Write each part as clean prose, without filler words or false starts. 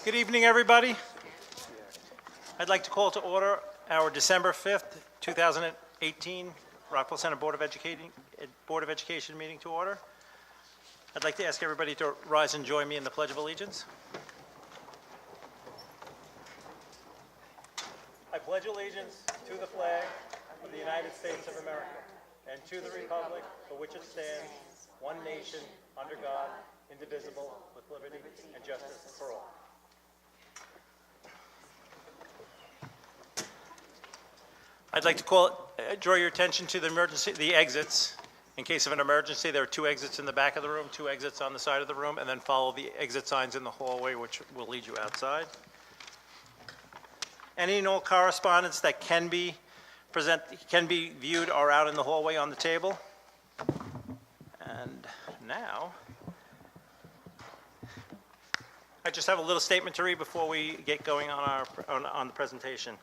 Good evening, everybody. I'd like to call to order our December 5th, 2018 Rockville Center Board of Education meeting to order. I'd like to ask everybody to rise and join me in the Pledge of Allegiance. I pledge allegiance to the flag of the United States of America and to the republic for which it stands, one nation, under God, indivisible, with liberty and justice for all. I'd like to draw your attention to the exits. In case of an emergency, there are 2 exits in the back of the room, 2 exits on the side of the room, and then follow the exit signs in the hallway, which will lead you outside. Any and all correspondence that can be viewed are out in the hallway on the table. And now, I just have a little statement to read before we get going on the presentation.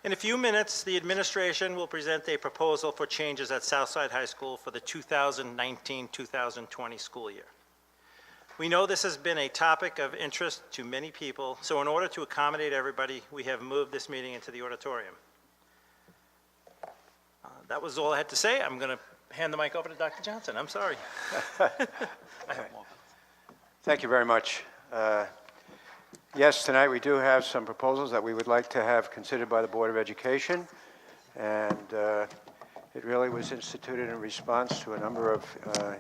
In a few minutes, the administration will present a proposal for changes at Southside High School for the 2019-2020 school year. We know this has been a topic of interest to many people, so in order to accommodate everybody, we have moved this meeting into the auditorium. That was all I had to say. I'm going to hand the mic over to Dr. Johnson. I'm sorry. Thank you very much. Yes, tonight we do have some proposals that we would like to have considered by the Board of Education, and it really was instituted in response to a number of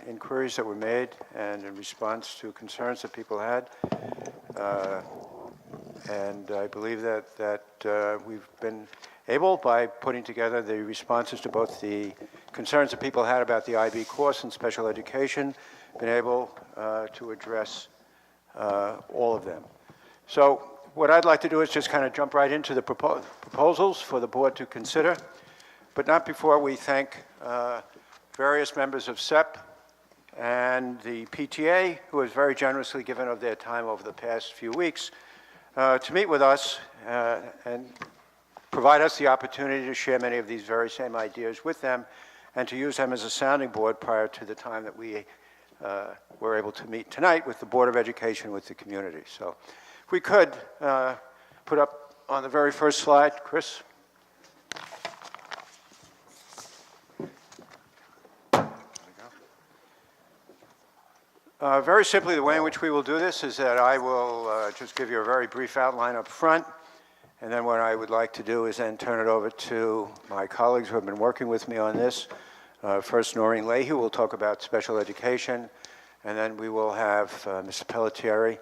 inquiries that were made and in response to concerns that people had. And I believe that we've been able, by putting together the responses to both the concerns that people had about the IB course and special education, been able to address all of them. So what I'd like to do is just kind of jump right into the proposals for the board to consider, but not before we thank various members of SEP and the PTA, who has very generously given of their time over the past few weeks to meet with us and provide us the opportunity to share many of these very same ideas with them and to use them as a sounding board prior to the time that we were able to meet tonight with the Board of Education, with the community. So if we could put up on the very first slide, Chris. Very simply, the way in which we will do this is that I will just give you a very brief outline up front, and then what I would like to do is then turn it over to my colleagues who have been working with me on this. First, Noreen Leahy will talk about special education, and then we will have Mr. Pelletieri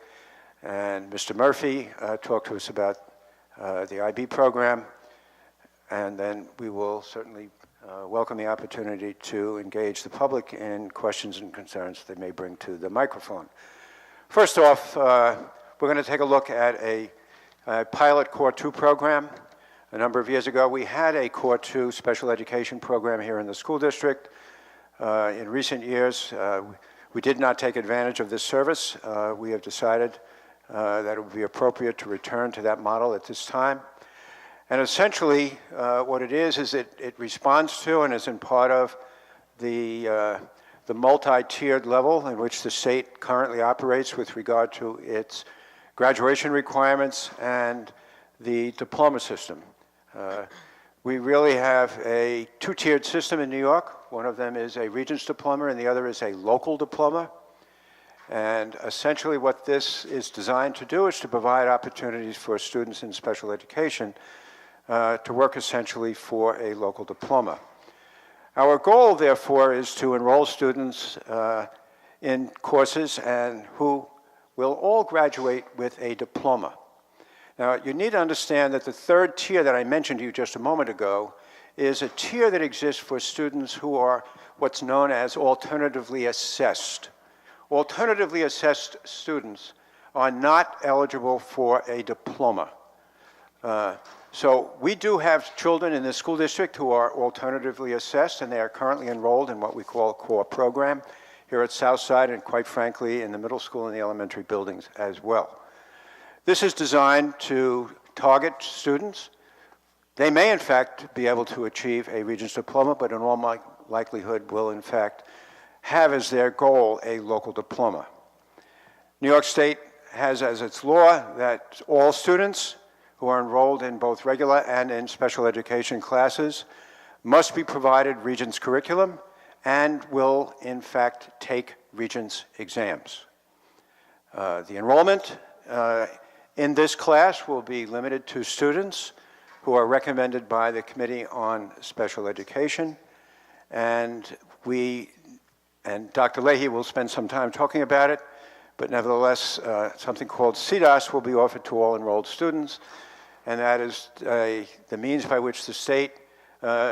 and Mr. Murphy talk to us about the IB program, and then we will certainly welcome the opportunity to engage the public in questions and concerns they may bring to the microphone. First off, we're going to take a look at a pilot Core 2 program. A number of years ago, we had a Core 2 special education program here in the school district. In recent years, we did not take advantage of this service. We have decided that it would be appropriate to return to that model at this time. And essentially, what it is it responds to and is in part of the multi-tiered level in which the state currently operates with regard to its graduation requirements and the diploma system. We really have a 2-tiered system in New York. One of them is a Regents diploma and the other is a local diploma. And essentially what this is designed to do is to provide opportunities for students in special education to work essentially for a local diploma. Our goal, therefore, is to enroll students in courses and who will all graduate with a diploma. Now, you need to understand that the 3rd tier that I mentioned to you just a moment ago is a tier that exists for students who are what's known as alternatively assessed. Alternatively assessed students are not eligible for a diploma. So we do have children in the school district who are alternatively assessed, and they are currently enrolled in what we call a core program here at Southside, and quite frankly, in the middle school and the elementary buildings as well. This is designed to target students. They may, in fact, be able to achieve a Regents diploma, but in all likelihood will, in fact, have as their goal a local diploma. New York State has as its law that all students who are enrolled in both regular and in special education classes must be provided Regents curriculum and will, in fact, take Regents exams. The enrollment in this class will be limited to students who are recommended by the Committee on Special Education, and Dr. Leahy will spend some time talking about it, but nevertheless, something called CDAS will be offered to all enrolled students, and that is the means by which the state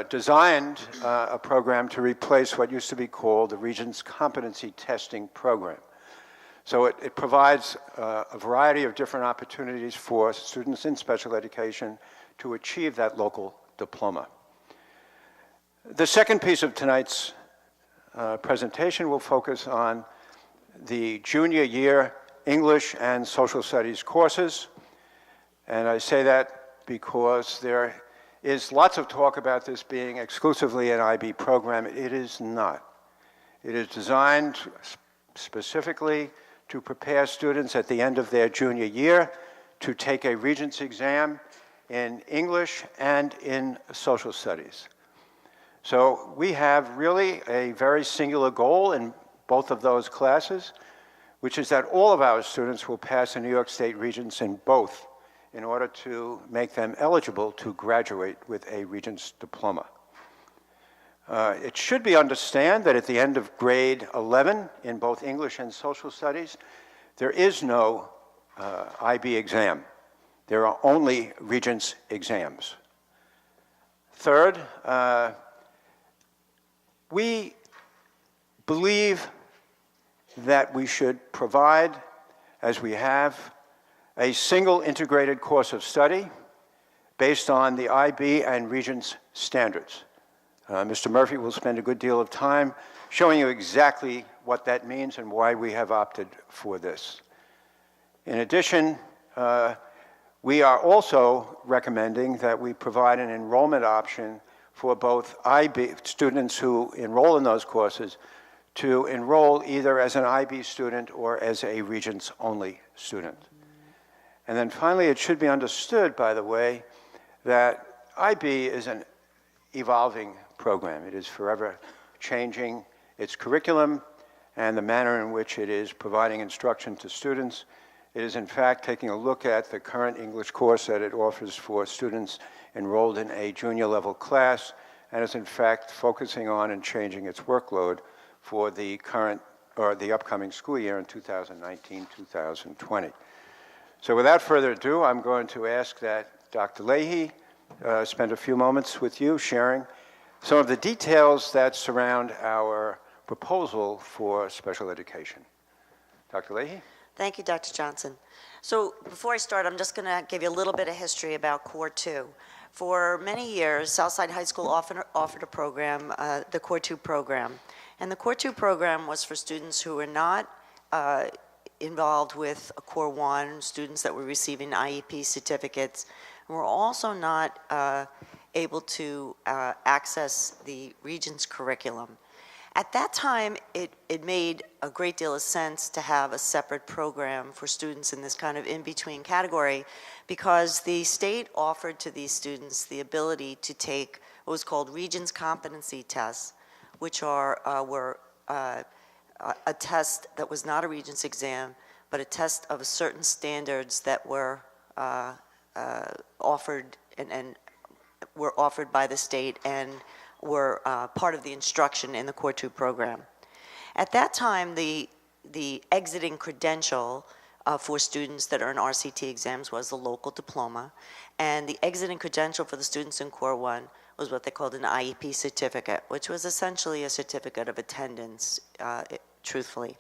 designed a program to replace what used to be called the Regents Competency Testing Program. So it provides a variety of different opportunities for students in special education to achieve that local diploma. The second piece of tonight's presentation will focus on the junior year English and Social Studies courses. And I say that because there is lots of talk about this being exclusively an IB program. It is not. It is designed specifically to prepare students at the end of their junior year to take a Regents exam in English and in Social Studies. So we have really a very singular goal in both of those classes, which is that all of our students will pass the New York State Regents in both in order to make them eligible to graduate with a Regents diploma. It should be understood that at the end of grade 11 in both English and Social Studies, there is no IB exam. There are only Regents exams. Third, we believe that we should provide, as we have, a single integrated course of study based on the IB and Regents standards. Mr. Murphy will spend a good deal of time showing you exactly what that means and why we have opted for this. In addition, we are also recommending that we provide an enrollment option for both IB students who enroll in those courses to enroll either as an IB student or as a Regents-only student. And then finally, it should be understood, by the way, that IB is an evolving program. It is forever changing its curriculum and the manner in which it is providing instruction to students. It is, in fact, taking a look at the current English course that it offers for students enrolled in a junior level class, and is, in fact, focusing on and changing its workload for the current or the upcoming school year in 2019-2020. So without further ado, I'm going to ask that Dr. Leahy spend a few moments with you sharing some of the details that surround our proposal for special education. Dr. Leahy? Thank you, Dr. Johnson. So before I start, I'm just going to give you a little bit of history about Core 2. For many years, Southside High School offered a program, the Core 2 program. And the Core 2 program was for students who were not involved with a Core 1, students that were receiving IEP certificates, and were also not able to access the Regents curriculum. At that time, it made a great deal of sense to have a separate program for students in this kind of in-between category, because the state offered to these students the ability to take what was called Regents competency tests, which were a test that was not a Regents exam, but a test of certain standards that were offered and were offered by the state and were part of the instruction in the Core 2 program. At that time, the exiting credential for students that earn RCT exams was the local diploma, and the exiting credential for the students in Core 1 was what they called an IEP certificate, which was essentially a certificate of attendance, truthfully.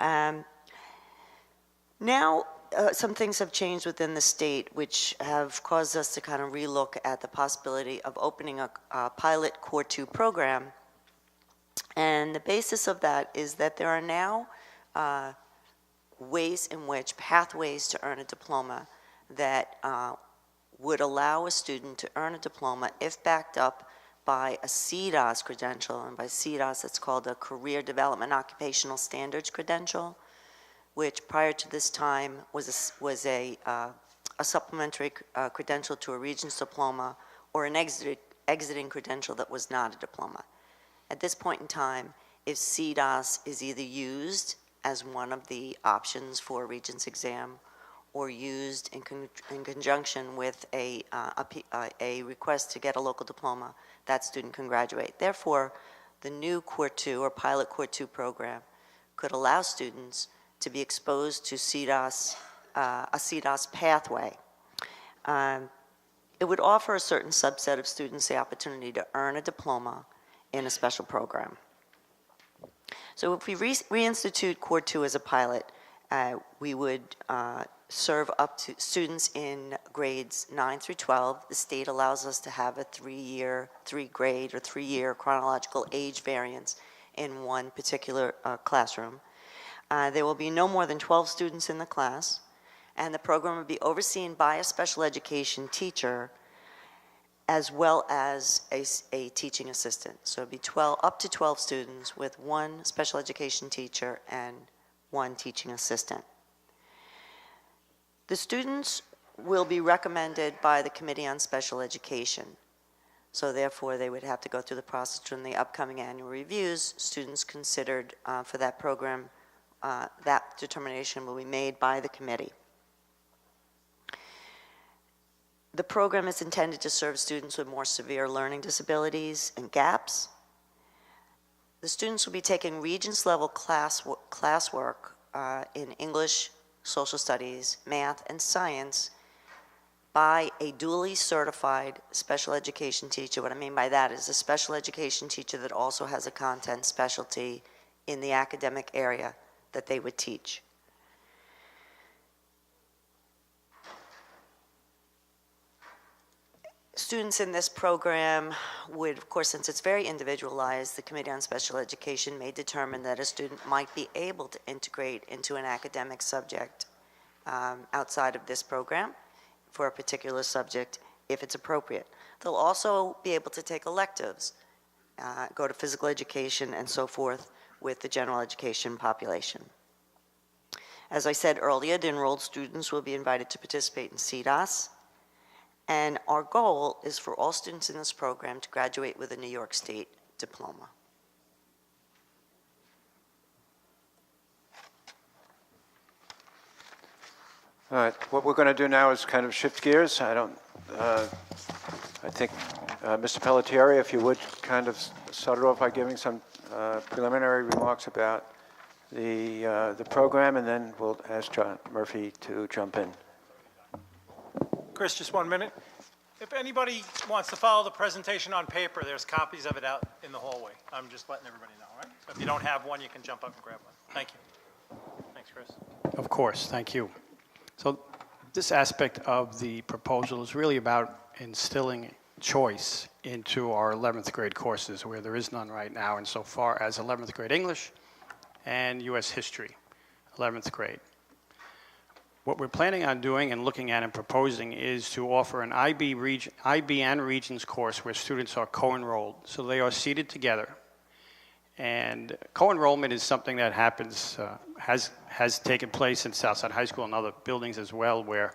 Now, some things have changed within the state, which have caused us to kind of relook at the possibility of opening a pilot Core 2 program. And the basis of that is that there are now ways in which, pathways to earn a diploma that would allow a student to earn a diploma if backed up by a CDAS credential. And by CDAS, it's called a Career Development Occupational Standards credential. which prior to this time was a supplementary credential to a Regents diploma or an exiting credential that was not a diploma. At this point in time, if CDOS is either used as one of the options for a Regents exam or used in conjunction with a request to get a local diploma, that student can graduate. Therefore, the new Core 2 or pilot Core 2 program could allow students to be exposed to CDOS, a CDOS pathway. It would offer a certain subset of students the opportunity to earn a diploma in a special program. So if we reinstitute Core 2 as a pilot, we would serve up to students in grades 9 through 12. The state allows us to have a three-grade or three-year chronological age variance in one particular classroom. There will be no more than 12 students in the class, and the program will be overseen by a special education teacher as well as a teaching assistant. So it'd be up to 12 students with one special education teacher and one teaching assistant. The students will be recommended by the Committee on Special Education. So therefore, they would have to go through the process during the upcoming annual reviews. Students considered for that program, that determination will be made by the committee. The program is intended to serve students with more severe learning disabilities and gaps. The students will be taking Regents level classwork in English, social studies, math, and science by a duly certified special education teacher. What I mean by that is a special education teacher that also has a content specialty in the academic area that they would teach. Students in this program would, of course, since it's very individualized, the Committee on Special Education may determine that a student might be able to integrate into an academic subject outside of this program for a particular subject if it's appropriate. They'll also be able to take electives, go to physical education and so forth with the general education population. As I said earlier, the enrolled students will be invited to participate in CDOS. And our goal is for all students in this program to graduate with a New York State diploma. All right, what we're going to do now is kind of shift gears. I think, Mr. Pelletieri, if you would kind of start it off by giving some preliminary remarks about the program, and then we'll ask John Murphy to jump in. Chris, just 1 minute. If anybody wants to follow the presentation on paper, there's copies of it out in the hallway. I'm just letting everybody know, all right? So if you don't have one, you can jump up and grab one. Thank you. Thanks, Chris. Of course, thank you. So this aspect of the proposal is really about instilling choice into our 11th grade courses where there is none right now, insofar as 11th grade English and U.S. history, 11th grade. What we're planning on doing and looking at and proposing is to offer an IB and Regents course where students are co-enrolled. So they are seated together. And co-enrollment is something that happens, has taken place in Southside High School and other buildings as well, where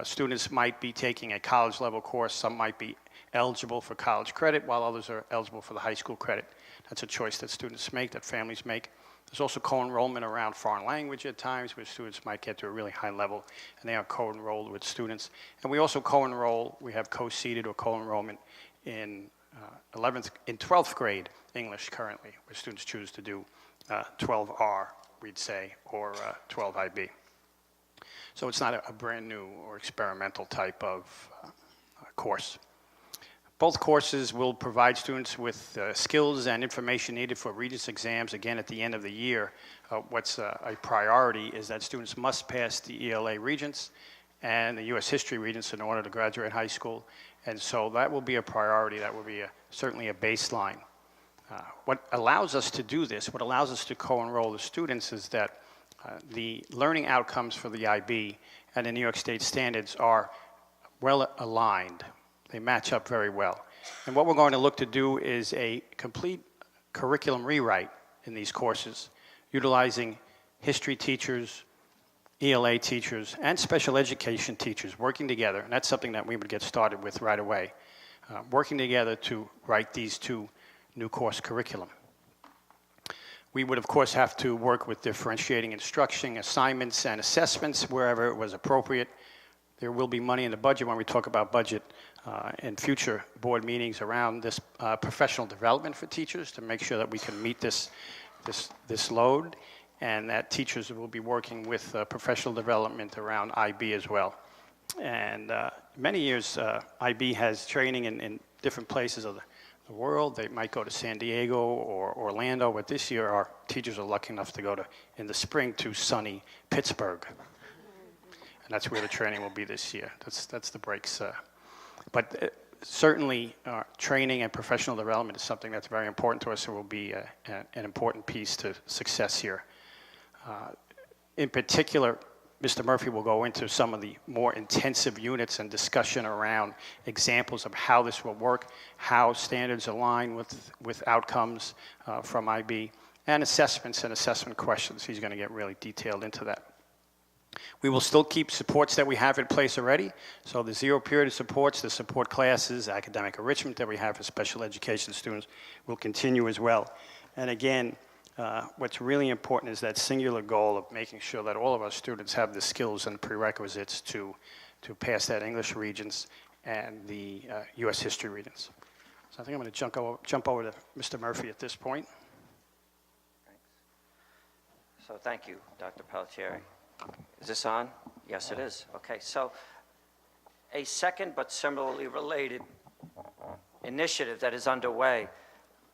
students might be taking a college level course. Some might be eligible for college credit while others are eligible for the high school credit. That's a choice that students make, that families make. There's also co-enrollment around foreign language at times where students might get to a really high level and they are co-enrolled with students. And we also co-enroll, we have co-seated or co-enrollment in 12th grade English currently, where students choose to do 12R, we'd say, or 12 IB. So it's not a brand new or experimental type of course. Both courses will provide students with skills and information needed for Regents exams. Again, at the end of the year, what's a priority is that students must pass the ELA Regents and the U.S. History Regents in order to graduate high school. And so that will be a priority. That will be certainly a baseline. What allows us to do this, what allows us to co-enroll the students is that the learning outcomes for the IB and the New York State standards are well aligned. They match up very well. And what we're going to look to do is a complete curriculum rewrite in these courses, utilizing history teachers, ELA teachers and special education teachers working together, and that's something that we would get started with right away, working together to write these two new course curriculum. We would, of course, have to work with differentiating instruction, assignments, and assessments wherever it was appropriate. There will be money in the budget when we talk about budget in future board meetings around this professional development for teachers to make sure that we can meet this load, and that teachers will be working with professional development around IB as well. And many years, IB has training in different places of the world. They might go to San Diego or Orlando, but this year our teachers are lucky enough to go in the spring to sunny Pittsburgh. And that's where the training will be this year. That's the breaks. But certainly training and professional development is something that's very important to us and will be an important piece to success here. In particular, Mr. Murphy will go into some of the more intensive units and discussion around examples of how this will work, how standards align with outcomes from IB, and assessments and assessment questions. He's going to get really detailed into that. We will still keep supports that we have in place already. So the zero period supports, the support classes, academic enrichment that we have for special education students will continue as well. And again, what's really important is that singular goal of making sure that all of our students have the skills and prerequisites to pass that English Regents and the U.S. History Regents. So I think I'm going to jump over to Mr. Murphy at this point. Thanks. So thank you, Dr. Pelletieri. Is this on? Yes, it is. Okay, so a second but similarly related initiative that is underway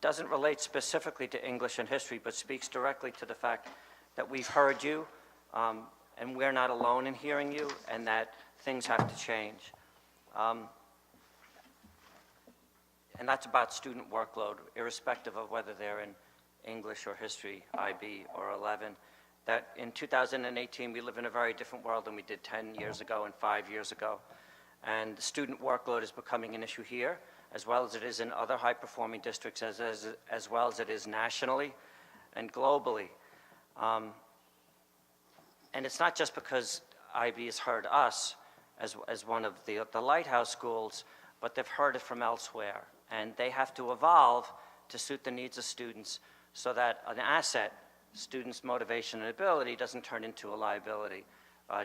doesn't relate specifically to English and history, but speaks directly to the fact that we've heard you, and we're not alone in hearing you, and that things have to change. And that's about student workload, irrespective of whether they're in English or history, IB or 11. That in 2018, we live in a very different world than we did 10 years ago and 5 years ago. And the student workload is becoming an issue here, as well as it is in other high-performing districts, as well as it is nationally and globally. And it's not just because IB has heard us as one of the lighthouse schools, but they've heard it from elsewhere. And they have to evolve to suit the needs of students so that an asset, students' motivation and ability, doesn't turn into a liability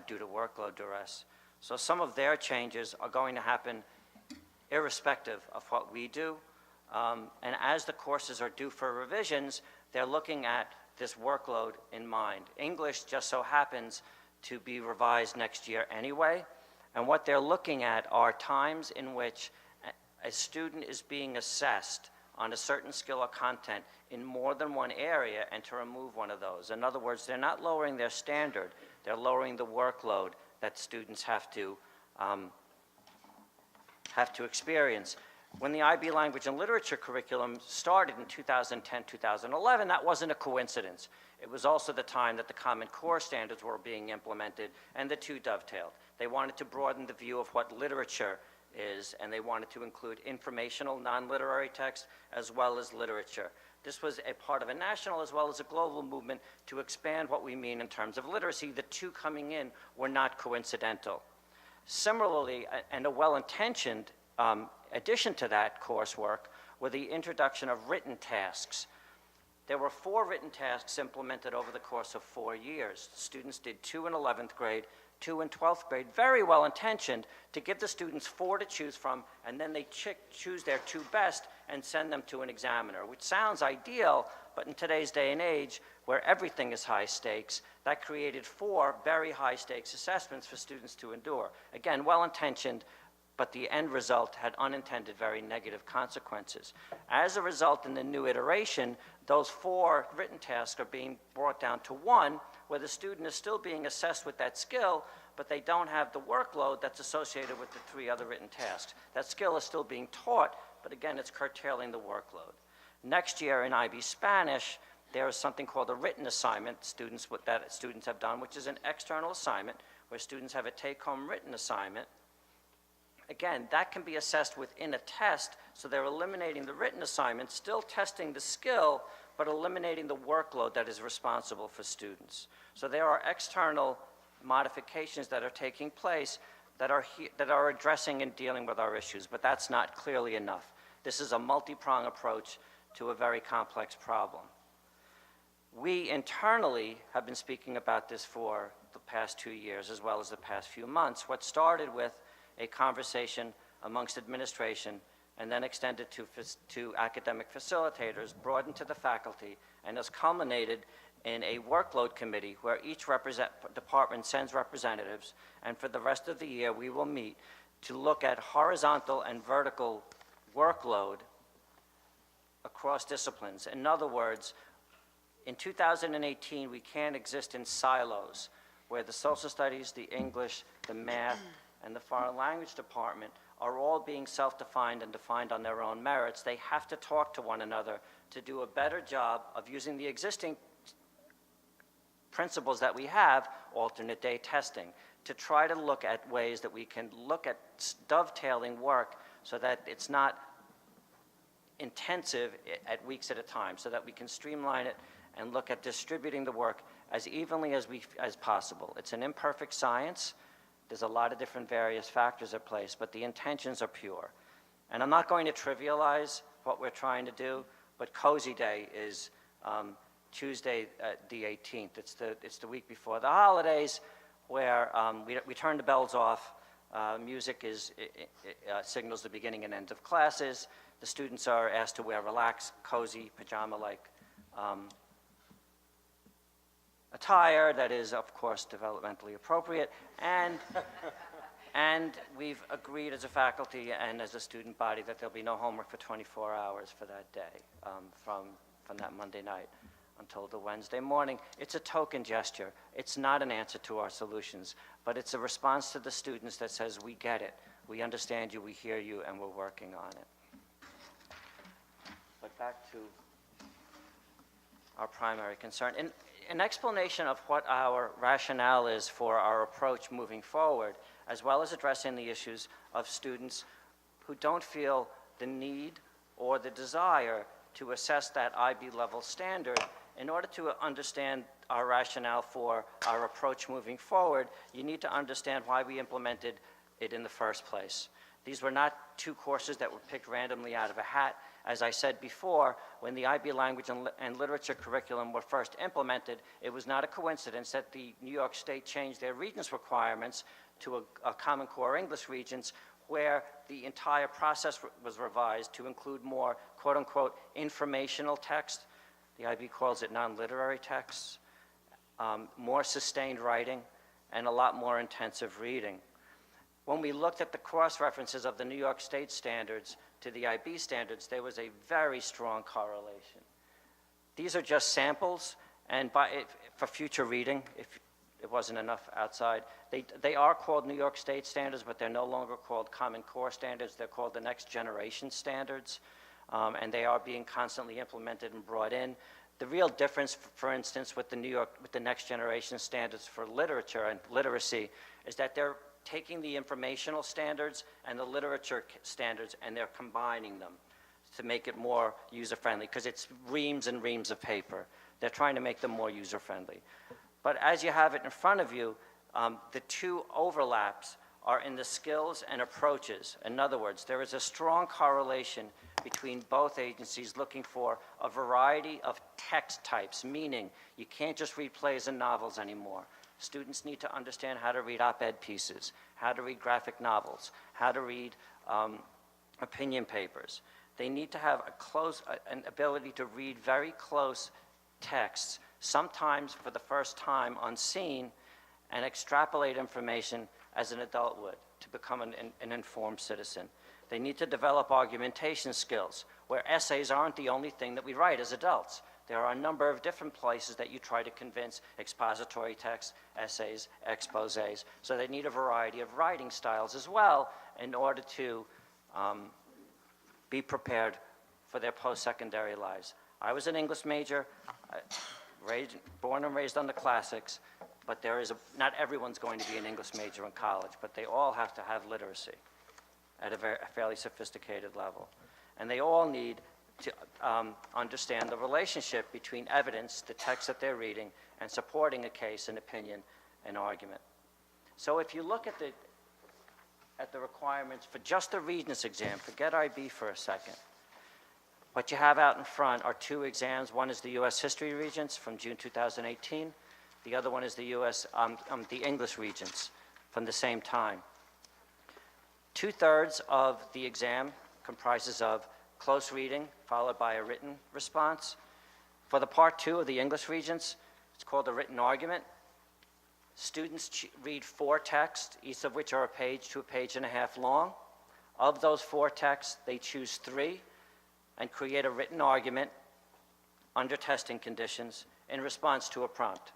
due to workload duress. So some of their changes are going to happen irrespective of what we do. And as the courses are due for revisions, they're looking at this workload in mind. English just so happens to be revised next year anyway. And what they're looking at are times in which a student is being assessed on a certain skill or content in more than one area, and to remove one of those. In other words, they're not lowering their standard, they're lowering the workload that students have to experience. When the IB Language and Literature curriculum started in 2010, 2011, that wasn't a coincidence. It was also the time that the Common Core standards were being implemented, and the two dovetailed. They wanted to broaden the view of what literature is, and they wanted to include informational, non-literary text, as well as literature. This was a part of a national as well as a global movement to expand what we mean in terms of literacy. The two coming in were not coincidental. Similarly, and a well-intentioned addition to that coursework, were the introduction of written tasks. There were 4 written tasks implemented over the course of 4 years. Students did 2 in 11th grade, 2 in 12th grade, very well intentioned, to give the students 4 to choose from, and then they choose their 2 best and send them to an examiner, which sounds ideal, but in today's day and age, where everything is high stakes, that created 4 very high stakes assessments for students to endure. Again, well intentioned, but the end result had unintended, very negative consequences. As a result, in the new iteration, those 4 written tasks are being brought down to 1, where the student is still being assessed with that skill, but they don't have the workload that's associated with the 3 other written tasks. That skill is still being taught, but again, it's curtailing the workload. Next year in IB Spanish, there is something called a written assignment that students have done, which is an external assignment where students have a take-home written assignment. Again, that can be assessed within a test, so they're eliminating the written assignment, still testing the skill, but eliminating the workload that is responsible for students. So there are external modifications that are taking place that are addressing and dealing with our issues, but that's not clearly enough. This is a multi-pronged approach to a very complex problem. We internally have been speaking about this for the past 2 years as well as the past few months. What started with a conversation amongst administration and then extended to academic facilitators, broadened to the faculty, and has culminated in a workload committee where each department sends representatives, and for the rest of the year we will meet to look at horizontal and vertical workload across disciplines. In other words, in 2018, we can't exist in silos where the social studies, the English, the math, and the foreign language department are all being self-defined and defined on their own merits. They have to talk to one another to do a better job of using the existing principles that we have, alternate day testing, to try to look at ways that we can look at dovetailing work so that it's not intensive at weeks at a time, so that we can streamline it and look at distributing the work as evenly as possible. It's an imperfect science. There's a lot of different various factors at play, but the intentions are pure. And I'm not going to trivialize what we're trying to do, but Cozy Day is Tuesday, the 18th. It's the week before the holidays, where we turn the bells off. Music signals the beginning and end of classes. The students are asked to wear relaxed, cozy, pajama-like attire that is, of course, developmentally appropriate. And we've agreed as a faculty and as a student body that there'll be no homework for 24 hours for that day, from that Monday night until the Wednesday morning. It's a token gesture. It's not an answer to our solutions, but it's a response to the students that says, we get it, we understand you, we hear you, and we're working on it. But back to our primary concern. An explanation of what our rationale is for our approach moving forward, as well as addressing the issues of students who don't feel the need or the desire to assess that IB level standard. In order to understand our rationale for our approach moving forward, you need to understand why we implemented it in the first place. These were not 2 courses that were picked randomly out of a hat. As I said before, when the IB language and literature curriculum were first implemented, it was not a coincidence that the New York State changed their Regents requirements to a Common Core English Regents, where the entire process was revised to include more, quote-unquote, informational text. The IB calls it non-literary texts, more sustained writing, and a lot more intensive reading. When we looked at the cross-references of the New York State standards to the IB standards, there was a very strong correlation. These are just samples, and for future reading, if it wasn't enough outside, they are called New York State standards, but they're no longer called Common Core standards. They're called the Next Generation standards, and they are being constantly implemented and brought in. The real difference, for instance, with the Next Generation standards for literature and literacy is that they're taking the informational standards and the literature standards and they're combining them to make it more user-friendly, because it's reams and reams of paper. They're trying to make them more user-friendly. But as you have it in front of you, the 2 overlaps are in the skills and approaches. In other words, there is a strong correlation between both agencies looking for a variety of text types, meaning you can't just read plays and novels anymore. Students need to understand how to read op-ed pieces, how to read graphic novels, how to read opinion papers. They need to have an ability to read very close texts, sometimes for the first time unseen, and extrapolate information as an adult would to become an informed citizen. They need to develop argumentation skills, where essays aren't the only thing that we write as adults. There are a number of different places that you try to convince: expository texts, essays, exposés. So they need a variety of writing styles as well in order to be prepared for their post-secondary lives. I was an English major, born and raised on the classics, but not everyone's going to be an English major in college, but they all have to have literacy at a fairly sophisticated level. And they all need to understand the relationship between evidence, the text that they're reading, and supporting a case, an opinion, an argument. So if you look at the requirements for just the Regents exam, forget IB for a second. What you have out in front are two exams. One is the U.S. History Regents from June 2018. The other one is the the English Regents from the same time. 2/3 of the exam comprises of close reading, followed by a written response. For the part 2 of the English Regents, it's called a written argument. Students read 4 texts, each of which are a page to a page and a half long. Of those 4 texts, they choose 3 and create a written argument under testing conditions in response to a prompt.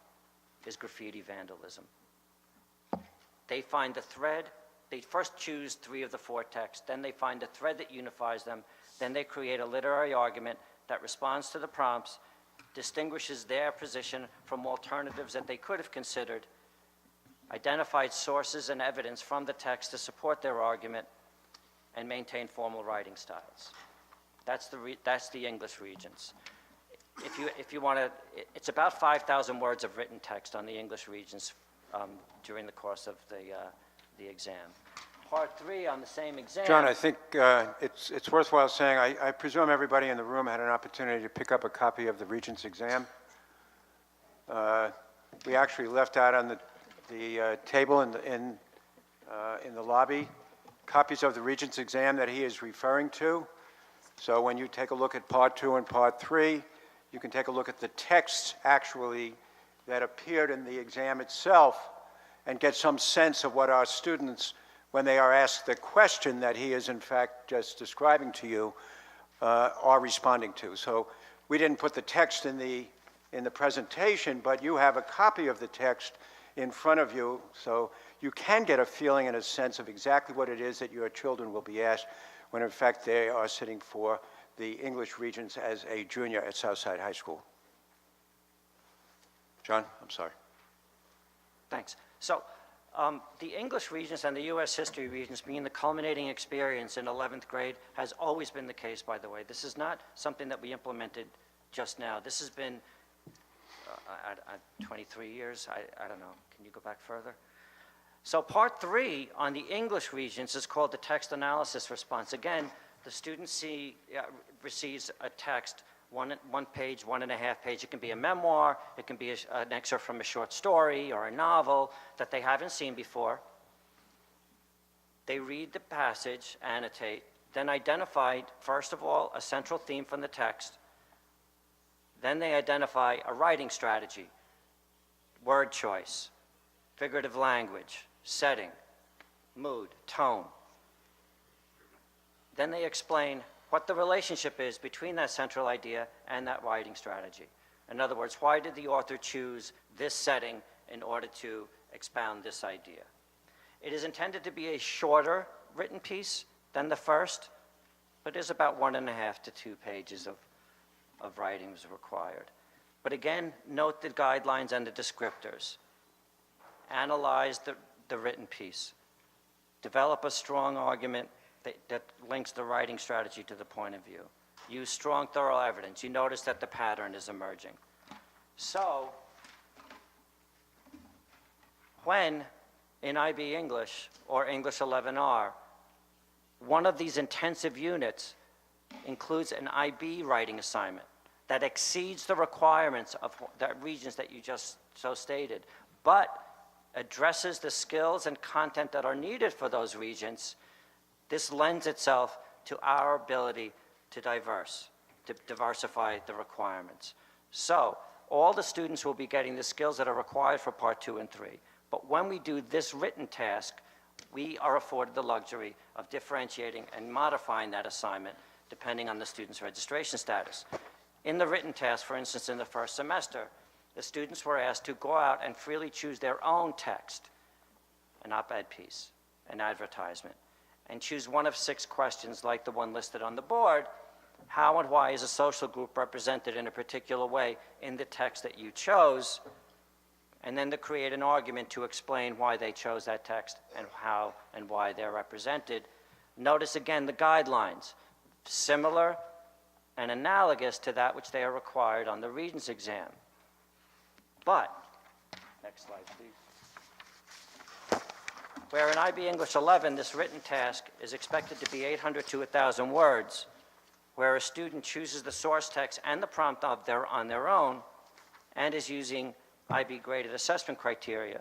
Is graffiti vandalism? They find the thread. They first choose 3 of the 4 texts, then they find a thread that unifies them, then they create a literary argument that responds to the prompts, distinguishes their position from alternatives that they could have considered, identified sources and evidence from the text to support their argument, and maintain formal writing styles. That's the English Regents. If you want to, it's about 5,000 words of written text on the English Regents during the course of the exam. Part 3 on the same exam. John, I think it's worthwhile saying, I presume everybody in the room had an opportunity to pick up a copy of the Regents exam. We actually left out on the table in the lobby copies of the Regents exam that he is referring to. So when you take a look at Part 2 and Part 3, you can take a look at the texts actually that appeared in the exam itself and get some sense of what our students, when they are asked the question that he is in fact just describing to you, are responding to. So we didn't put the text in the presentation, but you have a copy of the text in front of you, so you can get a feeling and a sense of exactly what it is that your children will be asked when in fact they are sitting for the English Regents as a junior at Southside High School. John, I'm sorry. Thanks. So the English Regents and the U.S. History Regents being the culminating experience in 11th grade has always been the case, by the way. This is not something that we implemented just now. This has been 23 years. I don't know. Can you go back further? So part 3 on the English Regents is called the text analysis response. Again, the student receives a text, one page, 1.5 page. It can be a memoir, it can be an excerpt from a short story or a novel that they haven't seen before. They read the passage, annotate, then identify, first of all, a central theme from the text. Then they identify a writing strategy, word choice, figurative language, setting, mood, tone. Then they explain what the relationship is between that central idea and that writing strategy. In other words, why did the author choose this setting in order to expound this idea? It is intended to be a shorter written piece than the first, but is about 1.5 to 2 pages of writing is required. But again, note the guidelines and the descriptors. Analyze the written piece. Develop a strong argument that links the writing strategy to the point of view. Use strong, thorough evidence. You notice that the pattern is emerging. So, when in IB English or English 11R, one of these intensive units includes an IB writing assignment that exceeds the requirements of the Regents that you just so stated, but addresses the skills and content that are needed for those Regents, this lends itself to our ability to diversify the requirements. So all the students will be getting the skills that are required for Part 2 and 3. But when we do this written task, we are afforded the luxury of differentiating and modifying that assignment depending on the student's registration status. In the written task, for instance, in the first semester, the students were asked to go out and freely choose their own text, an op-ed piece, an advertisement, and choose one of 6 questions like the one listed on the board. How and why is a social group represented in a particular way in the text that you chose? And then to create an argument to explain why they chose that text and how and why they're represented. Notice again the guidelines, similar and analogous to that which they are required on the Regents exam. But, next slide please. Where in IB English 11, this written task is expected to be 800 to 1,000 words, where a student chooses the source text and the prompt on their own and is using IB graded assessment criteria.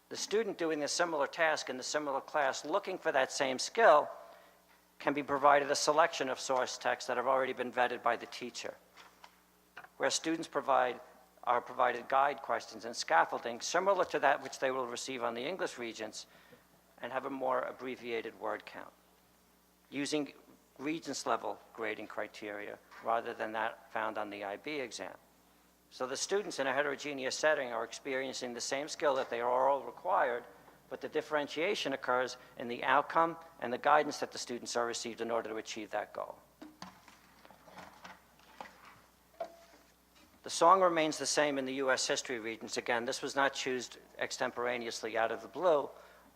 The student doing a similar task in the similar class looking for that same skill can be provided a selection of source texts that have already been vetted by the teacher, where students are provided guide questions and scaffolding similar to that which they will receive on the English Regents and have a more abbreviated word count, using Regents level grading criteria rather than that found on the IB exam. So the students in a heterogeneous setting are experiencing the same skill that they are all required, but the differentiation occurs in the outcome and the guidance that the students are received in order to achieve that goal. The song remains the same in the U.S. history Regents. Again, this was not chosen extemporaneously out of the blue,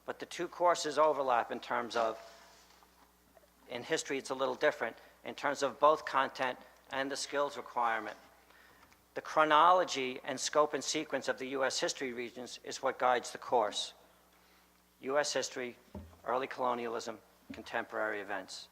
but the two courses overlap in terms of, in history it's a little different, in terms of both content and the skills requirement. The chronology and scope and sequence of the U.S. history Regents is what guides the course. U.S. history, early colonialism, contemporary events.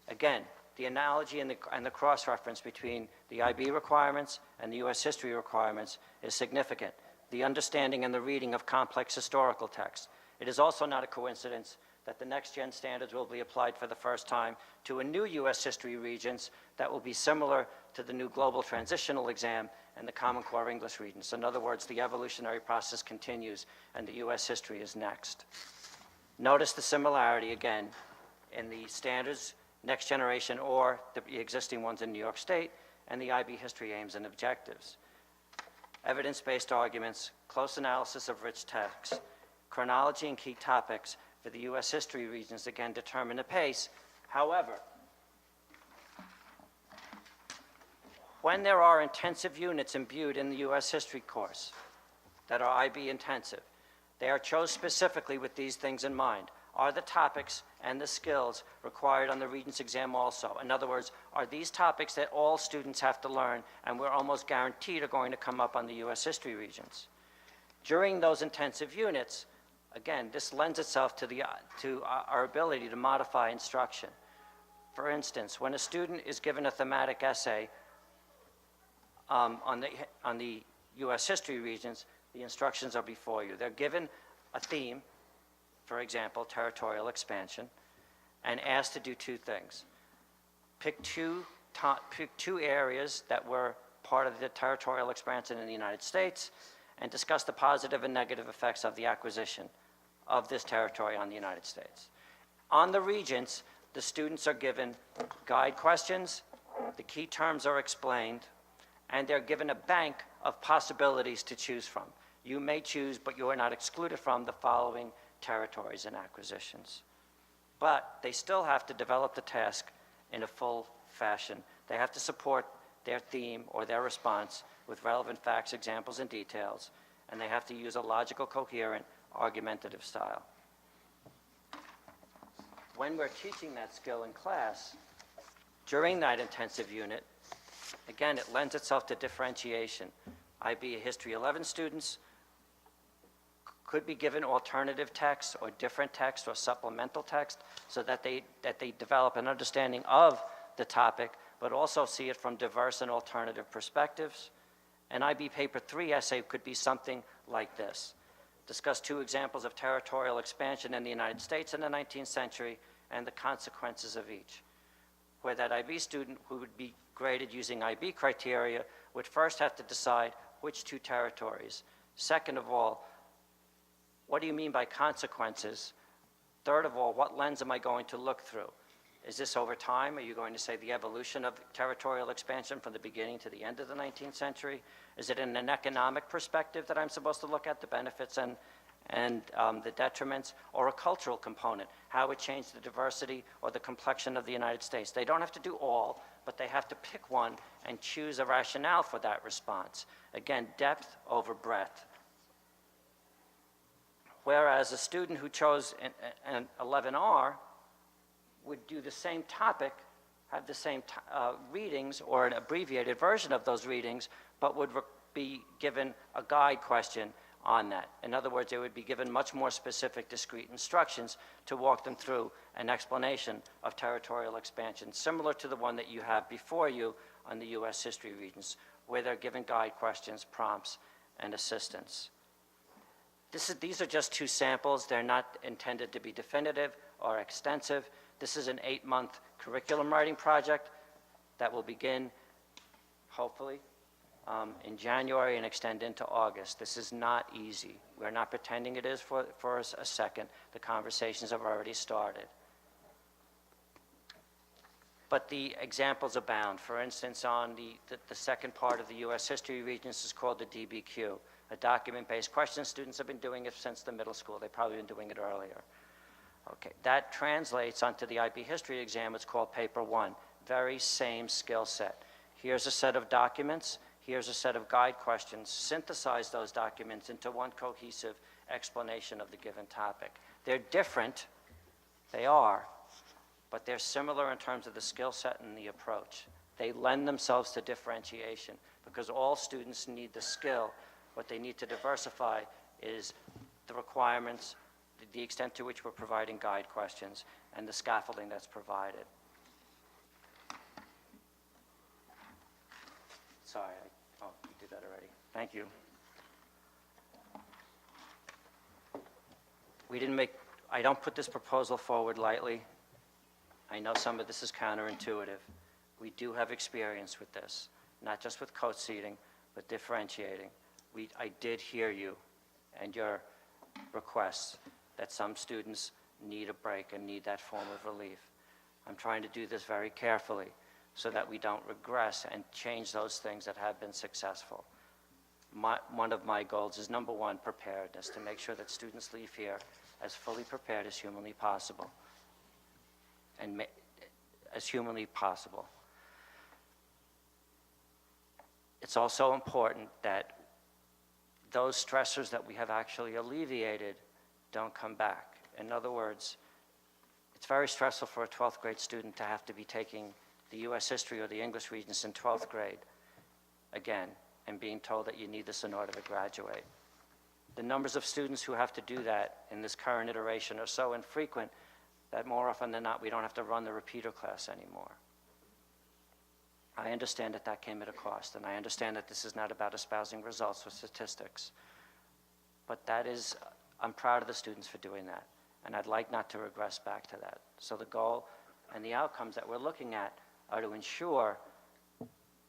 Again, the analogy and the cross-reference between the IB requirements and the U.S. history requirements is significant. The understanding and the reading of complex historical texts. It is also not a coincidence that the next-gen standards will be applied for the first time to a new U.S. history Regents that will be similar to the new global transitional exam and the Common Core English Regents. In other words, the evolutionary process continues and the U.S. history is next. Notice the similarity again in the standards, next generation, or the existing ones in New York State, and the IB history aims and objectives. Evidence-based arguments, close analysis of rich texts, chronology and key topics for the U.S. history Regents again determine the pace. However, when there are intensive units imbued in the U.S. history course that are IB intensive, they are chosen specifically with these things in mind. Are the topics and the skills required on the Regents exam also? In other words, are these topics that all students have to learn and we're almost guaranteed are going to come up on the U.S. history Regents? During those intensive units, again, this lends itself to our ability to modify instruction. For instance, when a student is given a thematic essay on the U.S. history Regents, the instructions are before you. They're given a theme, for example, territorial expansion, and asked to do two things. Pick two areas that were part of the territorial expansion in the United States and discuss the positive and negative effects of the acquisition of this territory on the United States. On the Regents, the students are given guide questions, the key terms are explained, and they're given a bank of possibilities to choose from. You may choose, but you are not excluded from the following territories and acquisitions. But they still have to develop the task in a full fashion. They have to support their theme or their response with relevant facts, examples, and details, and they have to use a logical, coherent, argumentative style. When we're teaching that skill in class, during that intensive unit, again, it lends itself to differentiation. IB History 11 students could be given alternative text or different text or supplemental text so that they develop an understanding of the topic, but also see it from diverse and alternative perspectives. An IB Paper 3 essay could be something like this. Discuss two examples of territorial expansion in the United States in the 19th century and the consequences of each, where that IB student who would be graded using IB criteria would first have to decide which two territories. Second of all, what do you mean by consequences? Third of all, what lens am I going to look through? Is this over time? Are you going to say the evolution of territorial expansion from the beginning to the end of the 19th century? Is it in an economic perspective that I'm supposed to look at the benefits and the detriments, or a cultural component, how it changed the diversity or the complexion of the United States? They don't have to do all, but they have to pick one and choose a rationale for that response. Again, depth over breadth. Whereas a student who chose an 11R would do the same topic, have the same readings or an abbreviated version of those readings, but would be given a guide question on that. In other words, they would be given much more specific, discrete instructions to walk them through an explanation of territorial expansion, similar to the one that you have before you on the U.S. history regions, where they're given guide questions, prompts, and assistance. These are just two samples. They're not intended to be definitive or extensive. This is an 8-month curriculum writing project that will begin, hopefully, in January and extend into August. This is not easy. We're not pretending it is for a second. The conversations have already started. But the examples abound. For instance, on the second part of the U.S. history regions is called the DBQ, a document-based question. Students have been doing it since the middle school. They've probably been doing it earlier. Okay, that translates onto the IB history exam. It's called paper 1. Very same skill set. Here's a set of documents. Here's a set of guide questions. Synthesize those documents into one cohesive explanation of the given topic. They're different. They are. But they're similar in terms of the skill set and the approach. They lend themselves to differentiation because all students need the skill. What they need to diversify is the requirements, the extent to which we're providing guide questions, and the scaffolding that's provided. Sorry, you did that already. Thank you. I don't put this proposal forward lightly. I know some of this is counterintuitive. We do have experience with this, not just with coach seating, but differentiating. I did hear you and your requests that some students need a break and need that form of relief. I'm trying to do this very carefully so that we don't regress and change those things that have been successful. One of my goals is, number one, preparedness, to make sure that students leave here as fully prepared as humanly possible. As humanly possible. It's also important that those stressors that we have actually alleviated don't come back. In other words, it's very stressful for a 12th grade student to have to be taking the U.S. history or the English regions in 12th grade again and being told that you need this in order to graduate. The numbers of students who have to do that in this current iteration are so infrequent that more often than not, we don't have to run the repeater class anymore. I understand that that came at a cost, and I understand that this is not about espousing results or statistics. But I'm proud of the students for doing that, and I'd like not to regress back to that. So the goal and the outcomes that we're looking at are to ensure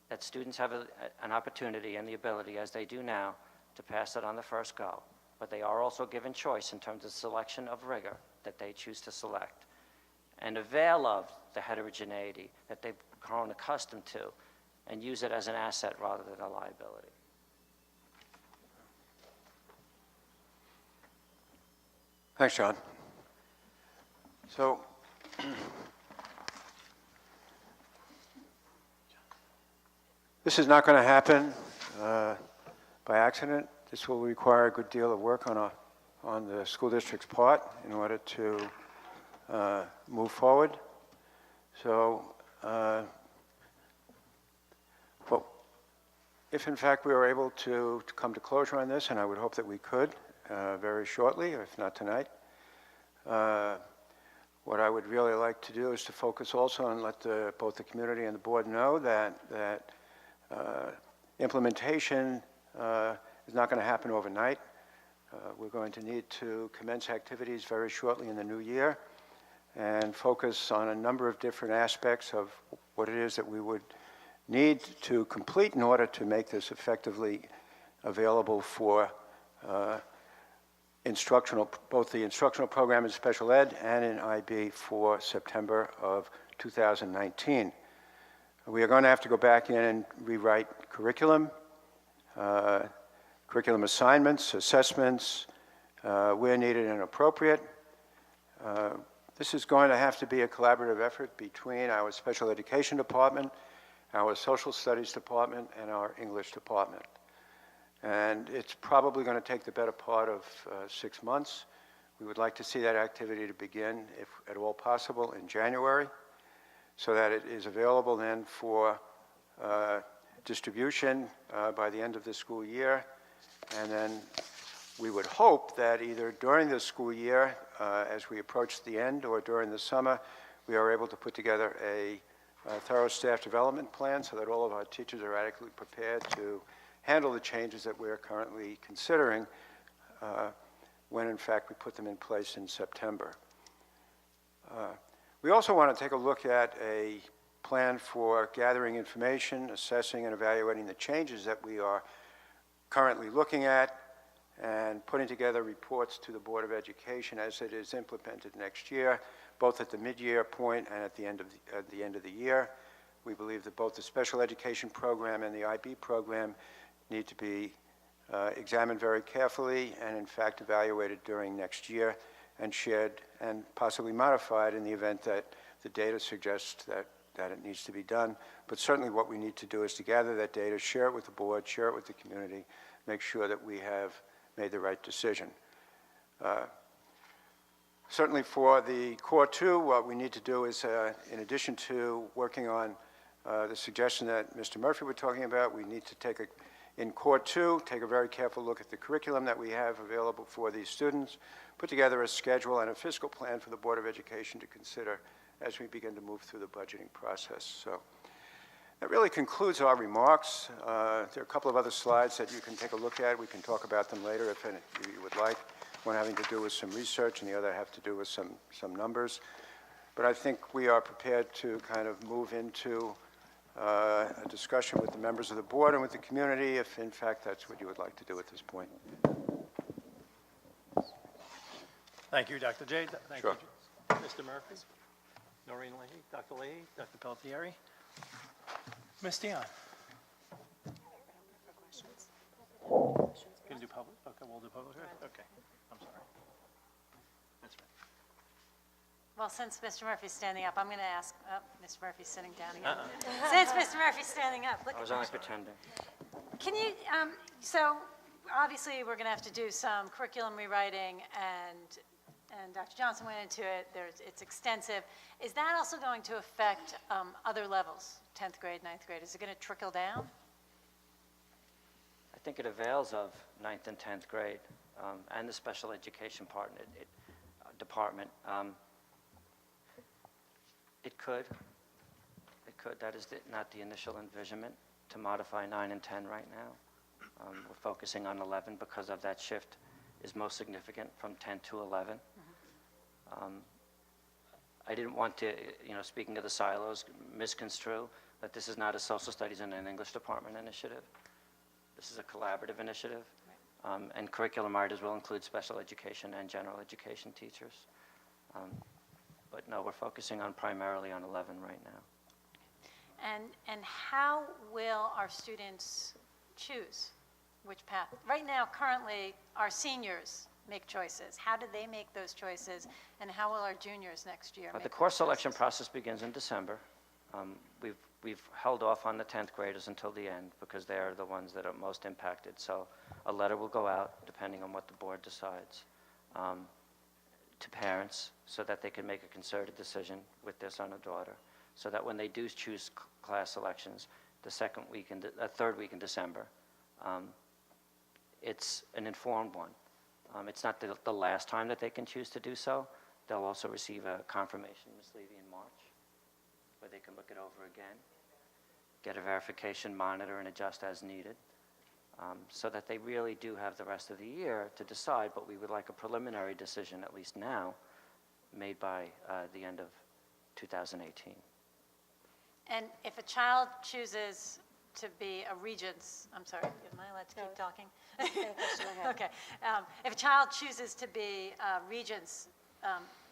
that students have an opportunity and the ability, as they do now, to pass it on the first go. But they are also given choice in terms of selection of rigor that they choose to select, and avail of the heterogeneity that they've grown accustomed to, and use it as an asset rather than a liability. Thanks, John. So, this is not going to happen by accident. This will require a good deal of work on the school district's part in order to move forward. So, well, if in fact we were able to come to closure on this, and I would hope that we could very shortly, if not tonight, what I would really like to do is to focus also and let both the community and the board know that implementation is not going to happen overnight. We're going to need to commence activities very shortly in the new year and focus on a number of different aspects of what it is that we would need to complete in order to make this effectively available for both the instructional program in special ed and in IB for September of 2019. We are going to have to go back in and rewrite curriculum, curriculum assignments, assessments, where needed and appropriate. This is going to have to be a collaborative effort between our special education department, our social studies department, and our English department. And it's probably going to take the better part of 6 months. We would like to see that activity to begin, if at all possible, in January, so that it is available then for distribution by the end of the school year, and then we would hope that either during the school year, as we approach the end, or during the summer, we are able to put together a thorough staff development plan so that all of our teachers are adequately prepared to handle the changes that we're currently considering when, in fact, we put them in place in September. We also want to take a look at a plan for gathering information, assessing and evaluating the changes that we are currently looking at, and putting together reports to the Board of Education as it is implemented next year, both at the mid-year point and at the end of the year. We believe that both the special education program and the IB program need to be examined very carefully and, in fact, evaluated during next year and shared and possibly modified in the event that the data suggests that it needs to be done. But certainly what we need to do is to gather that data, share it with the board, share it with the community, make sure that we have made the right decision. Certainly for the Core 2, what we need to do is, in addition to working on the suggestion that Mr. Murphy was talking about, we need to in Core 2, take a very careful look at the curriculum that we have available for these students, put together a schedule and a fiscal plan for the Board of Education to consider as we begin to move through the budgeting process. So that really concludes our remarks. There are a couple of other slides that you can take a look at. We can talk about them later if you would like. One having to do with some research and the other have to do with some numbers. But I think we are prepared to kind of move into a discussion with the members of the board and with the community if, in fact, that's what you would like to do at this point. Thank you, Dr. J. Thank Sure. you, Mr. Murphy, Noreen Leahy, Dr. Leahy, Dr. Peltieri. Ms. Dion. Can you do public? Okay, we'll do public. Okay, I'm sorry. That's right. Well, since Mr. Murphy's standing up, I'm going to ask, Mr. Murphy's sitting down again. Since Mr. Murphy's standing up, look I at was only pretending. Can you, so obviously we're going to have to do some curriculum rewriting and Dr. Johnson went into it, it's extensive. Is that also going to affect other levels, 10th grade, 9th grade? Is it going to trickle down? I think it avails of 9th and 10th grade and the special education department. It could. That is not the initial envisionment to modify 9 and 10 right now. We're focusing on 11 because of that shift is most significant from 10 to 11. I didn't want to, speaking of the silos, misconstrue that this is not a social studies and an English department initiative. This is a collaborative initiative. And curriculum writers will include special education and general education teachers. But no, we're focusing on primarily on 11 right now. And how will our students choose which path? Right now, currently, our seniors make choices. How do they make those choices, and how will our juniors next year make The those course selection choices? process begins in December. We've held off on the 10th graders until the end because they are the ones that are most impacted. So a letter will go out, depending on what the board decides, to parents so that they can make a concerted decision with their son or daughter, so that when they do choose class selections, the third week in December, it's an informed one. It's not the last time that they can choose to do so. They'll also receive a confirmation, Ms. Levy, in March, where they can look it over again, get a verification, monitor, and adjust as needed, so that they really do have the rest of the year to decide, but we would like a preliminary decision, at least now, made by the end of 2018. And if a child chooses to be a Regents, I'm sorry, am I allowed to keep talking? Okay. If a child chooses to be a Regents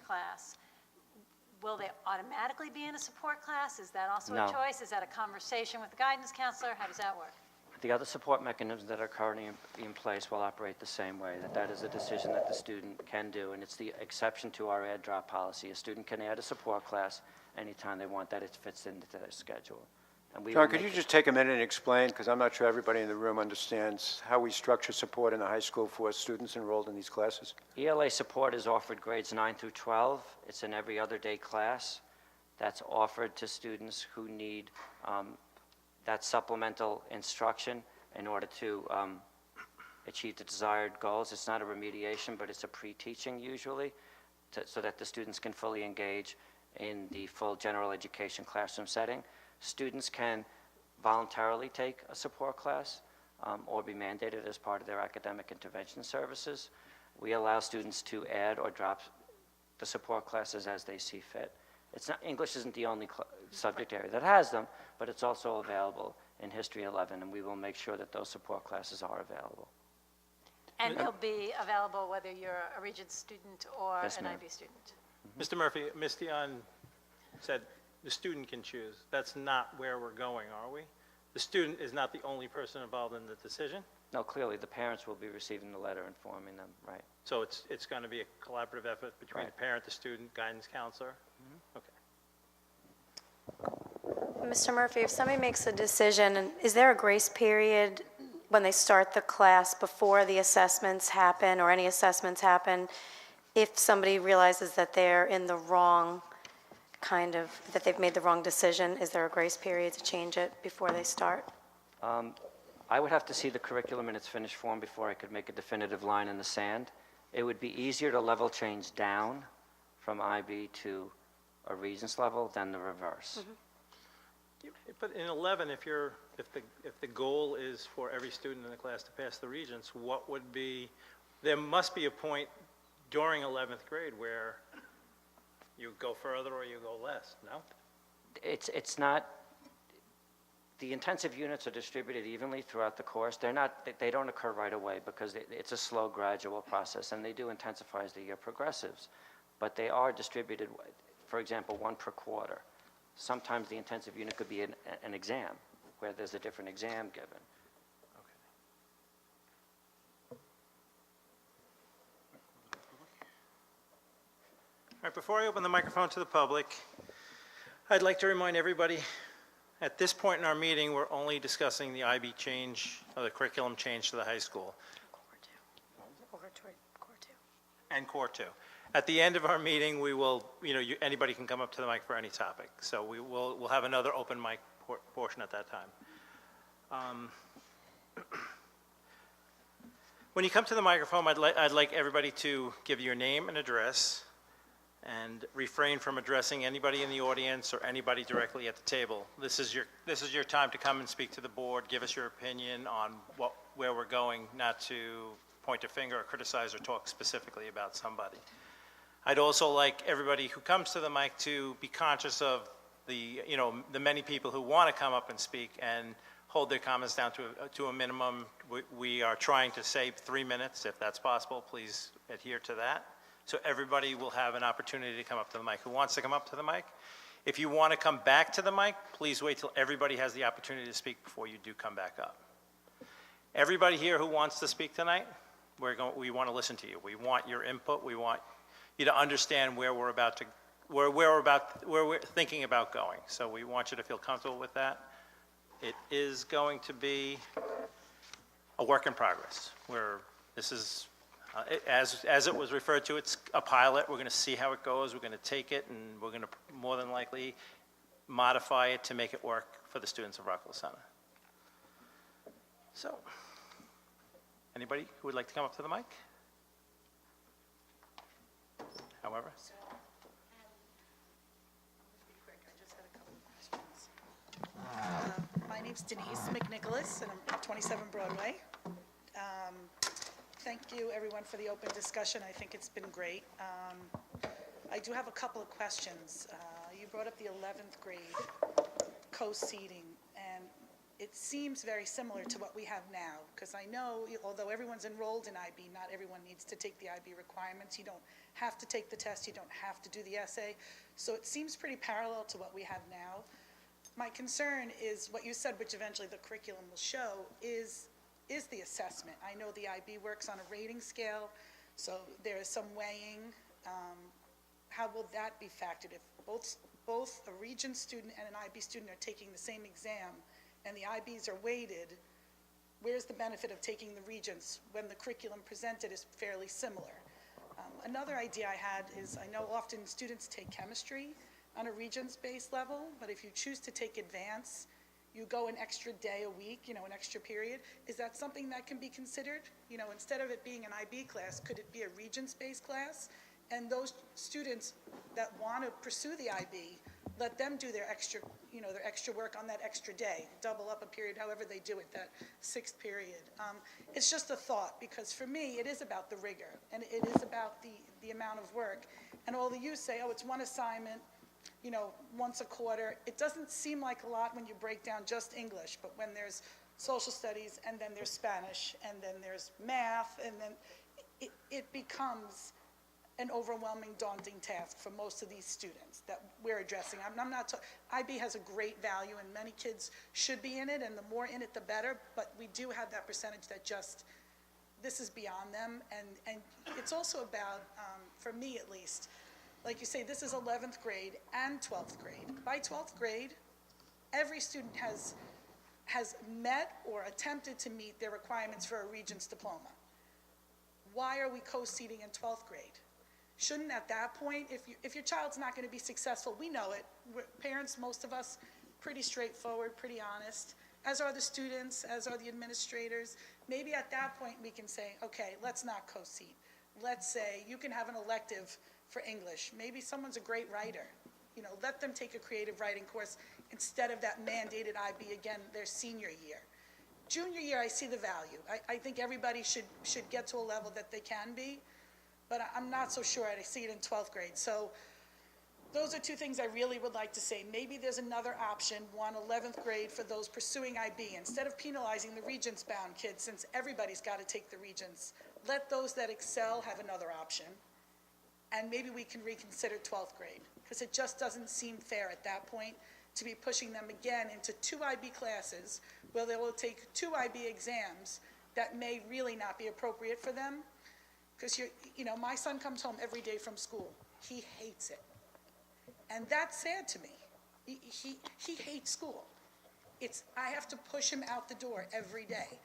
class, will they automatically be in a support class? Is that also No. a choice? Is that a conversation with the guidance counselor? How does that work? The other support mechanisms that are currently in place will operate the same way, that is a decision that the student can do, and it's the exception to our add-drop policy. A student can add a support class anytime they want that it fits into their schedule. And we John, will could make you just take a minute and explain, because I'm not sure everybody in the room understands how we structure support in the high school for students enrolled in these classes? ELA support is offered grades 9 through 12. It's an every other day class that's offered to students who need that supplemental instruction in order to achieve the desired goals. It's not a remediation, but it's a pre-teaching usually, so that the students can fully engage in the full general education classroom setting. Students can voluntarily take a support class or be mandated as part of their academic intervention services. We allow students to add or drop the support classes as they see fit. It's not, English isn't the only subject area that has them, but it's also available in History 11, and we will make sure that those support classes are available. And they'll be available whether you're a Regents student or Yes, an ma'am. IB student. Mr. Murphy, Ms. Dion said the student can choose. That's not where we're going, are we? The student is not the only person involved in the decision, No, clearly, the parents will be receiving the letter informing them, right? so it's going to be a collaborative effort between the Right. parent, the student, guidance counselor? Okay. Mr. Murphy, if somebody makes a decision, and is there a grace period when they start the class before the assessments happen, or any assessments happen, if somebody realizes that they're in the wrong that they've made the wrong decision, is there a grace period to change it before they start? I would have to see the curriculum in its finished form before I could make a definitive line in the sand. It would be easier to level change down from IB to a Regents level than the reverse. But in 11, if the goal is for every student in the class to pass the Regents, there must be a point during 11th grade where you go further or you go less, no? It's not, the intensive units are distributed evenly throughout the course. They don't occur right away because it's a slow, gradual process, and they do intensify as the year progresses. But they are distributed, for example, one per quarter. Sometimes the intensive unit could be an exam, where there's a different exam given. All right, before I open the microphone to the public, I'd like to remind everybody, at this point in our meeting, we're only discussing the IB change, or the curriculum change to the high school. And Core 2. At the end of our meeting, we will, anybody can come up to the mic for any topic. So we'll have another open mic portion at that time. When you come to the microphone, I'd like everybody to give your name and address, and refrain from addressing anybody in the audience or anybody directly at the table. This is your time to come and speak to the board, give us your opinion on where we're going, not to point a finger or criticize or talk specifically about somebody. I'd also like everybody who comes to the mic to be conscious of the many people who want to come up and speak and hold their comments down to a minimum. We are trying to save 3 minutes. If that's possible, please adhere to that. So everybody will have an opportunity to come up to the mic. Who wants to come up to the mic? If you want to come back to the mic, please wait till everybody has the opportunity to speak before you do come back up. Everybody here who wants to speak tonight, we want to listen to you. We want your input. We want you to understand where we're thinking about going. So we want you to feel comfortable with that. It is going to be a work in progress. This is, as it was referred to, it's a pilot. We're going to see how it goes. We're going to take it, and we're going to more than likely modify it to make it work for the students of Rockville Center. So, anybody who would like to come up to the mic? However. My name's Denise McNicholas, and I'm at 27 Broadway. Thank you, everyone, for the open discussion. I think it's been great. I do have a couple of questions. You brought up the 11th grade co-seating, and it seems very similar to what we have now, because I know, although everyone's enrolled in IB, not everyone needs to take the IB requirements. You don't have to take the test. You don't have to do the essay. So it seems pretty parallel to what we have now. My concern is what you said, which eventually the curriculum will show, is the assessment. I know the IB works on a rating scale, so there is some weighing. How will that be factored? If both a Regent student and an IB student are taking the same exam and the IBs are weighted, where's the benefit of taking the Regents when the curriculum presented is fairly similar? Another idea I had is, I know often students take chemistry on a Regents-based level, but if you choose to take advanced, you go an extra day a week, an extra period. Is that something that can be considered? Instead of it being an IB class, could it be a Regents-based class? And those students that want to pursue the IB, let them do their extra work on that extra day, double up a period, however they do it, that sixth period. It's just a thought, because for me, it is about the rigor, and it is about the amount of work. And all of you say, oh, it's one assignment, once a quarter. It doesn't seem like a lot when you break down just English, but when there's social studies, and then there's Spanish, and then there's math, and then it becomes an overwhelming, daunting task for most of these students that we're addressing. I'm not IB has a great value, and many kids should be in it, and the more in it, the better, but we do have that percentage that just, this is beyond them, and it's also about, for me at least, like you say, this is 11th grade and 12th grade. By 12th grade, every student has met or attempted to meet their requirements for a Regents diploma. Why are we co-seating in 12th grade? Shouldn't at that point, if your child's not going to be successful, we know it. Parents, most of us, pretty straightforward, pretty honest, as are the students, as are the administrators. Maybe at that point we can say, okay, let's not co-seat. Let's say you can have an elective for English. Maybe someone's a great writer. Let them take a creative writing course instead of that mandated IB again their senior year. Junior year, I see the value. I think everybody should get to a level that they can be, but I'm not so sure I see it in 12th grade. So those are two things I really would like to say. Maybe there's another option, 11th grade for those pursuing IB. Instead of penalizing the Regents-bound kids, since everybody's got to take the Regents, let those that excel have another option. And maybe we can reconsider 12th grade, because it just doesn't seem fair at that point to be pushing them again into 2 IB classes where they will take 2 IB exams that may really not be appropriate for them. Because my son comes home every day from school. He hates it. And that's sad to me. He hates school. I have to push him out the door every day.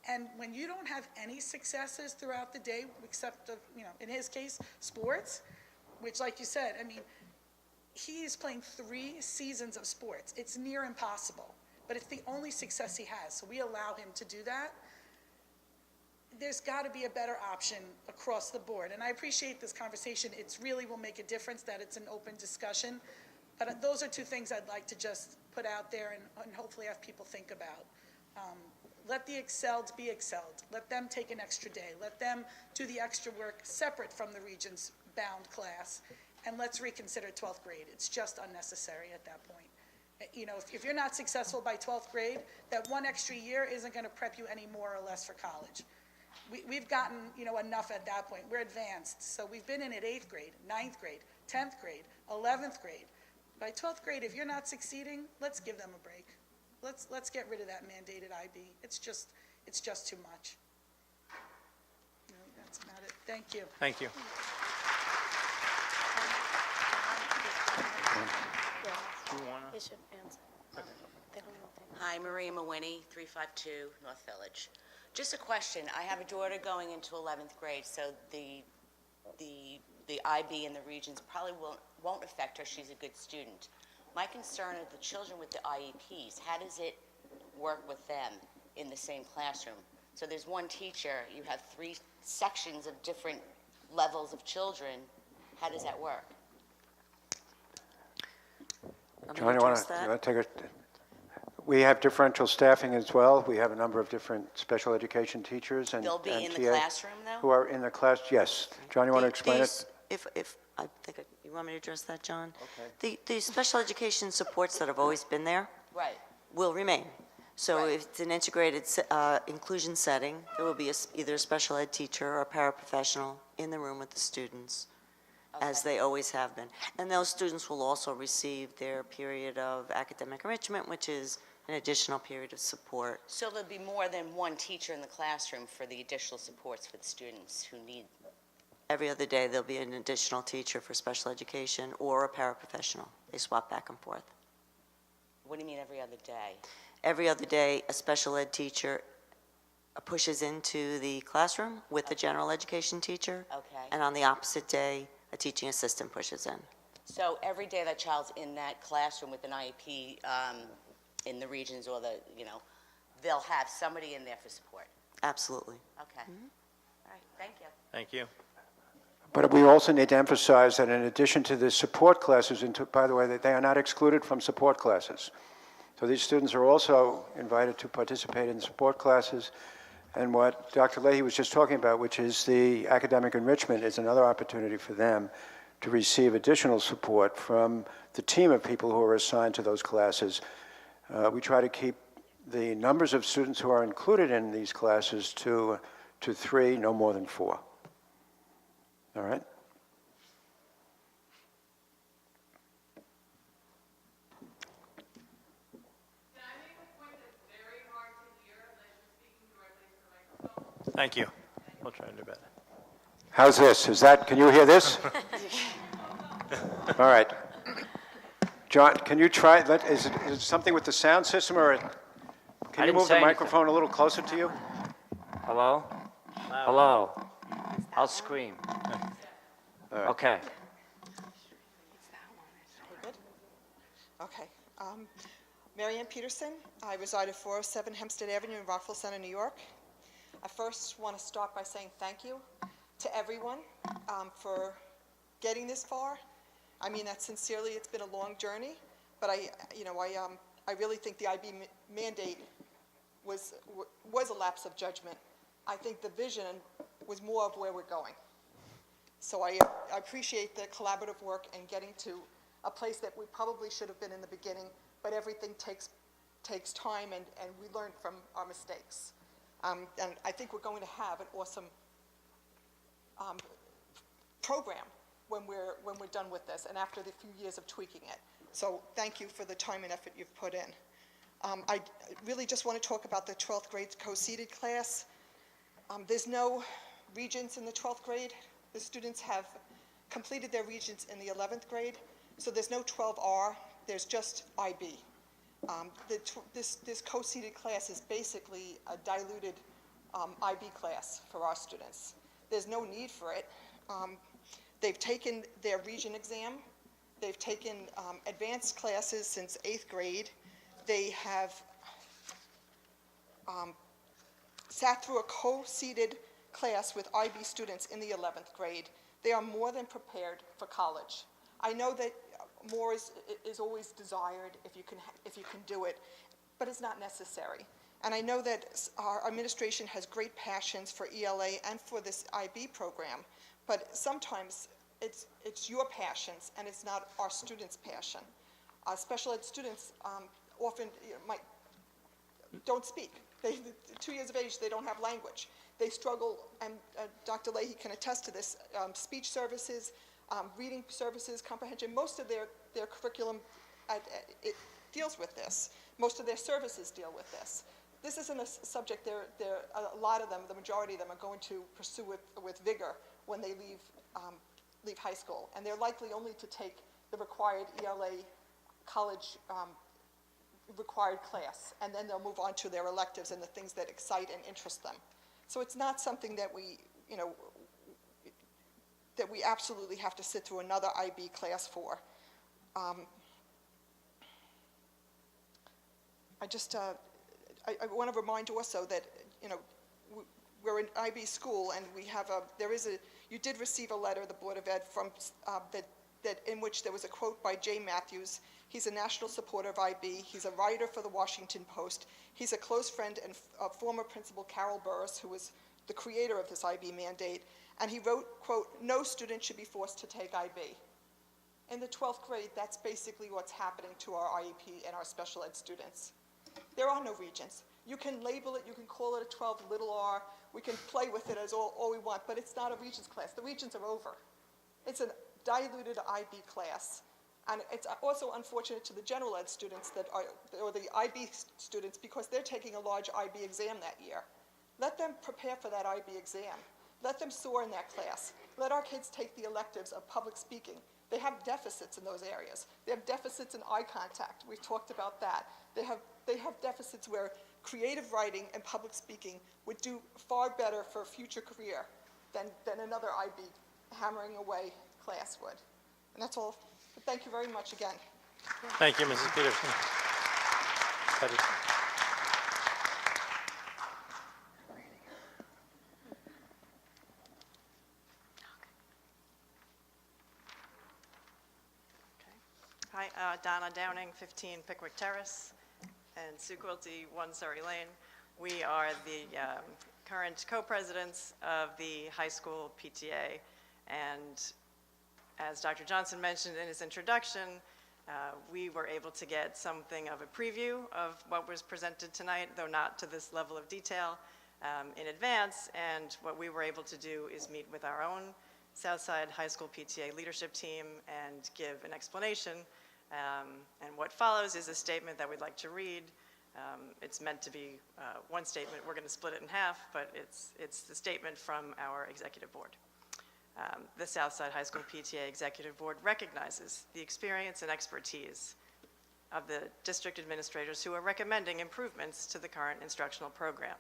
And when you don't have any successes throughout the day, except in his case, sports, which, like you said, he is playing 3 seasons of sports. It's near impossible, but it's the only success he has. So we allow him to do that. There's got to be a better option across the board. And I appreciate this conversation. It really will make a difference that it's an open discussion. But those are 2 things I'd like to just put out there and hopefully have people think about. Let the excelled be excelled. Let them take an extra day. Let them do the extra work separate from the Regents-bound class. And let's reconsider 12th grade. It's just unnecessary at that point. If you're not successful by 12th grade, that 1 extra year isn't going to prep you any more or less for college. We've gotten, enough at that point. We're advanced. So we've been in at 8th grade, 9th grade, 10th grade, 11th grade. By 12th grade, if you're not succeeding, let's give them a break. Let's get rid of that mandated IB. It's just too much. That's about it. Thank you. Thank you. They should answer. They don't know if they- Hi, Maria Mawini, 352 North Village. Just a question. I have a daughter going into 11th grade, so the IB and the Regents probably won't affect her. She's a good student. My concern are the children with the IEPs. How does it work with them in the same classroom? So there's one teacher, you have 3 sections of different levels of children. How does that work? John, you want to take a... We have differential staffing as well. We have a number of different special education teachers and They'll be in the TA classroom, though? who are in the class, yes. John, you want to explain it? You want me to address that, John? Okay. The special education supports that have always been there Right. will remain. So Right. if it's an integrated inclusion setting, there will be either a special ed teacher or a paraprofessional in the room with the students, as Okay. they always have been. And those students will also receive their period of academic enrichment, which is an additional period of support. So there'll be more than one teacher in the classroom for the additional supports for the students who need. Every other day, there'll be an additional teacher for special education or a paraprofessional. They swap back and forth. What do you mean every other day? Every other day, a special ed teacher pushes into the classroom with the general education teacher. Okay. And on the opposite day, a teaching assistant pushes in. So every day that child's in that classroom with an IEP, in the regions or the, they'll have somebody in there for support. Absolutely. Okay. All right, thank you. Thank you. But we also need to emphasize that in addition to the support classes, and by the way, that they are not excluded from support classes. So these students are also invited to participate in support classes. And what Dr. Leahy was just talking about, which is the academic enrichment, is another opportunity for them to receive additional support from the team of people who are assigned to those classes. We try to keep the numbers of students who are included in these classes to 3, no more than 4. All right? Thank you. We'll try and do better. How's this? Can you hear this? All right. John, can you try, is it something with the sound system, or can you didn't move say the anything. microphone a little closer to you? Hello? Hello? I'll scream. Okay. Okay. Mary Ann Peterson. I reside at 407 Hempstead Avenue in Rockville Center, New York. I first want to start by saying thank you to everyone for getting this far. I mean that sincerely. It's been a long journey, but I really think the IB mandate was a lapse of judgment. I think the vision was more of where we're going. So I appreciate the collaborative work and getting to a place that we probably should have been in the beginning, but everything takes time, and we learn from our mistakes. And I think we're going to have an awesome program when we're done with this, and after the few years of tweaking it. So thank you for the time and effort you've put in. I really just want to talk about the 12th grade co-seated class. There's no regents in the 12th grade. The students have completed their regents in the 11th grade, so there's no 12R, there's just IB. This co-seated class is basically a diluted IB class for our students. There's no need for it. They've taken their region exam. They've taken advanced classes since 8th grade. They have sat through a co-seated class with IB students in the 11th grade. They are more than prepared for college. I know that more is always desired if you can do it, but it's not necessary. And I know that our administration has great passions for ELA and for this IB program, but sometimes it's your passions and it's not our students' passion. Special ed students often don't speak. 2 years of age, they don't have language. They struggle, and Dr. Leahy can attest to this, speech services, reading services, comprehension. Most of their curriculum it deals with this. Most of their services deal with this. This isn't a subject a lot of them, the majority of them, are going to pursue with vigor when they leave high school. And they're likely only to take the required ELA college required class, and then they'll move on to their electives and the things that excite and interest them. So it's not something that we absolutely have to sit through another IB class for. I want to remind also that, we're an IB school, and we have you did receive a letter, the Board of Ed, from, that in which there was a quote by Jay Matthews. He's a national supporter of IB. He's a writer for the Washington Post. He's a close friend and former principal Carol Burris, who was the creator of this IB mandate. And he wrote, quote, "No student should be forced to take IB." In the 12th grade, that's basically what's happening to our IEP and our special ed students. There are no regents. You can label it, you can call it a 12 little r, we can play with it as all we want, but it's not a regents class. The regents are over. It's a diluted IB class. And it's also unfortunate to the general ed students or the IB students, because they're taking a large IB exam that year. Let them prepare for that IB exam. Let them soar in that class. Let our kids take the electives of public speaking. They have deficits in those areas. They have deficits in eye contact. We've talked about that. They have deficits where creative writing and public speaking would do far better for a future career than another IB hammering away class would. And that's all. But thank you very much again. Thank you, Mrs. Peterson. Petty. Hi, Donna Downing, 15 Pickwick Terrace, and Sue Quilty, 1 Surrey Lane. We are the current co-presidents of the high school PTA, and as Dr. Johnson mentioned in his introduction, we were able to get something of a preview of what was presented tonight, though not to this level of detail, in advance, and what we were able to do is meet with our own Southside High School PTA leadership team and give an explanation. And what follows is a statement that we'd like to read. It's meant to be one statement. We're going to split it in half, but it's the statement from our executive board. The Southside High School PTA Executive Board recognizes the experience and expertise of the district administrators who are recommending improvements to the current instructional program.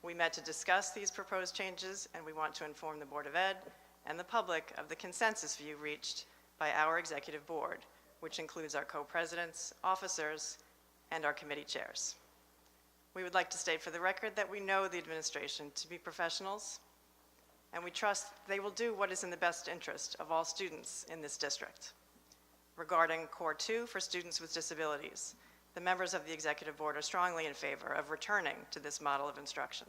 We met to discuss these proposed changes, and we want to inform the Board of Ed and the public of the consensus view reached by our executive board, which includes our co-presidents, officers, and our committee chairs. We would like to state for the record that we know the administration to be professionals, and we trust they will do what is in the best interest of all students in this district. Regarding Core 2 for students with disabilities, the members of the executive board are strongly in favor of returning to this model of instruction.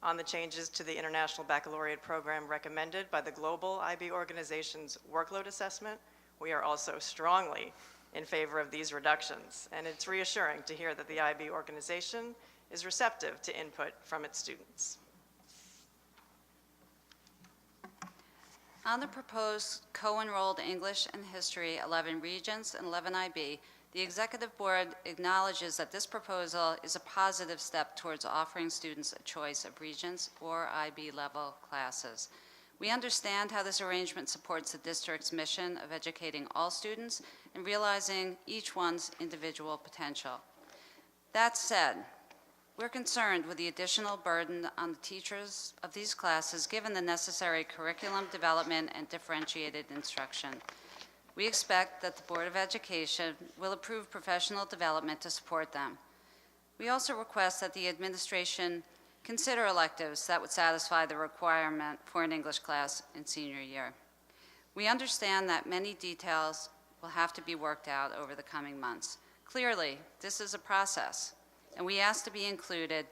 On the changes to the International Baccalaureate program recommended by the Global IB Organization's workload assessment, we are also strongly in favor of these reductions, and it's reassuring to hear that the IB organization is receptive to input from its students. On the proposed co-enrolled English and History 11 Regents and 11 IB, the Executive Board acknowledges that this proposal is a positive step towards offering students a choice of Regents or IB level classes. We understand how this arrangement supports the district's mission of educating all students and realizing each one's individual potential. That said, we're concerned with the additional burden on the teachers of these classes given the necessary curriculum development and differentiated instruction. We expect that the Board of Education will approve professional development to support them. We also request that the administration consider electives that would satisfy the requirement for an English class in senior year. We understand that many details will have to be worked out over the coming months. Clearly, this is a process, and we ask to be included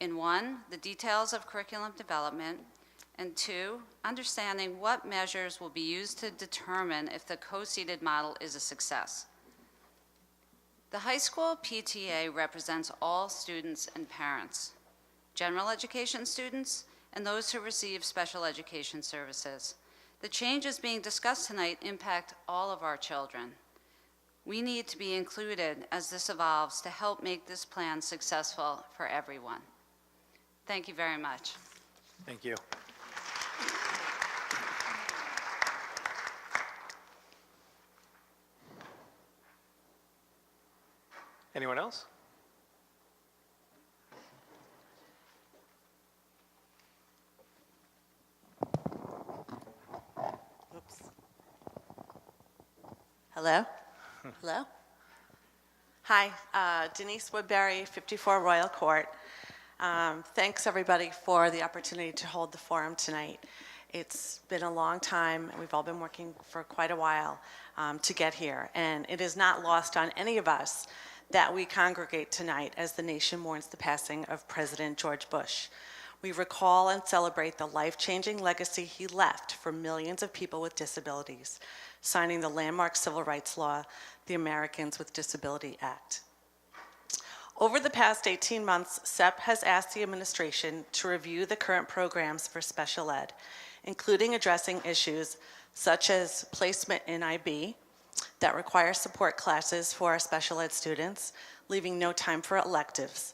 in 1, the details of curriculum development, and 2, understanding what measures will be used to determine if the co-seated model is a success. The high school PTA represents all students and parents, general education students, and those who receive special education services. The changes being discussed tonight impact all of our children. We need to be included as this evolves to help make this plan successful for everyone. Thank you very much. Thank you. Anyone else? Oops. Hello? Hello? Hi, Denise Woodbury, 54 Royal Court. Thanks, everybody, for the opportunity to hold the forum tonight. It's been a long time, and we've all been working for quite a while to get here, and it is not lost on any of us that we congregate tonight as the nation mourns the passing of President George Bush. We recall and celebrate the life-changing legacy he left for millions of people with disabilities, signing the landmark civil rights law, the Americans with Disability Act. Over the past 18 months, SEP has asked the administration to review the current programs for special ed, including addressing issues such as placement in IB that require support classes for our special ed students, leaving no time for electives.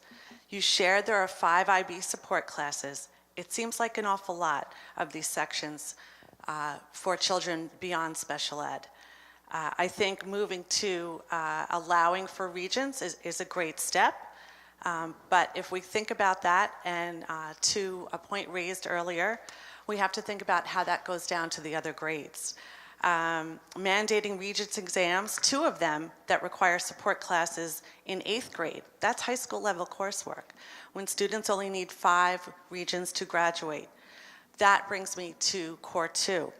You shared there are 5 IB support classes. It seems like an awful lot of these sections for children beyond special ed. I think moving to allowing for regents is a great step, but if we think about that, and to a point raised earlier, we have to think about how that goes down to the other grades. mandating Regents exams, 2 of them that require support classes in 8th grade. That's high school level coursework, when students only need 5 Regents to graduate. That brings me to Core 2.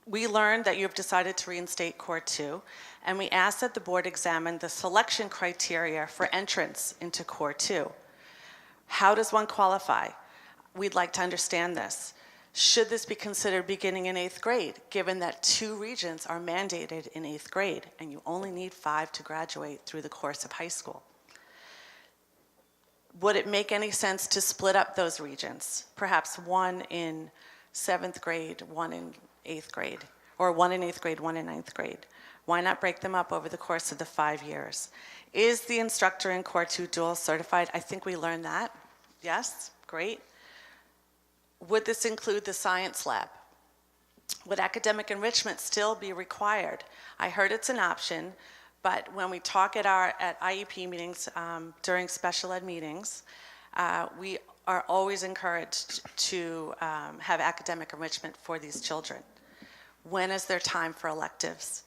We learned that you have decided to reinstate Core 2, and we asked that the board examine the selection criteria for entrance into Core 2. How does one qualify? We'd like to understand this. Should this be considered beginning in 8th grade, given that 2 Regents are mandated in 8th grade, and you only need 5 to graduate through the course of high school? Would it make any sense to split up those Regents? Perhaps 1 in 7th grade, 1 in 8th grade, or 1 in 8th grade, 1 in 9th grade. Why not break them up over the course of the 5 years? Is the instructor in Core 2 dual certified? I think we learned that. Yes, great. Would this include the science lab? Would academic enrichment still be required? I heard it's an option, but when we talk at IEP meetings, during special ed meetings, we are always encouraged to have academic enrichment for these children. When is there time for electives?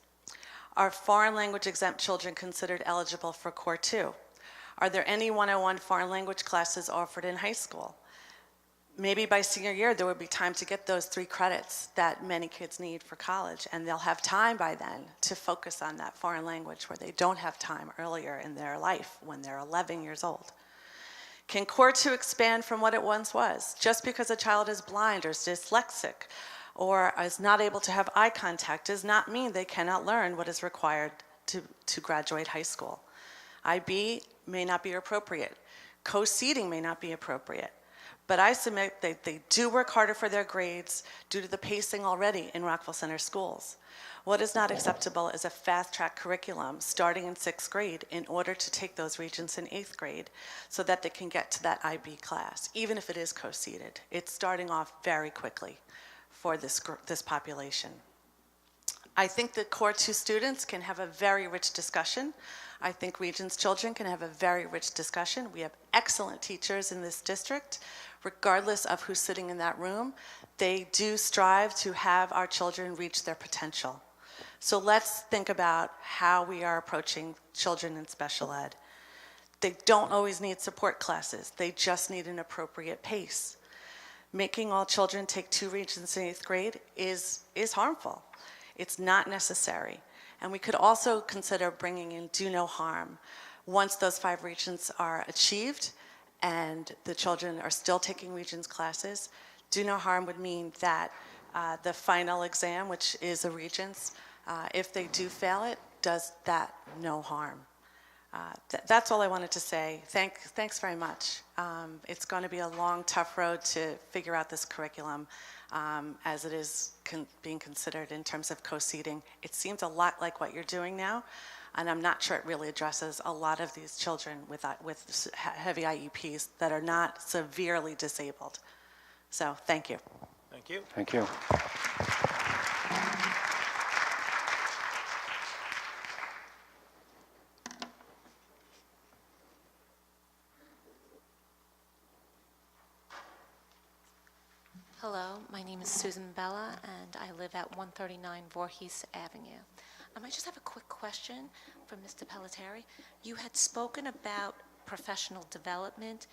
Are foreign language exempt children considered eligible for Core 2? Are there any 101 foreign language classes offered in high school? Maybe by senior year, there would be time to get those 3 credits that many kids need for college, and they'll have time by then to focus on that foreign language where they don't have time earlier in their life when they're 11 years old. Can Core 2 expand from what it once was? Just because a child is blind or dyslexic or is not able to have eye contact does not mean they cannot learn what is required to graduate high school. IB may not be appropriate. Co-seating may not be appropriate. But I submit that they do work harder for their grades due to the pacing already in Rockville Center schools. What is not acceptable is a fast-track curriculum starting in 6th grade in order to take those Regents in 8th grade so that they can get to that IB class, even if it is co-seated. It's starting off very quickly for this population. I think that Core 2 students can have a very rich discussion. I think Regents children can have a very rich discussion. We have excellent teachers in this district. Regardless of who's sitting in that room, they do strive to have our children reach their potential. So let's think about how we are approaching children in special ed. They don't always need support classes. They just need an appropriate pace. Making all children take 2 Regents in 8th grade is harmful. It's not necessary. And we could also consider bringing in do no harm. Once those 5 Regents are achieved and the children are still taking Regents classes, do no harm would mean that the final exam, which is a Regents, if they do fail it, does that no harm. That's all I wanted to say. Thanks very much. It's going to be a long, tough road to figure out this curriculum as it is being considered in terms of co-seating. It seems a lot like what you're doing now, and I'm not sure it really addresses a lot of these children with heavy IEPs that are not severely disabled. So thank you. Thank you. Thank you. Hello, my name is Susan Bella, and I live at 139 Voorhees Avenue. I just have a quick question for Mr. Pelletieri. You had spoken about professional development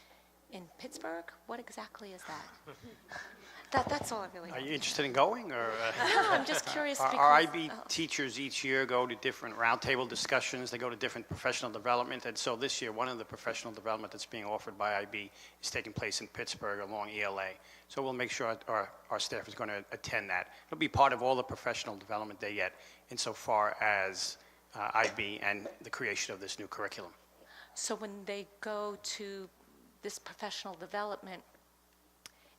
in Pittsburgh. What exactly is that? That's all I really Are want. you interested in going, or? No, I'm just curious because... Our IB teachers each year go to different roundtable discussions. They go to different professional development. And so this year, one of the professional development that's being offered by IB is taking place in Pittsburgh along ELA. So we'll make sure our staff is going to attend that. It'll be part of all the professional development they get insofar as IB and the creation of this new curriculum. So when they go to this professional development,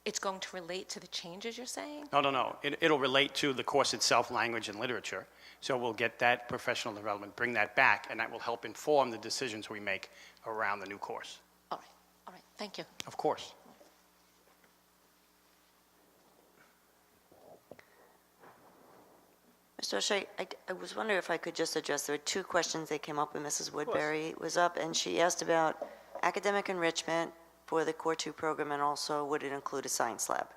it's going to relate to the changes you're saying? No. It'll relate to the course itself, language and literature. So we'll get that professional development, bring that back, and that will help inform the decisions we make around the new course. All right, thank you. Of course. Mr. O'Shea, I was wondering if I could just address, there were 2 questions that came up when Mrs. Woodbury was up, and she asked about academic enrichment for the Core 2 program, and also would it include a science lab?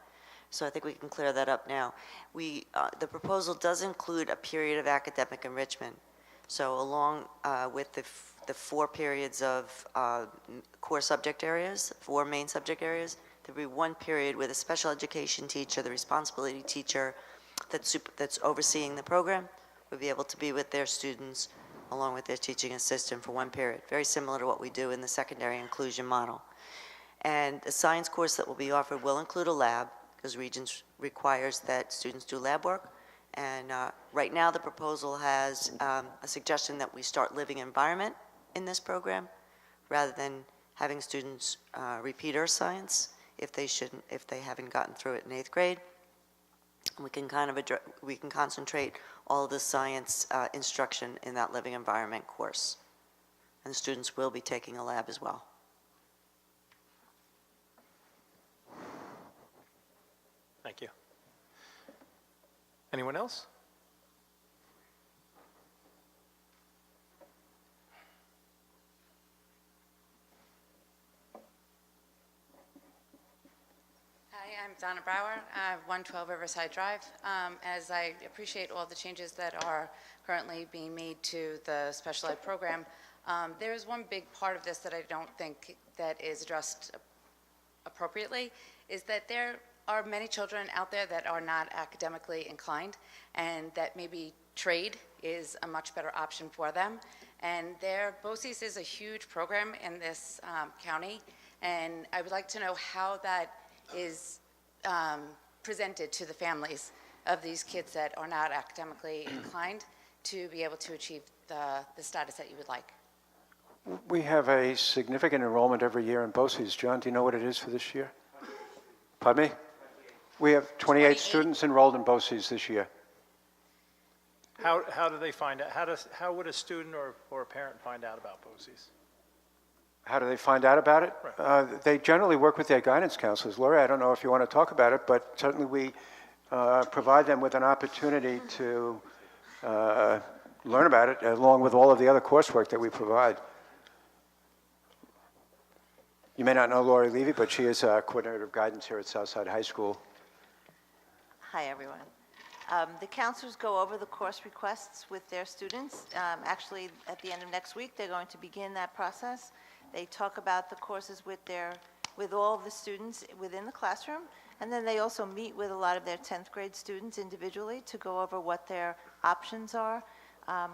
So I think we can clear that up now. The proposal does include a period of academic enrichment. So along with the 4 periods of core subject areas, 4 main subject areas, there'll be 1 period with a special education teacher, the responsibility teacher that's overseeing the program, will be able to be with their students along with their teaching assistant for 1 period, very similar to what we do in the secondary inclusion model. And the science course that will be offered will include a lab, because Regents requires that students do lab work. And right now, the proposal has a suggestion that we start living environment in this program, rather than having students repeat earth science if they haven't gotten through it in 8th grade. We can we can concentrate all of the science instruction in that living environment course. And the students will be taking a lab as well. Thank you. Anyone else? Hi, I'm Donna Brower, 112 Riverside Drive. As I appreciate all the changes that are currently being made to the special ed program, there is one big part of this that I don't think that is addressed appropriately, is that there are many children out there that are not academically inclined, and that maybe trade is a much better option for them. And BOCES is a huge program in this county, and I would like to know how that is presented to the families of these kids that are not academically inclined to be able to achieve the status that you would like. We have a significant enrollment every year in BOCES. John, do you know what it is for this year? Pardon me? We have 28 students enrolled in BOCES this year. How do they find out? How would a student or a parent find out about BOCES? How do they find out about it? Right. They generally work with their guidance counselors. Lori, I don't know if you want to talk about it, but certainly we provide them with an opportunity to learn about it, along with all of the other coursework that we provide. You may not know Lori Levy, but she is coordinator of guidance here at Southside High School. Hi, everyone. The counselors go over the course requests with their students. Actually, at the end of next week, they're going to begin that process. They talk about the courses with all of the students within the classroom, and then they also meet with a lot of their 10th grade students individually to go over what their options are.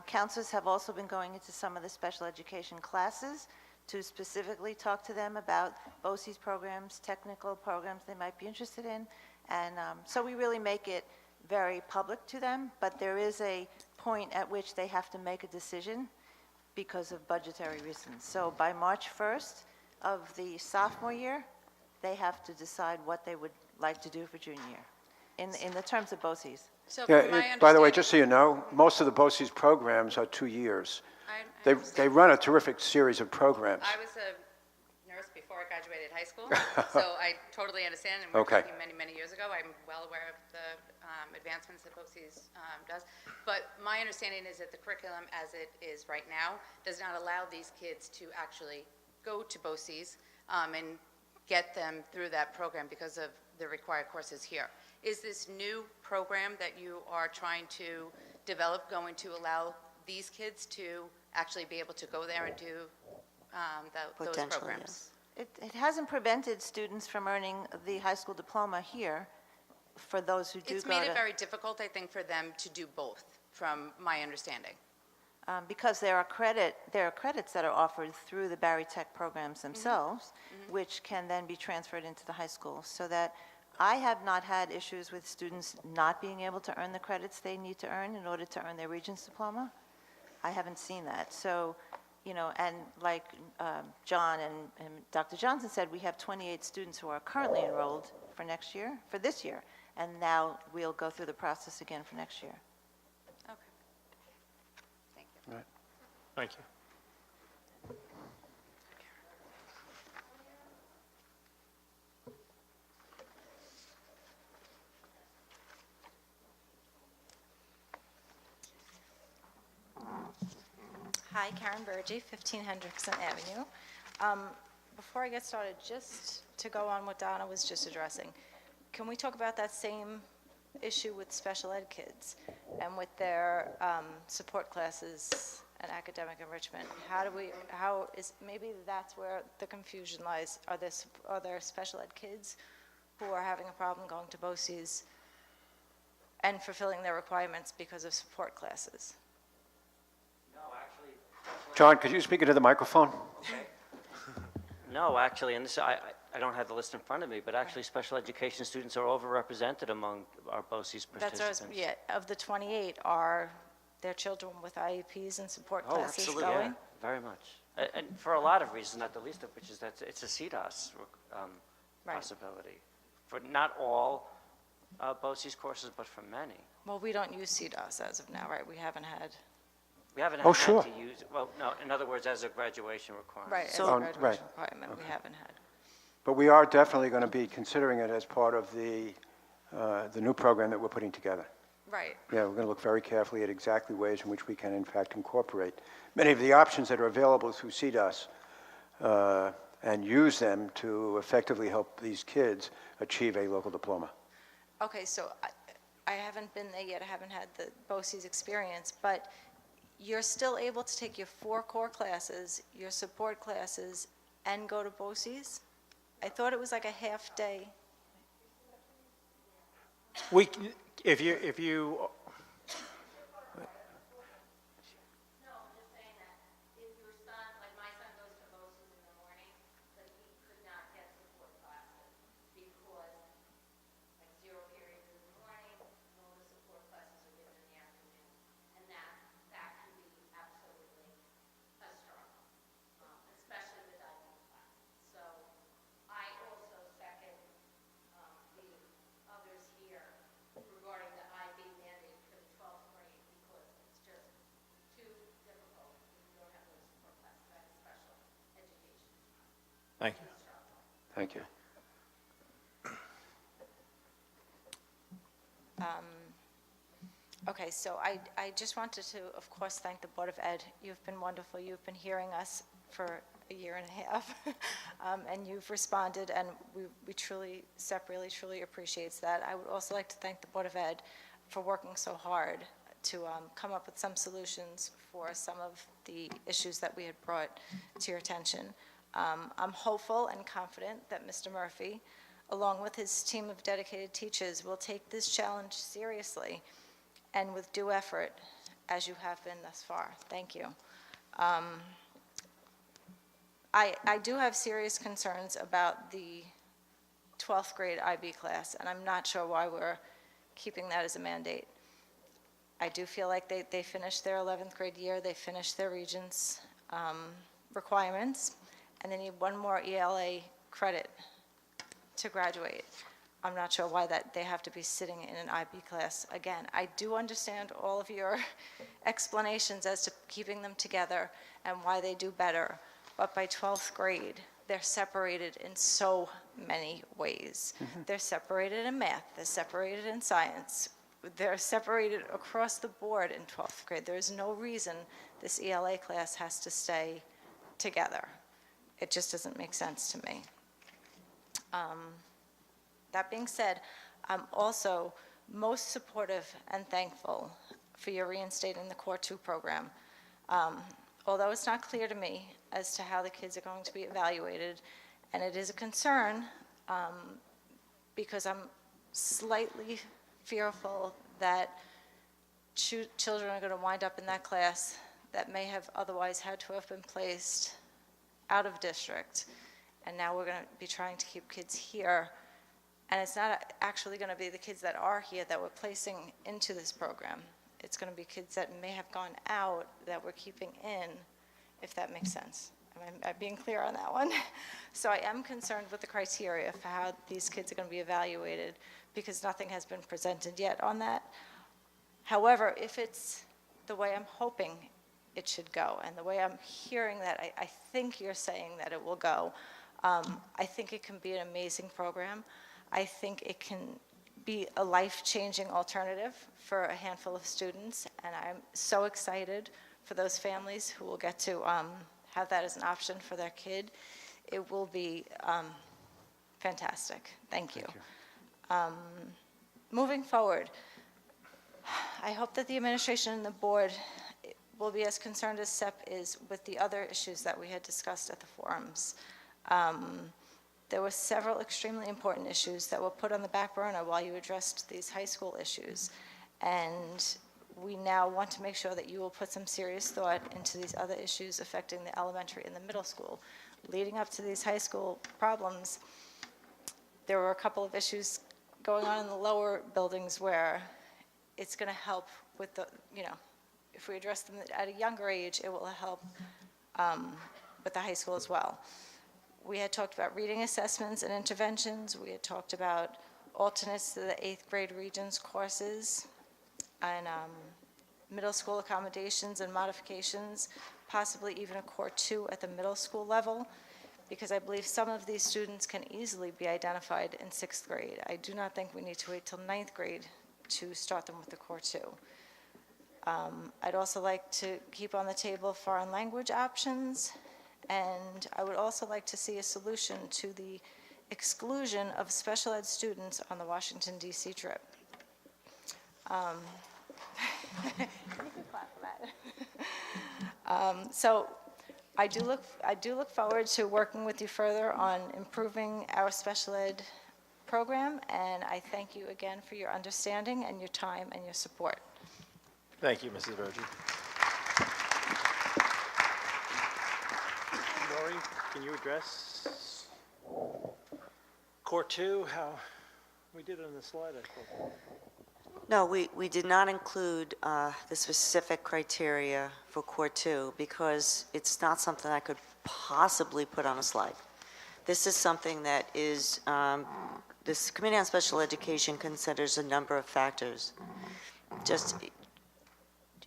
Counselors have also been going into some of the special education classes to specifically talk to them about BOCES programs, technical programs they might be interested in. And so we really make it very public to them, but there is a point at which they have to make a decision because of budgetary reasons. So by March 1st of the sophomore year, they have to decide what they would like to do for junior year in the terms of BOCES. So Yeah, from my by the way, understanding- just so you know, most of the BOCES programs are 2 years. They run a terrific series of programs. I was a nurse before I graduated high school, so I totally understand, and we're Okay. talking many, many years ago. I'm well aware of the advancements that BOCES does. But my understanding is that the curriculum as it is right now does not allow these kids to actually go to BOCES and get them through that program because of the required courses here. Is this new program that you are trying to develop going to allow these kids to actually be able to go there and do those Potentially, programs? yes. It hasn't prevented students from earning the high school diploma here for those who do It's go made to... it very difficult, I think, for them to do both, from my understanding. Because there are credits that are offered through the Barry Tech programs themselves, which can then be transferred into the high school, so that I have not had issues with students not being able to earn the credits they need to earn in order to earn their Regents diploma. I haven't seen that. So, you know, and like John and Dr. Johnson said, we have 28 students who are currently enrolled for this year, and now we'll go through the process again for next year. Okay. Thank you. Right. Thank you. Hi, Karen Burgee, 15 Hendrickson Avenue. Before I get started, just to go on what Donna was just addressing, can we talk about that same issue with special ed kids and with their support classes and academic enrichment? Maybe that's where the confusion lies. Are there special ed kids who are having a problem going to BOCES and fulfilling their requirements because of support classes? No, actually. John, could you speak into the microphone? No, actually, and this, I don't have the list in front of me, but actually, special education students are overrepresented among our BOCES participants. Yeah, of the 28, are there children with IEPs and support Oh, classes absolutely, going? yeah, very much. And for a lot of reasons, not the least of which is that it's a CDOS Right. possibility. For not all BOCES courses, but for many. Well, we don't use CDOS as of now, right? We haven't had, We haven't Oh, had sure. to use, well, no, in other words, as a graduation requirement. right, as a Oh, graduation right. requirement, we haven't had. But we are definitely going to be considering it as part of the new program that we're putting together. Right. Yeah, we're going to look very carefully at exactly ways in which we can, in fact, incorporate many of the options that are available through CDOS and use them to effectively help these kids achieve a local diploma. Okay, so I haven't been there yet, I haven't had the BOCES experience, but you're still able to take your 4 core classes, your support classes, and go to BOCES? I thought it was like a half-day. If you, No, I'm just saying that if your son, like my son goes to BOCES in the morning, but he could not get support classes because like 0 periods in the morning, and all the support classes are given in the afternoon. And that can be absolutely a struggle, especially with IB classes. So I also second the others here regarding the IB mandate for the 12th grade because it's just too difficult if you don't have those support classes. That's special education. thank you. Thank you. Okay, so I just wanted to, of course, thank the Board of Ed. You've been wonderful. You've been hearing us for a year and a half, and you've responded, and we truly, SEP really truly appreciates that. I would also like to thank the Board of Ed for working so hard to come up with some solutions for some of the issues that we had brought to your attention. I'm hopeful and confident that Mr. Murphy, along with his team of dedicated teachers, will take this challenge seriously and with due effort, as you have been thus far. Thank you. I do have serious concerns about the 12th grade IB class, and I'm not sure why we're keeping that as a mandate. I do feel like they finished their 11th grade year, they finished their Regents requirements, and they need 1 more ELA credit to graduate. I'm not sure why they have to be sitting in an IB class again. I do understand all of your explanations as to keeping them together and why they do better, but by 12th grade, they're separated in so many ways. They're separated in math, they're separated in science, they're separated across the board in 12th grade. There's no reason this ELA class has to stay together. It just doesn't make sense to me. That being said, I'm also most supportive and thankful for your reinstating the Core 2 program. Although it's not clear to me as to how the kids are going to be evaluated, and it is a concern because I'm slightly fearful that children are going to wind up in that class that may have otherwise had to have been placed out of district, and now we're going to be trying to keep kids here. And it's not actually going to be the kids that are here that we're placing into this program. It's going to be kids that may have gone out that we're keeping in, if that makes sense. Am I being clear on that one? So I am concerned with the criteria for how these kids are going to be evaluated because nothing has been presented yet on that. However, if it's the way I'm hoping it should go and the way I'm hearing that, I think you're saying that it will go, I think it can be an amazing program. I think it can be a life-changing alternative for a handful of students, and I'm so excited for those families who will get to have that as an option for their kid. It will be fantastic. Thank you. Moving forward, I hope that the administration and the board will be as concerned as SEP is with the other issues that we had discussed at the forums. There were several extremely important issues that were put on the back burner while you addressed these high school issues. And we now want to make sure that you will put some serious thought into these other issues affecting the elementary and the middle school. Leading up to these high school problems, there were a couple of issues going on in the lower buildings where it's going to help with the, if we address them at a younger age, it will help with the high school as well. We had talked about reading assessments and interventions. We had talked about alternates to the 8th grade Regents courses and middle school accommodations and modifications, possibly even a Core 2 at the middle school level, because I believe some of these students can easily be identified in 6th grade. I do not think we need to wait till 9th grade to start them with the Core 2. I'd also like to keep on the table foreign language options, and I would also like to see a solution to the exclusion of special ed students on the Washington, D.C. trip. You can clap for that. So I do look forward to working with you further on improving our special ed program, and I thank you again for your understanding and your time and your support. Thank you, Mrs. Virgin. Lori, can you address Core 2, how we did it on the slide, I thought? No, we did not include the specific criteria for Core 2 because it's not something I could possibly put on a slide. This is something that is, this Committee on Special Education considers a number of factors. Just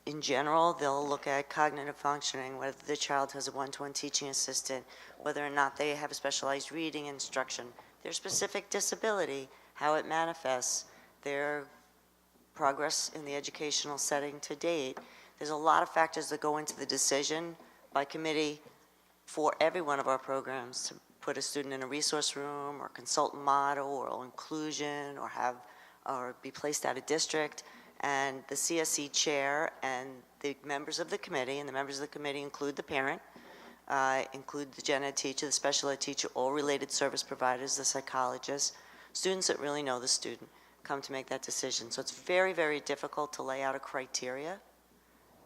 in general, they'll look at cognitive functioning, whether the child has a one-to-one teaching assistant, whether or not they have a specialized reading instruction, their specific disability, how it manifests, their progress in the educational setting to date. There's a lot of factors that go into the decision by committee for every one of our programs to put a student in a resource room or consultant model or inclusion or be placed out of district. And the CSE chair and the members of the committee, and the members of the committee include the parent, include the gen ed teacher, the special ed teacher, all related service providers, the psychologists, students that really know the student come to make that decision. So it's very, very difficult to lay out a criteria,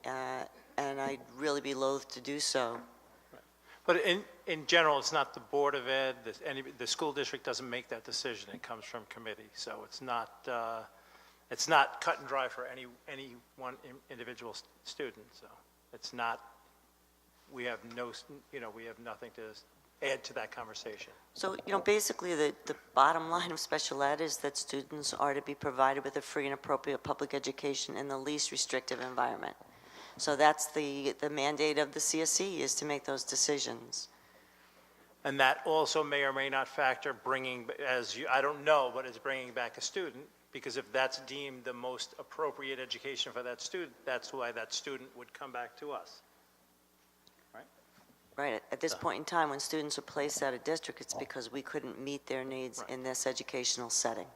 and I'd really be loath to do so. But in general, it's not the Board of Ed, the school district doesn't make that decision. It comes from committee. So it's not cut and dry for any one individual student. So it's not, we have nothing to add to that conversation. So, basically the bottom line of special ed is that students are to be provided with a free and appropriate public education in the least restrictive environment. So that's the mandate of the CSE, is to make those decisions. And that also may or may not factor I don't know, but it's bringing back a student, because if that's deemed the most appropriate education for that student, that's why that student would come back to us. Right, at this point in time, when students are placed out of district, it's because we couldn't meet their needs in this educational setting.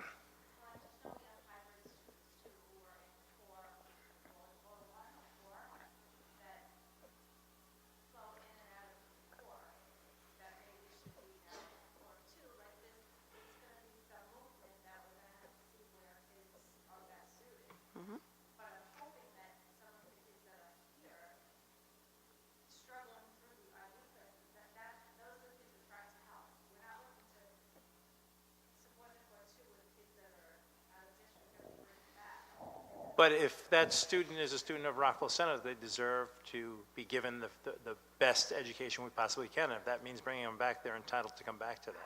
But if that student is a student of Rockville Center, they deserve to be given the best education we possibly can. If that means bringing them back, they're entitled to come back to that.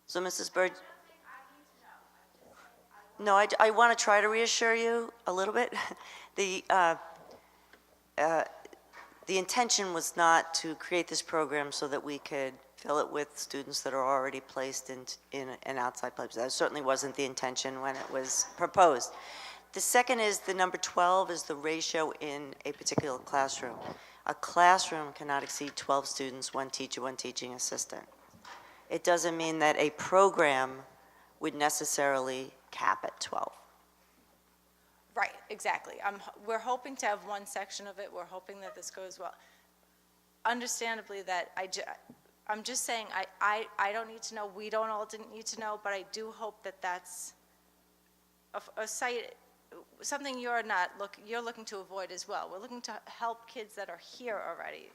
So, Mrs. Bird, no, I want to try to reassure you a little bit. the intention was not to create this program so that we could fill it with students that are already placed in an outside place. That certainly wasn't the intention when it was proposed. The second is the number 12 is the ratio in a particular classroom. A classroom cannot exceed 12 students, one teacher, one teaching assistant. It doesn't mean that a program would necessarily cap at 12. Right, exactly. We're hoping to have one section of it, we're hoping that this goes well. Understandably, that I'm just saying, I don't need to know, we don't all didn't need to know, but I do hope that that's a site, something you're looking to avoid as well. We're looking to help kids that are here already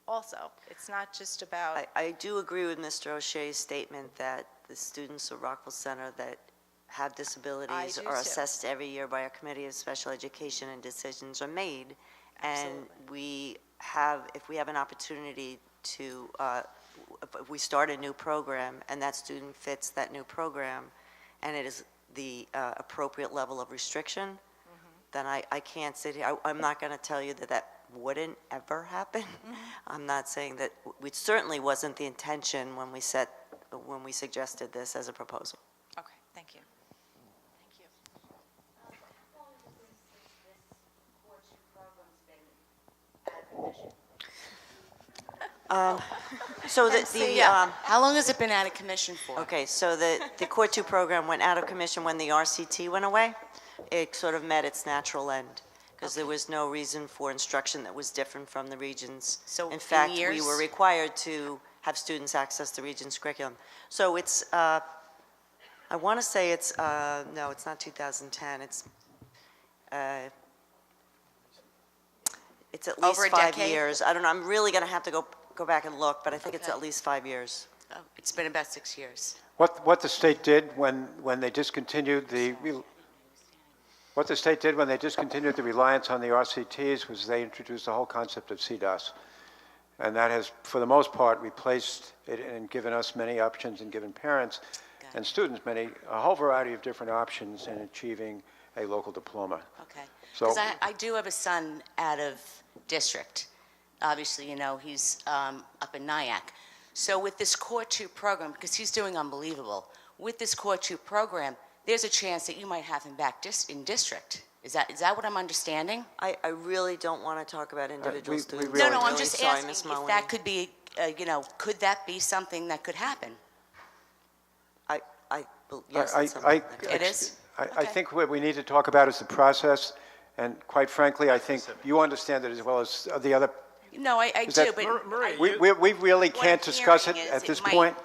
also. It's not just about... I do agree with Mr. O'Shea's statement that the students of Rockville Center that have disabilities do are too. assessed every year by our Committee of Special Education, and decisions are made. Absolutely. And we have, if we have an opportunity to, if we start a new program and that student fits that new program, and it is the appropriate level of restriction, then I can't sit here. I'm not going to tell you that that wouldn't ever happen. I'm not saying that, it certainly wasn't the intention when we suggested this as a proposal. Okay, thank you. Thank you. So How long has it been out of commission for? okay, so the Core 2 program went out of commission when the RCT went away. It sort of met its natural end, because there was no reason for instruction that was different from the regions. So In fact, we years? were required to have students access the region's curriculum. So it's, I want to say it's, no, it's not 2010, it's at Over least a 5 decade? years. I don't know, I'm really going to have to go back and look, but I think it's Okay. at least 5 years. Oh, it's been about 6 years. What the state did when they discontinued the, what the state did when they discontinued the reliance on the RCTs was they introduced the whole concept of CDOS. And that has, for the most part, replaced it and given us many options and given parents and students a whole variety of different options in achieving a local diploma. Okay. So- Because I do have a son out of district. Obviously, you know, he's up in Nyack. So with this Core 2 program, because he's doing unbelievable, with this Core 2 program, there's a chance that you might have him back in district. Is that what I'm understanding? I really don't want to talk about individual we students. really- No, I'm I'm really just sorry, asking Ms. if Mullen. that could be, could that be something that could happen? Yes, it's something that could- It is? I Okay. think what we need to talk about is the process, and quite frankly, I think you understand it as well as the other. No, I Is do, that- but Marie, We really What can't I'm discuss it hearing is at it this might- point,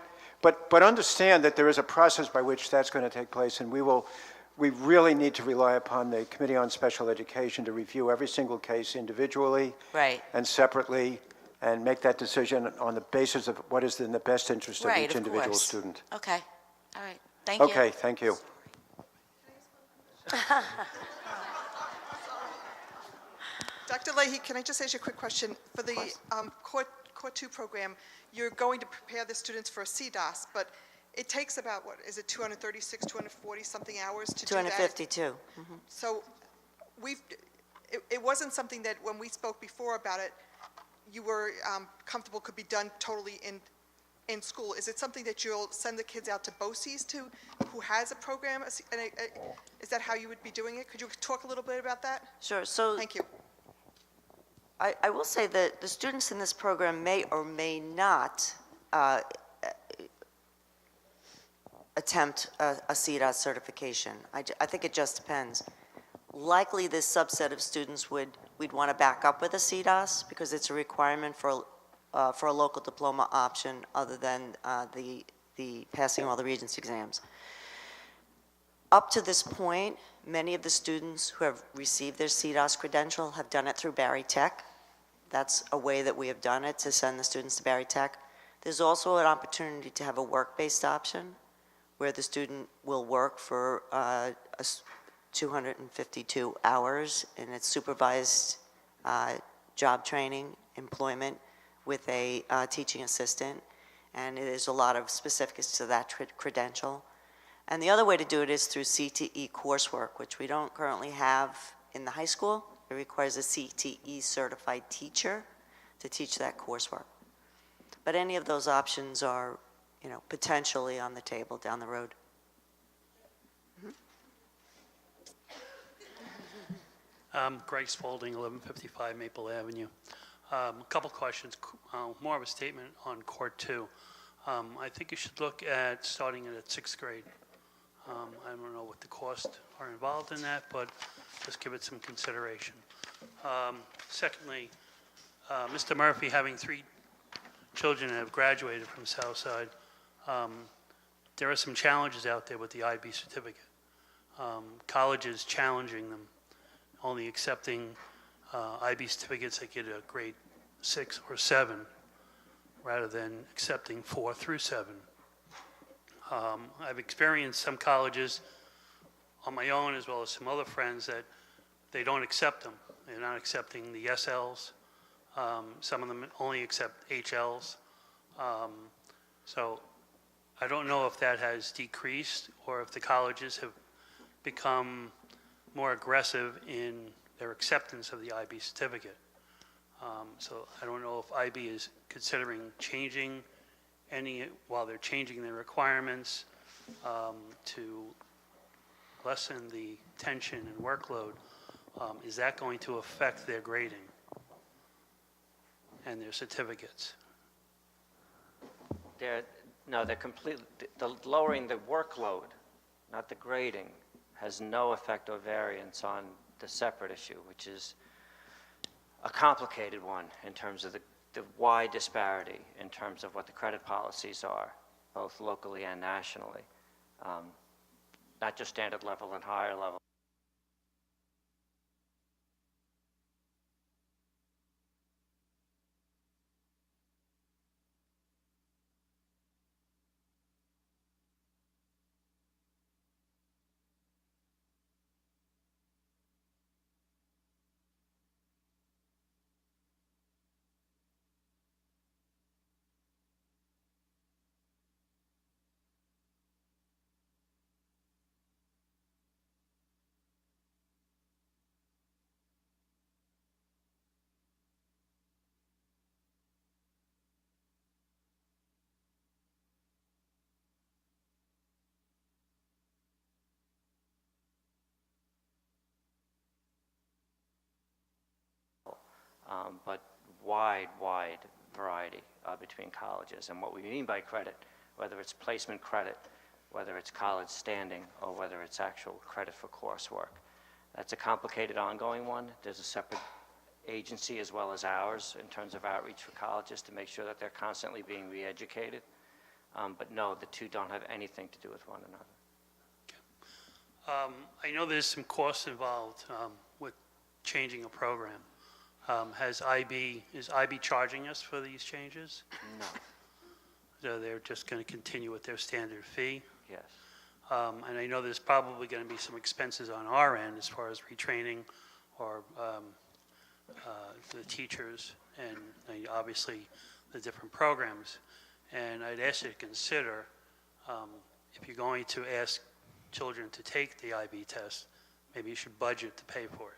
but understand that there is a process by which that's going to take place, and we really need to rely upon the Committee on Special Education to review every single case individually Right. and separately, and make that decision on the basis of what is in the best interest of Right, each of individual course. student. Okay, all right, thank you. Okay, thank you. Dr. Leahy, can I just ask you a quick question? For the Core 2 program, you're going to prepare the students for a CDOS, but it takes about, what, is it 236, 240-something hours to do that? 252. So it wasn't something that, when we spoke before about it, you were comfortable could be done totally in school. Is it something that you'll send the kids out to BOCES who has a program? Is that how you would be doing it? Could you talk a little bit about that? Sure, so Thank you. I will say that the students in this program may or may not attempt a CDOT certification. I think it just depends. Likely, this subset of students we'd want to back up with a CDOS because it's a requirement for a local diploma option other than the passing all the Regents exams. Up to this point, many of the students who have received their CDOS credential have done it through Barry Tech. That's a way that we have done it, to send the students to Barry Tech. There's also an opportunity to have a work-based option where the student will work for 252 hours in its supervised job training, employment with a teaching assistant, and there's a lot of specifics to that credential. And the other way to do it is through CTE coursework, which we don't currently have in the high school. It requires a CTE certified teacher. to teach that coursework. But any of those options are, potentially on the table down the road. Greg Spalding, 1155 Maple Avenue. A couple questions, more of a statement on Core 2. I think you should look at starting it at 6th grade. I don't know what the costs are involved in that, but just give it some consideration. Secondly, Mr. Murphy, having 3 children that have graduated from Southside, there are some challenges out there with the IB certificate. Colleges challenging them, only accepting IB certificates that get a grade 6 or 7, rather than accepting 4 through 7. I've experienced some colleges on my own, as well as some other friends, that they don't accept them. They're not accepting the SLs. Some of them only accept HLs. So I don't know if that has decreased or if the colleges have become more aggressive in their acceptance of the IB certificate. So I don't know if IB is considering changing while they're changing their requirements to lessen the tension and workload. Is that going to affect their grading and their certificates? They're completely, lowering the workload, not the grading, has no effect or variance on the separate issue, which is a complicated one in terms of the wide disparity in terms of what the credit policies are, both locally and nationally, not just standard level and higher level. But wide variety between colleges. And what we mean by credit, whether it's placement credit, whether it's college standing, or whether it's actual credit for coursework. That's a complicated ongoing one. There's a separate agency as well as ours in terms of outreach for colleges to make sure that they're constantly being re-educated. But no, the two don't have anything to do with one another. I know there's some costs involved with changing a program. Is IB charging us for these changes? No. So they're just going to continue with their standard fee? Yes. And I know there's probably going to be some expenses on our end as far as retraining or the teachers and obviously the different programs. And I'd ask you to consider, if you're going to ask children to take the IB test, maybe you should budget to pay for it.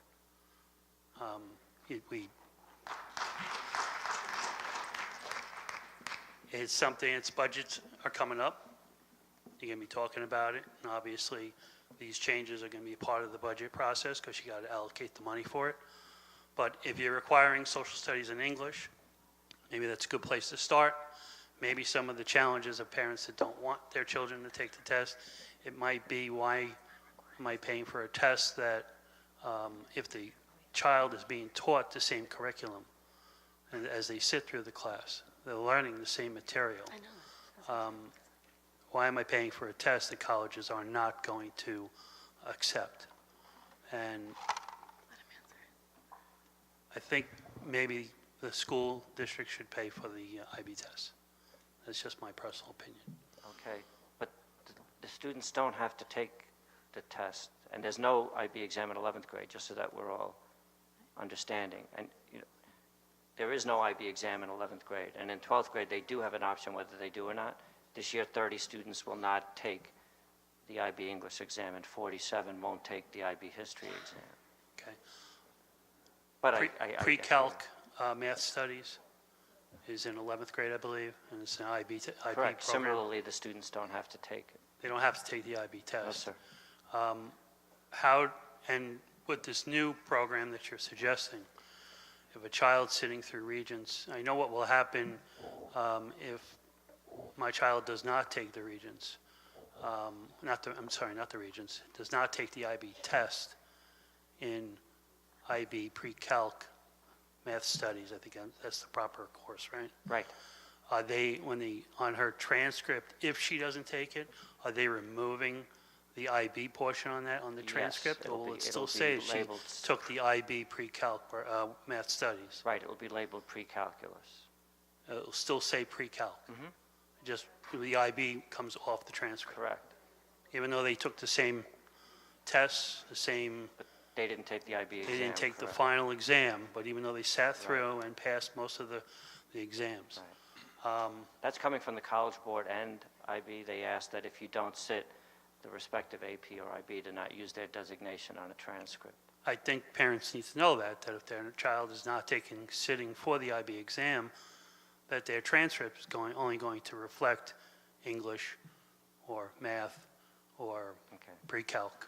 It's something, its budgets are coming up. You're going to be talking about it, and obviously these changes are going to be part of the budget process because you got to allocate the money for it. But if you're requiring social studies in English, maybe that's a good place to start. Maybe some of the challenges of parents that don't want their children to take the test, it might be, why am I paying for a test that if the child is being taught the same curriculum and as they sit through the class, they're learning the same material. Why am I paying for a test that colleges are not going to accept? And I think maybe the school district should pay for the IB test. That's just my personal opinion. Okay, but the students don't have to take the test, and there's no IB exam in 11th grade, just so that we're all understanding. And there is no IB exam in 11th grade, and in 12th grade they do have an option whether they do or not. This year 30 students will not take the IB English exam and 47 won't take the IB history exam. Okay. But Pre-calc math studies, is in 11th grade, I believe, and it's an IB Correct. program. Similarly, the students don't have to take it. They don't have to take the IB test. No, sir. How, and with this new program that you're suggesting, if a child's sitting through Regents, I know what will happen if my child does not take the Regents, not the Regents, does not take the IB test in IB pre-calc math studies, I think that's the proper course, right? Right. Are they, on her transcript, if she doesn't take it, are they removing the IB portion on that, on the Yes, transcript? it'll Or will be- it still it'll say be she labeled- took the IB pre-calc math studies? Right, it will be labeled pre-calculus. It'll still say pre-calc? Just the IB comes off the transcript? Correct. Even though they took the same tests, the same, They didn't take the IB exam. they didn't take the correct. final exam, but even though they sat through and passed most of the exams. That's coming from the College Board and IB. They asked that if you don't sit the respective AP or IB, to not use their designation on a transcript. I think parents need to know that if their child is not sitting for the IB exam, that their transcript is only going to reflect English or math or pre-calc.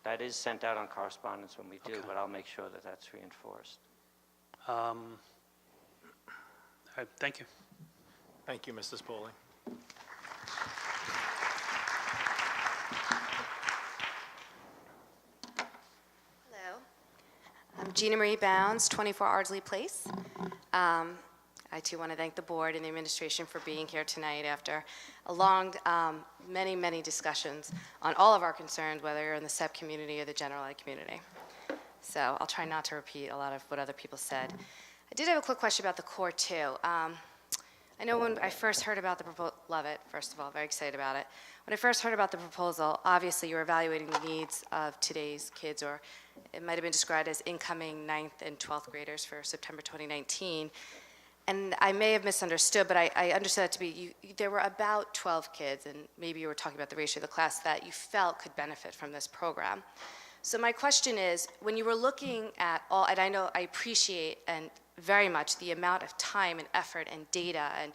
That is sent out on correspondence when we do, Okay. but I'll make sure that that's reinforced. All right, thank you. Thank you, Mrs. Pauling. Hello. I'm Gina Marie Bounds, 24 Ardsley Place. I too want to thank the board and the administration for being here tonight after a long, many discussions on all of our concerns, whether you're in the SEP community or the general ed community. So I'll try not to repeat a lot of what other people said. I did have a quick question about the Core 2. I know when I first heard about the proposal, love it, first of all, very excited about it. When I first heard about the proposal, obviously you were evaluating the needs of today's kids, or it might have been described as incoming 9th and 12th graders for September 2019. And I may have misunderstood, but I understood that to be, there were about 12 kids, and maybe you were talking about the ratio of the class that you felt could benefit from this program. So my question is, when you were looking at all, and I know I appreciate and very much the amount of time and effort and data and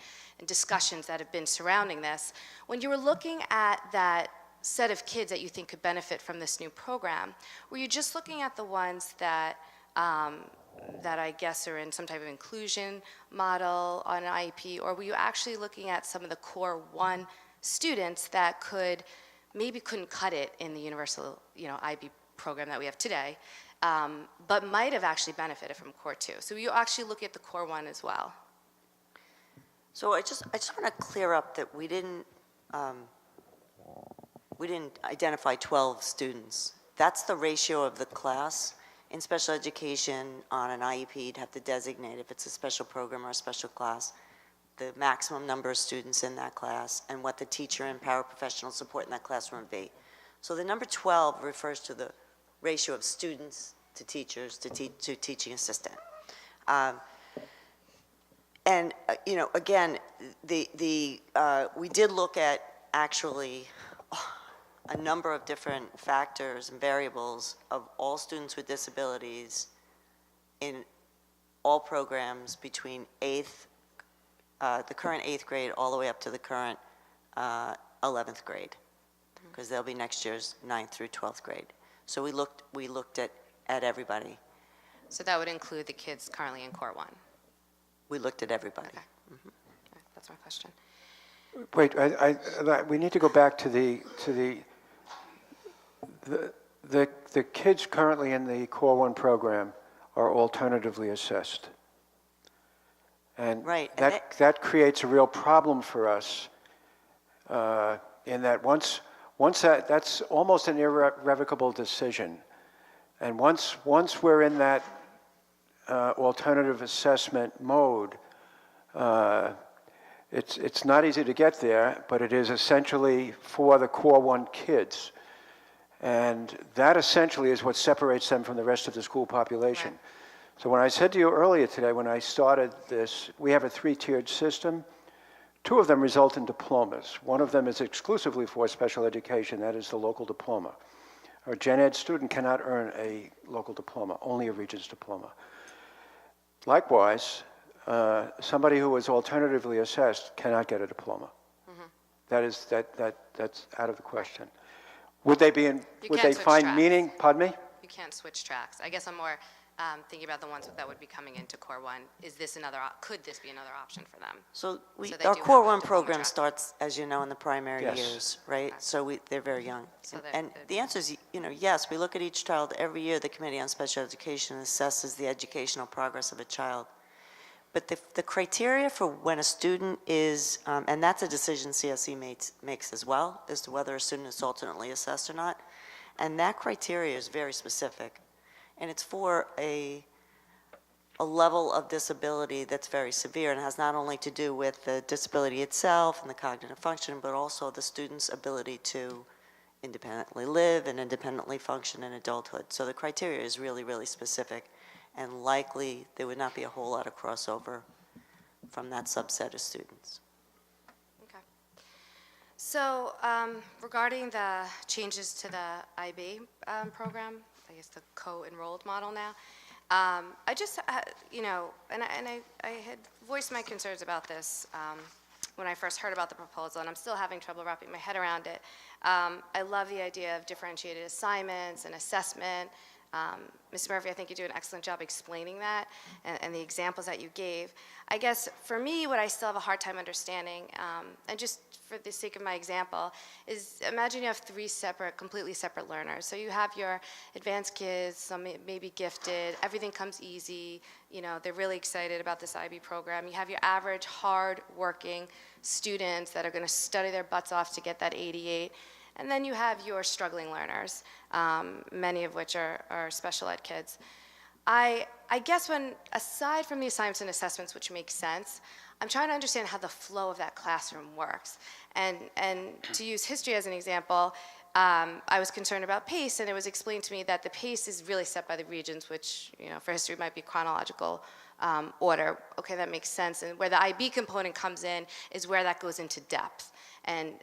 discussions that have been surrounding this, when you were looking at that set of kids that you think could benefit from this new program, were you just looking at the ones that that I guess are in some type of inclusion model on an IEP, or were you actually looking at some of the Core 1 students that maybe couldn't cut it in the universal, IB program that we have today, but might have actually benefited from Core 2? So you actually look at the Core 1 as well. So I just want to clear up that we didn't identify 12 students. That's the ratio of the class. In special education, on an IEP, you'd have to designate if it's a special program or a special class, the maximum number of students in that class, and what the teacher and paraprofessional support in that classroom would be. So the number 12 refers to the ratio of students to teachers to teaching assistant. Again, we did look at actually a number of different factors and variables of all students with disabilities in all programs between the current 8th grade all the way up to the current 11th grade, because there'll be next year's 9th through 12th grade. So we looked at everybody. So that would include the kids currently in Core 1? We looked at everybody. Okay. Okay, that's my question. Wait, we need to go back to the kids currently in the Core 1 program are alternatively assessed. And right. that creates a real problem for us in that once that's almost an irrevocable decision. And once we're in that alternative assessment mode, it's not easy to get there, but it is essentially for the Core 1 kids. And that essentially is what separates them from the rest of the school population. Right. So when I said to you earlier today, when I started this, we have a 3-tiered system. 2 of them result in diplomas. One of them is exclusively for special education, that is the local diploma. A gen ed student cannot earn a local diploma, only a Regents diploma. Likewise, somebody who was alternatively assessed cannot get a diploma. That's out of the question. Would they be in, You would can't they switch find tracks. meaning, pardon me? You can't switch tracks. I guess I'm more thinking about the ones that would be coming into Core 1. Is this another, could this be another option for them? So they our do Core have a 1 diploma program track. starts, as you know, in the primary Yes. years, right? So they're very young. So And the answer is, yes, we look at each child every year. The Committee on Special Education assesses the educational progress of a child. But the criteria for when a student is, and that's a decision CSE makes as well, as to whether a student is alternately assessed or not. And that criteria is very specific. And it's for a level of disability that's very severe and has not only to do with the disability itself and the cognitive function, but also the student's ability to independently live and independently function in adulthood. So the criteria is really, really specific, and likely there would not be a whole lot of crossover from that subset of students. Okay. So regarding the changes to the IB program, I guess the co-enrolled model now, I just, and I had voiced my concerns about this when I first heard about the proposal, and I'm still having trouble wrapping my head around it. I love the idea of differentiated assignments and assessment. Ms. Murphy, I think you do an excellent job explaining that and the examples that you gave. I guess for me, what I still have a hard time understanding, and just for the sake of my example, is imagine you have three completely separate learners. So you have your advanced kids, some may be gifted, everything comes easy, they're really excited about this IB program. You have your average, hard-working students that are going to study their butts off to get that 88. And then you have your struggling learners, many of which are special ed kids. I guess aside from the assignments and assessments, which make sense, I'm trying to understand how the flow of that classroom works. And to use history as an example, I was concerned about pace, and it was explained to me that the pace is really set by the regions, which, for history might be chronological order. Okay, that makes sense. And where the IB component comes in is where that goes into depth. And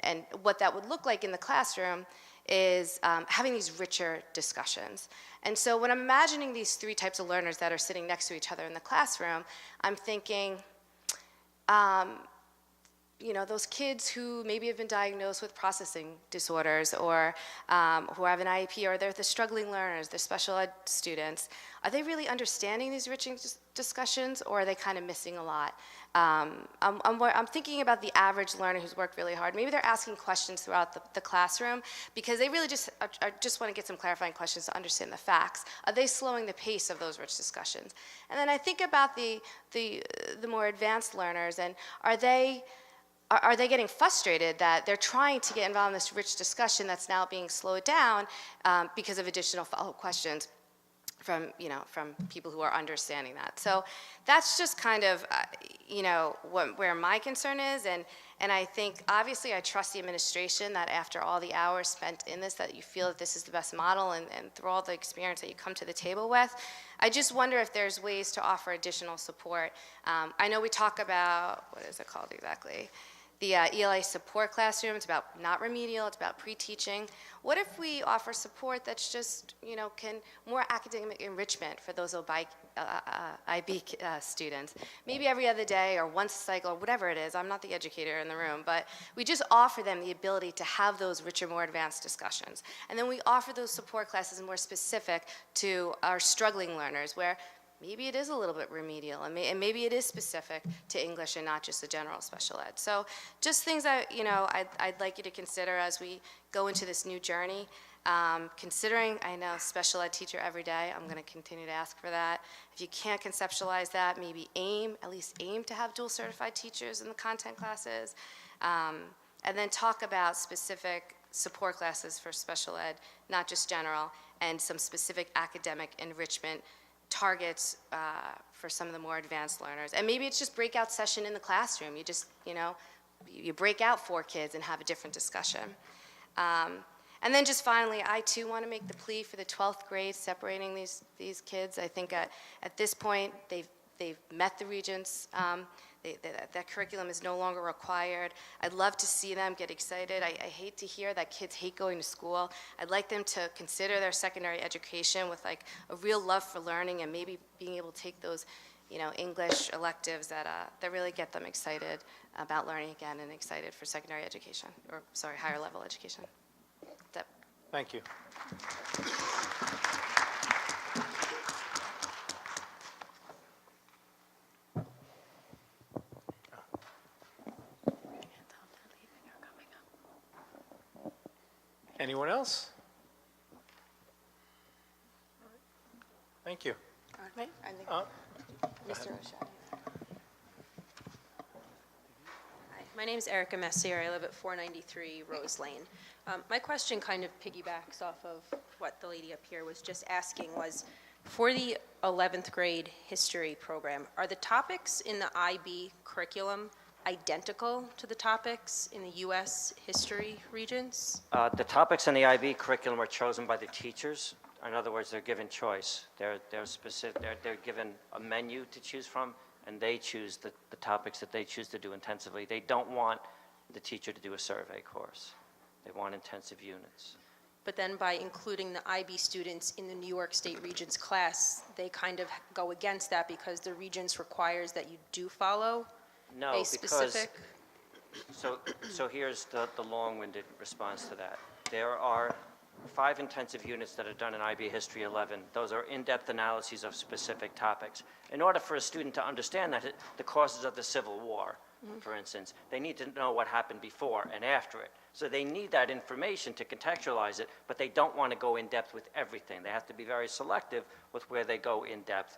what that would look like in the classroom is having these richer discussions. And so when I'm imagining these three types of learners that are sitting next to each other in the classroom, I'm thinking, those kids who maybe have been diagnosed with processing disorders or who have an IEP, or they're the struggling learners, the special ed students, are they really understanding these rich discussions, or are they kind of missing a lot? I'm thinking about the average learner who's worked really hard. Maybe they're asking questions throughout the classroom because they really just want to get some clarifying questions to understand the facts. Are they slowing the pace of those rich discussions? And then I think about the more advanced learners, and are they getting frustrated that they're trying to get involved in this rich discussion that's now being slowed down because of additional follow-up questions from people who are understanding that? So that's just kind of, where my concern is. And I think, obviously, I trust the administration that after all the hours spent in this, that you feel that this is the best model, and through all the experience that you come to the table with. I just wonder if there's ways to offer additional support. I know we talk about, what is it called exactly? The ELA support classroom. It's about not remedial, it's about pre-teaching. What if we offer support that's just, more academic enrichment for those IB students? Maybe every other day or once a cycle or whatever it is. I'm not the educator in the room, but we just offer them the ability to have those richer, more advanced discussions. And then we offer those support classes more specific to our struggling learners, where maybe it is a little bit remedial, and maybe it is specific to English and not just the general special ed. So just things that, I'd like you to consider as we go into this new journey. Considering, I know, special ed teacher every day, I'm going to continue to ask for that. If you can't conceptualize that, maybe at least aim to have dual certified teachers in the content classes. And then talk about specific support classes for special ed, not just general, and some specific academic enrichment targets for some of the more advanced learners. And maybe it's just breakout session in the classroom. You just, you break out 4 kids and have a different discussion. And then just finally, I too want to make the plea for the 12th grade, separating these kids. I think at this point, they've met the regents. That curriculum is no longer required. I'd love to see them get excited. I hate to hear that kids hate going to school. I'd like them to consider their secondary education with like a real love for learning, and maybe being able to take those English electives that really get them excited about learning again and excited for secondary education, higher level education. Deb. Thank you. Anyone else? Thank you. Right? Mr. O'Shea. Hi, my name is Erica Messier. I live at 493 Rose Lane. My question kind of piggybacks off of what the lady up here was just asking was, for the 11th grade history program, are the topics in the IB curriculum identical to the topics in the U.S. history regions? The topics in the IB curriculum are chosen by the teachers. In other words, they're given choice. They're given a menu to choose from, and they choose the topics that they choose to do intensively. They don't want the teacher to do a survey course. They want intensive units. But then by including the IB students in the New York State Regents class, they kind of go against that because the Regents requires that you do follow a specific... So here's the long-winded response to that. There are 5 intensive units that are done in IB History 11. Those are in-depth analyses of specific topics. In order for a student to understand that, the causes of the Civil War, for instance, they need to know what happened before and after it. So they need that information to contextualize it, but they don't want to go in-depth with everything. They have to be very selective with where they go in-depth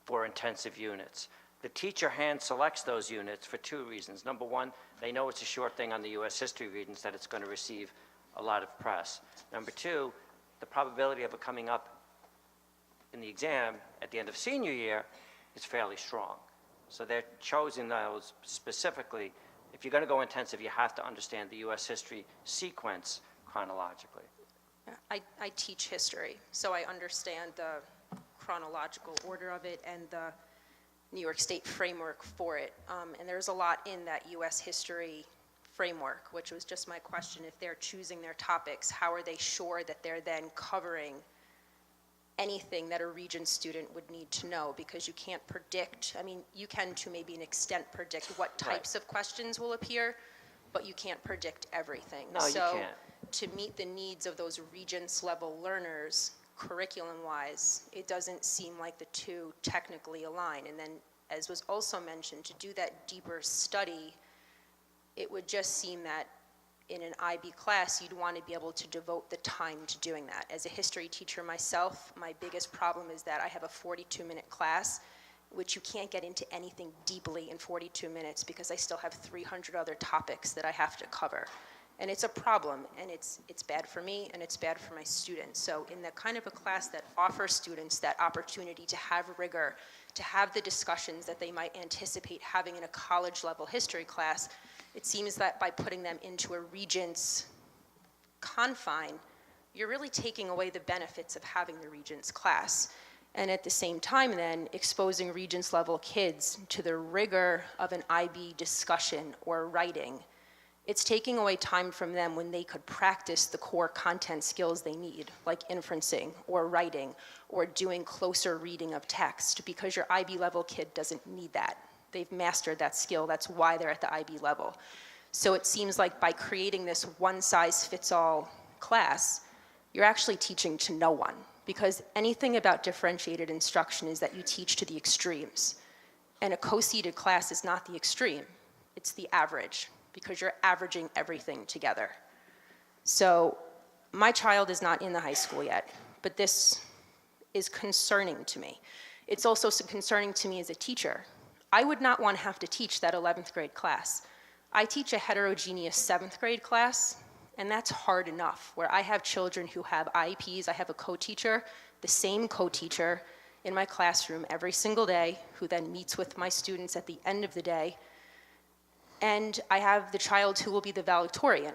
for intensive units. The teacher hand selects those units for 2 reasons. Number one, they know it's a sure thing on the U.S. history regions that it's going to receive a lot of press. Number 2, the probability of it coming up in the exam at the end of senior year is fairly strong. So they're choosing those specifically. If you're going to go intensive, you have to understand the U.S. history sequence chronologically. I teach history, so I understand the chronological order of it and the New York State framework for it. And there's a lot in that U.S. history framework, which was just my question. If they're choosing their topics, how are they sure that they're then covering anything that a Regents student would need to know? Because you can't predict, I mean, you can to maybe an extent predict what types of questions will appear, but you can't predict everything. No, you can't. To meet the needs of those Regents level learners, curriculum-wise, it doesn't seem like the two technically align. And then, as was also mentioned, to do that deeper study, it would just seem that in an IB class, you'd want to be able to devote the time to doing that. As a history teacher myself, my biggest problem is that I have a 42-minute class, which you can't get into anything deeply in 42 minutes because I still have 300 other topics that I have to cover. And it's a problem, and it's bad for me, and it's bad for my students. So in the kind of a class that offers students that opportunity to have rigor, to have the discussions that they might anticipate having in a college-level history class, it seems that by putting them into a Regents confine, you're really taking away the benefits of having the Regents class. And at the same time then, exposing Regents-level kids to the rigor of an IB discussion or writing, it's taking away time from them when they could practice the core content skills they need, like inferencing or writing or doing closer reading of text, because your IB level kid doesn't need that. They've mastered that skill. That's why they're at the IB level. So it seems like by creating this one-size-fits-all class, you're actually teaching to no one, because anything about differentiated instruction is that you teach to the extremes. And a co-seated class is not the extreme, it's the average, because you're averaging everything together. So my child is not in the high school yet, but this is concerning to me. It's also concerning to me as a teacher. I would not want to have to teach that 11th grade class. I teach a heterogeneous 7th grade class, and that's hard enough, where I have children who have IEPs. I have a co-teacher, the same co-teacher in my classroom every single day, who then meets with my students at the end of the day. And I have the child who will be the valedictorian,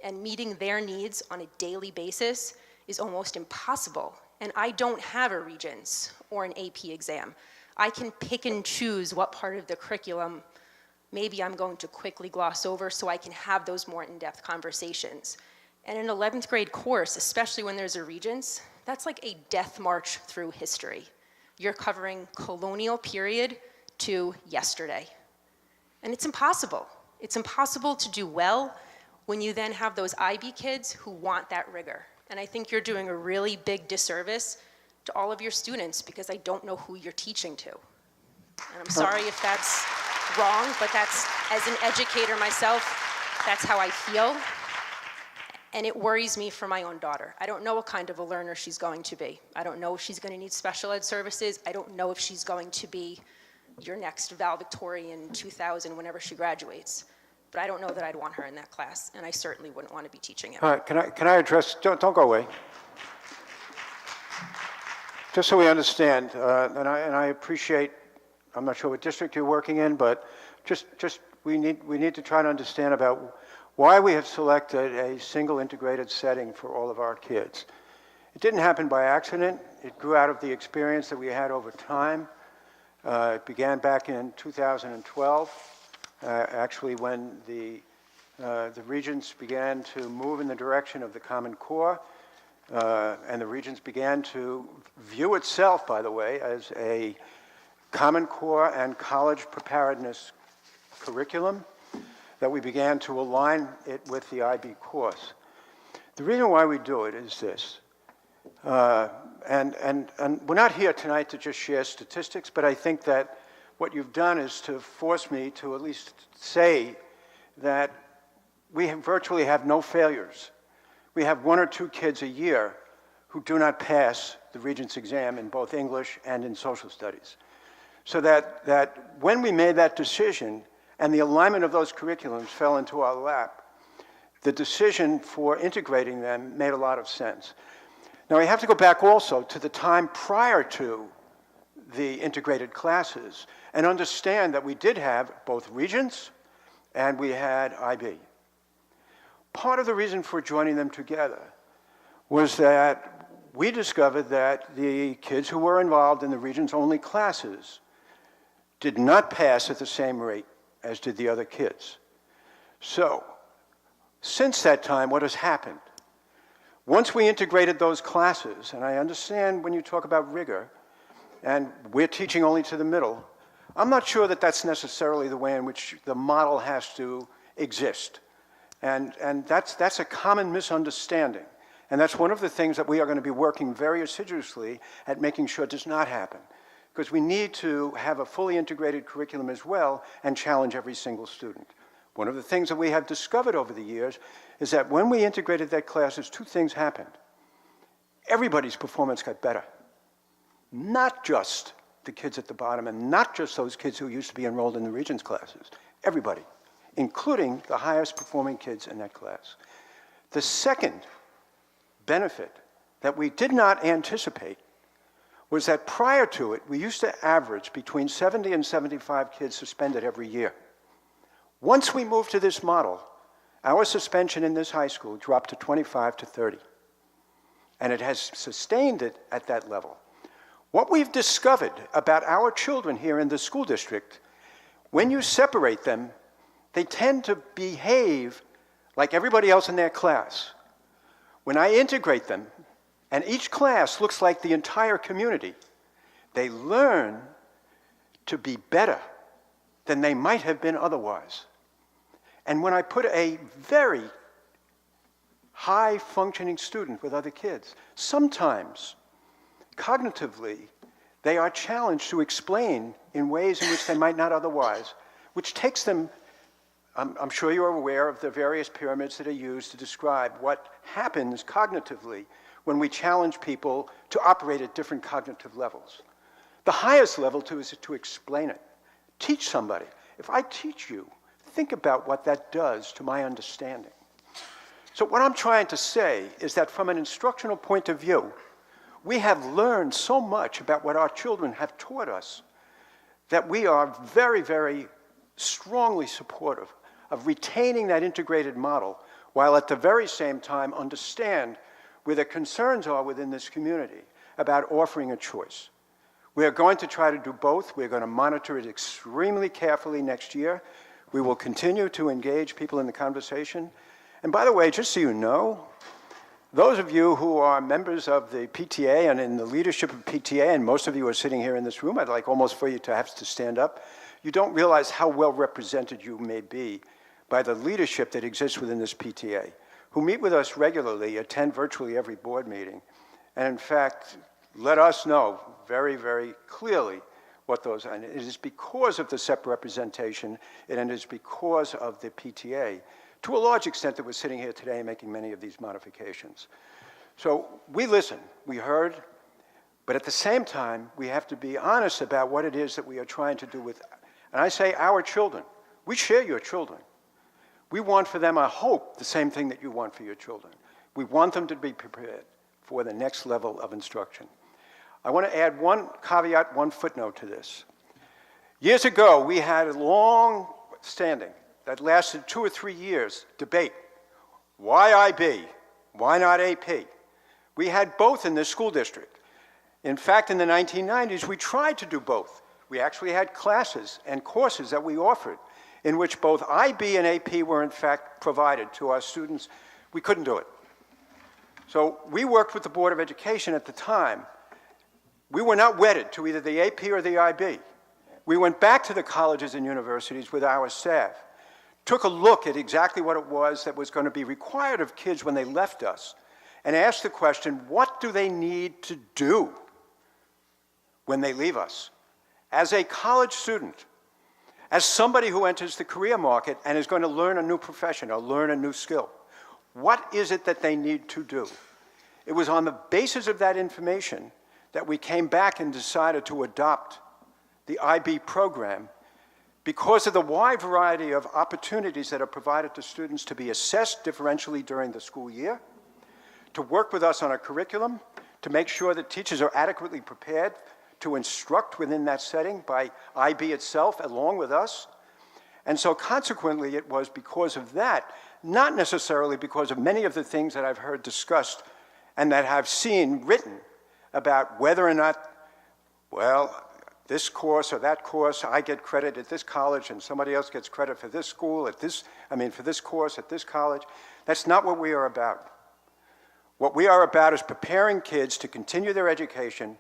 and meeting their needs on a daily basis is almost impossible. And I don't have a Regents or an AP exam. I can pick and choose what part of the curriculum maybe I'm going to quickly gloss over so I can have those more in-depth conversations. And an 11th grade course, especially when there's a Regents, that's like a death march through history. You're covering colonial period to yesterday. And it's impossible. It's impossible to do well when you then have those IB kids who want that rigor. And I think you're doing a really big disservice to all of your students because I don't know who you're teaching to. And I'm sorry if that's wrong, but that's, as an educator myself, that's how I feel. And it worries me for my own daughter. I don't know what kind of a learner she's going to be. I don't know if she's going to need special ed services. I don't know if she's going to be your next valedictorian 2000 whenever she graduates. But I don't know that I'd want her in that class, and I certainly wouldn't want to be teaching it. All right, can I address, don't go away. Just so we understand, and I appreciate, I'm not sure what district you're working in, but just we need to try to understand about why we have selected a single integrated setting for all of our kids. It didn't happen by accident. It grew out of the experience that we had over time. It began back in 2012, actually when the Regents began to move in the direction of the Common Core, and the Regents began to view itself, by the way, as a Common Core and college preparedness curriculum, that we began to align it with the IB course. The reason why we do it is this, and we're not here tonight to just share statistics, but I think that what you've done is to force me to at least say that we virtually have no failures. We have 1 or 2 kids a year who do not pass the Regents exam in both English and in social studies. So that when we made that decision and the alignment of those curriculums fell into our lap, the decision for integrating them made a lot of sense. Now, we have to go back also to the time prior to the integrated classes and understand that we did have both Regents and we had IB. Part of the reason for joining them together was that we discovered that the kids who were involved in the Regents-only classes did not pass at the same rate as did the other kids. So, since that time, what has happened? Once we integrated those classes, and I understand when you talk about rigor, and we're teaching only to the middle, I'm not sure that that's necessarily the way in which the model has to exist. And that's a common misunderstanding. And that's one of the things that we are going to be working very assiduously at making sure does not happen. Because we need to have a fully integrated curriculum as well and challenge every single student. One of the things that we have discovered over the years is that when we integrated that classes, 2 things happened. Everybody's performance got better. Not just the kids at the bottom and not just those kids who used to be enrolled in the Regents classes. Everybody, including the highest performing kids in that class. The second benefit that we did not anticipate was that prior to it, we used to average between 70 and 75 kids suspended every year. Once we moved to this model, our suspension in this high school dropped to 25 to 30. And it has sustained it at that level. What we've discovered about our children here in the school district, when you separate them, they tend to behave like everybody else in their class. When I integrate them, and each class looks like the entire community, they learn to be better than they might have been otherwise. And when I put a very high-functioning student with other kids, sometimes, cognitively, they are challenged to explain in ways in which they might not otherwise, which takes them, I'm sure you're aware of the various pyramids that are used to describe what happens cognitively when we challenge people to operate at different cognitive levels. The highest level is to explain it. Teach somebody. If I teach you, think about what that does to my understanding. So what I'm trying to say is that from an instructional point of view, we have learned so much about what our children have taught us that we are very, very strongly supportive of retaining that integrated model while at the very same time understand where the concerns are within this community about offering a choice. We are going to try to do both. We're going to monitor it extremely carefully next year. We will continue to engage people in the conversation. And by the way, just so you know, Those of you who are members of the PTA and in the leadership of PTA, and most of you are sitting here in this room, I'd like almost for you to have to stand up. You don't realize how well represented you may be by the leadership that exists within this PTA, who meet with us regularly, attend virtually every board meeting, and in fact, let us know very, very clearly what those are. And it is because of the SEP representation, and it is because of the PTA, to a large extent, that we're sitting here today making many of these modifications. So we listened, we heard, but at the same time, we have to be honest about what it is that we are trying to do with, and I say our children. We share your children. We want for them, I hope, the same thing that you want for your children. We want them to be prepared for the next level of instruction. I want to add one caveat, one footnote to this. Years ago, we had a long-standing, that lasted 2 or 3 years, debate. Why IB? Why not AP? We had both in this school district. In fact, in the 1990s, we tried to do both. We actually had classes and courses that we offered in which both IB and AP were in fact provided to our students. We couldn't do it. So we worked with the Board of Education at the time. We were not wedded to either the AP or the IB. We went back to the colleges and universities with our staff, took a look at exactly what it was that was going to be required of kids when they left us, and asked the question, what do they need to do when they leave us? As a college student, as somebody who enters the career market and is going to learn a new profession or learn a new skill, what is it that they need to do? It was on the basis of that information that we came back and decided to adopt the IB program because of the wide variety of opportunities that are provided to students to be assessed differentially during the school year, to work with us on a curriculum, to make sure that teachers are adequately prepared to instruct within that setting by IB itself along with us. And so consequently, it was because of that, not necessarily because of many of the things that I've heard discussed and that I've seen written about whether or not, well, this course or that course, I get credit at this college and somebody else gets credit for this school, for this course at this college. That's not what we are about. What we are about is preparing kids to continue their education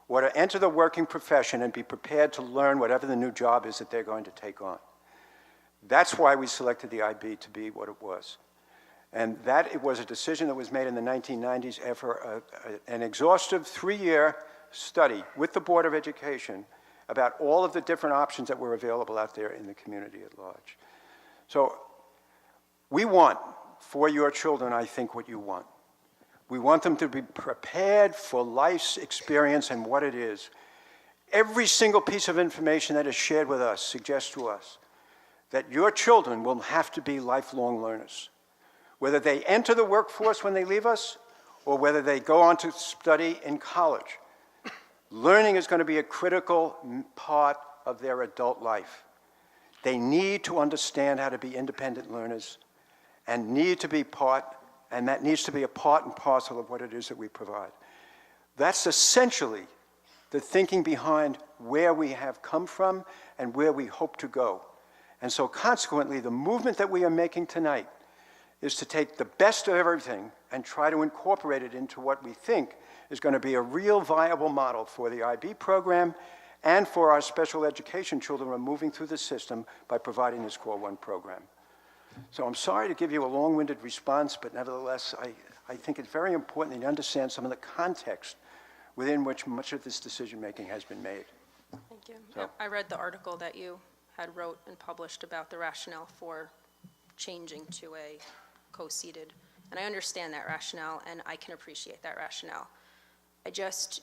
or to enter the working profession and be prepared to learn whatever the new job is that they're going to take on. That's why we selected the IB to be what it was. And that it was a decision that was made in the 1990s after an exhaustive 3-year study with the Board of Education about all of the different options that were available out there in the community at large. So we want for your children, I think, what you want. We want them to be prepared for life's experience and what it is. Every single piece of information that is shared with us suggests to us that your children will have to be lifelong learners. Whether they enter the workforce when they leave us or whether they go on to study in college, learning is going to be a critical part of their adult life. They need to understand how to be independent learners and need to be part, and that needs to be a part and parcel of what it is that we provide. That's essentially the thinking behind where we have come from and where we hope to go. And so consequently, the movement that we are making tonight is to take the best of everything and try to incorporate it into what we think is going to be a real viable model for the IB program and for our special education children who are moving through the system by providing this Core 1 program. So I'm sorry to give you a long-winded response, but nevertheless, I think it's very important that you understand some of the context within which much of this decision-making has been made. Thank you. So- I read the article that you had wrote and published about the rationale for changing to a co-seated, and I understand that rationale, and I can appreciate that rationale. I just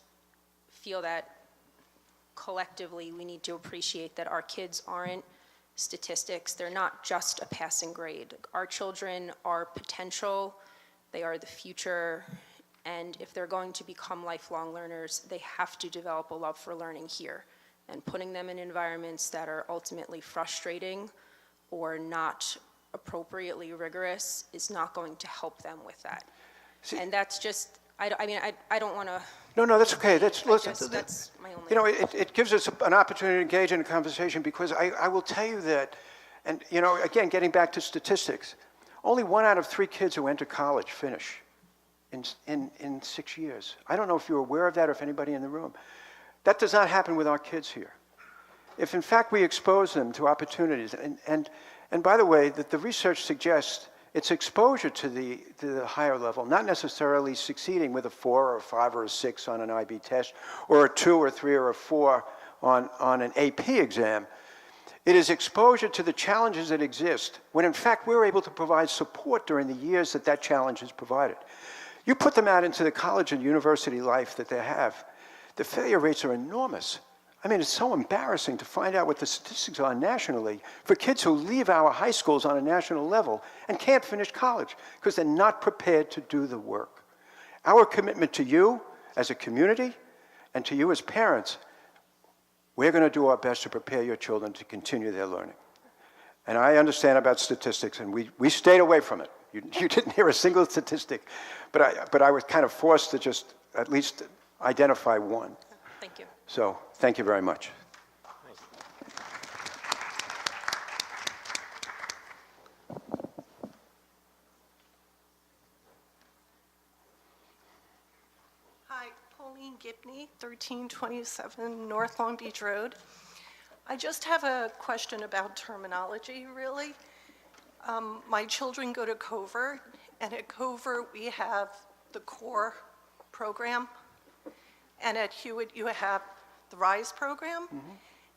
feel that collectively we need to appreciate that our kids aren't statistics. They're not just a passing grade. Our children are potential, they are the future, and if they're going to become lifelong learners, they have to develop a love for learning here. And putting them in environments that are ultimately frustrating or not appropriately rigorous is not going to help them with that. And that's just, I don't want to. No, that's okay. That's my only. It gives us an opportunity to engage in a conversation because I will tell you that, and again, getting back to statistics, only 1 out of 3 kids who enter college finish in 6 years. I don't know if you're aware of that or if anybody in the room. That does not happen with our kids here. If in fact we expose them to opportunities, and by the way, that the research suggests it's exposure to the higher level, not necessarily succeeding with a 4 or a 5 or a 6 on an IB test, or a 2 or 3 or a 4 on an AP exam. It is exposure to the challenges that exist, when in fact we're able to provide support during the years that that challenge is provided. You put them out into the college and university life that they have, the failure rates are enormous. I mean, it's so embarrassing to find out what the statistics are nationally for kids who leave our high schools on a national level and can't finish college because they're not prepared to do the work. Our commitment to you as a community and to you as parents, we're going to do our best to prepare your children to continue their learning. And I understand about statistics, and we stayed away from it. You didn't hear a single statistic, but I was kind of forced to just at least identify one. Thank you. So, thank you very much. Hi, Pauline Gibney, 1327 North Long Beach Road. I just have a question about terminology, really. My children go to Covert, and at Covert we have the core program, and at Hewitt you have the RISE program.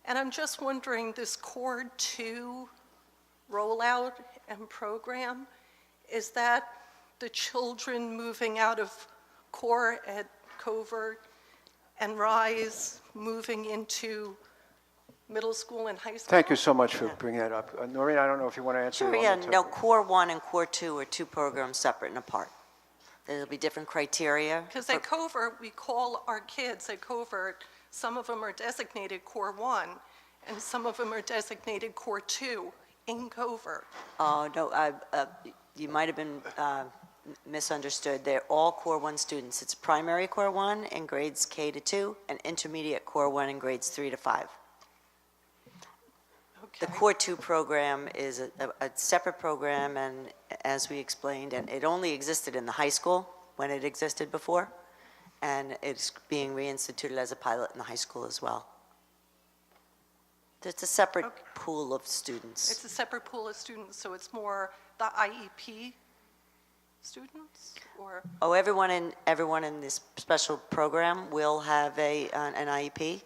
And I'm just wondering, this Core 2 rollout and program, is that the children moving out of core at Covert and RISE moving into middle school and high school? Thank you so much for bringing that up. Noreen, I don't know if you want to answer. Sure, on yeah, the no, topic. Core 1 and Core 2 are two programs separate and apart. There'll be different criteria. Because at Covert, we call our kids at Covert, some of them are designated Core 1, and some of them are designated Core 2 in Covert. Oh, no, you might have been misunderstood. They're all Core 1 students. It's primary Core 1 in grades K to 2, and intermediate Core 1 in grades 3 to 5. The Core 2 program is a separate program, and as we explained, and it only existed in the high school when it existed before, and it's being reinstituted as a pilot in the high school as well. It's a separate pool of students. It's a separate pool of students, so it's more the IEP students, or? Oh, everyone in this special program will have an IEP?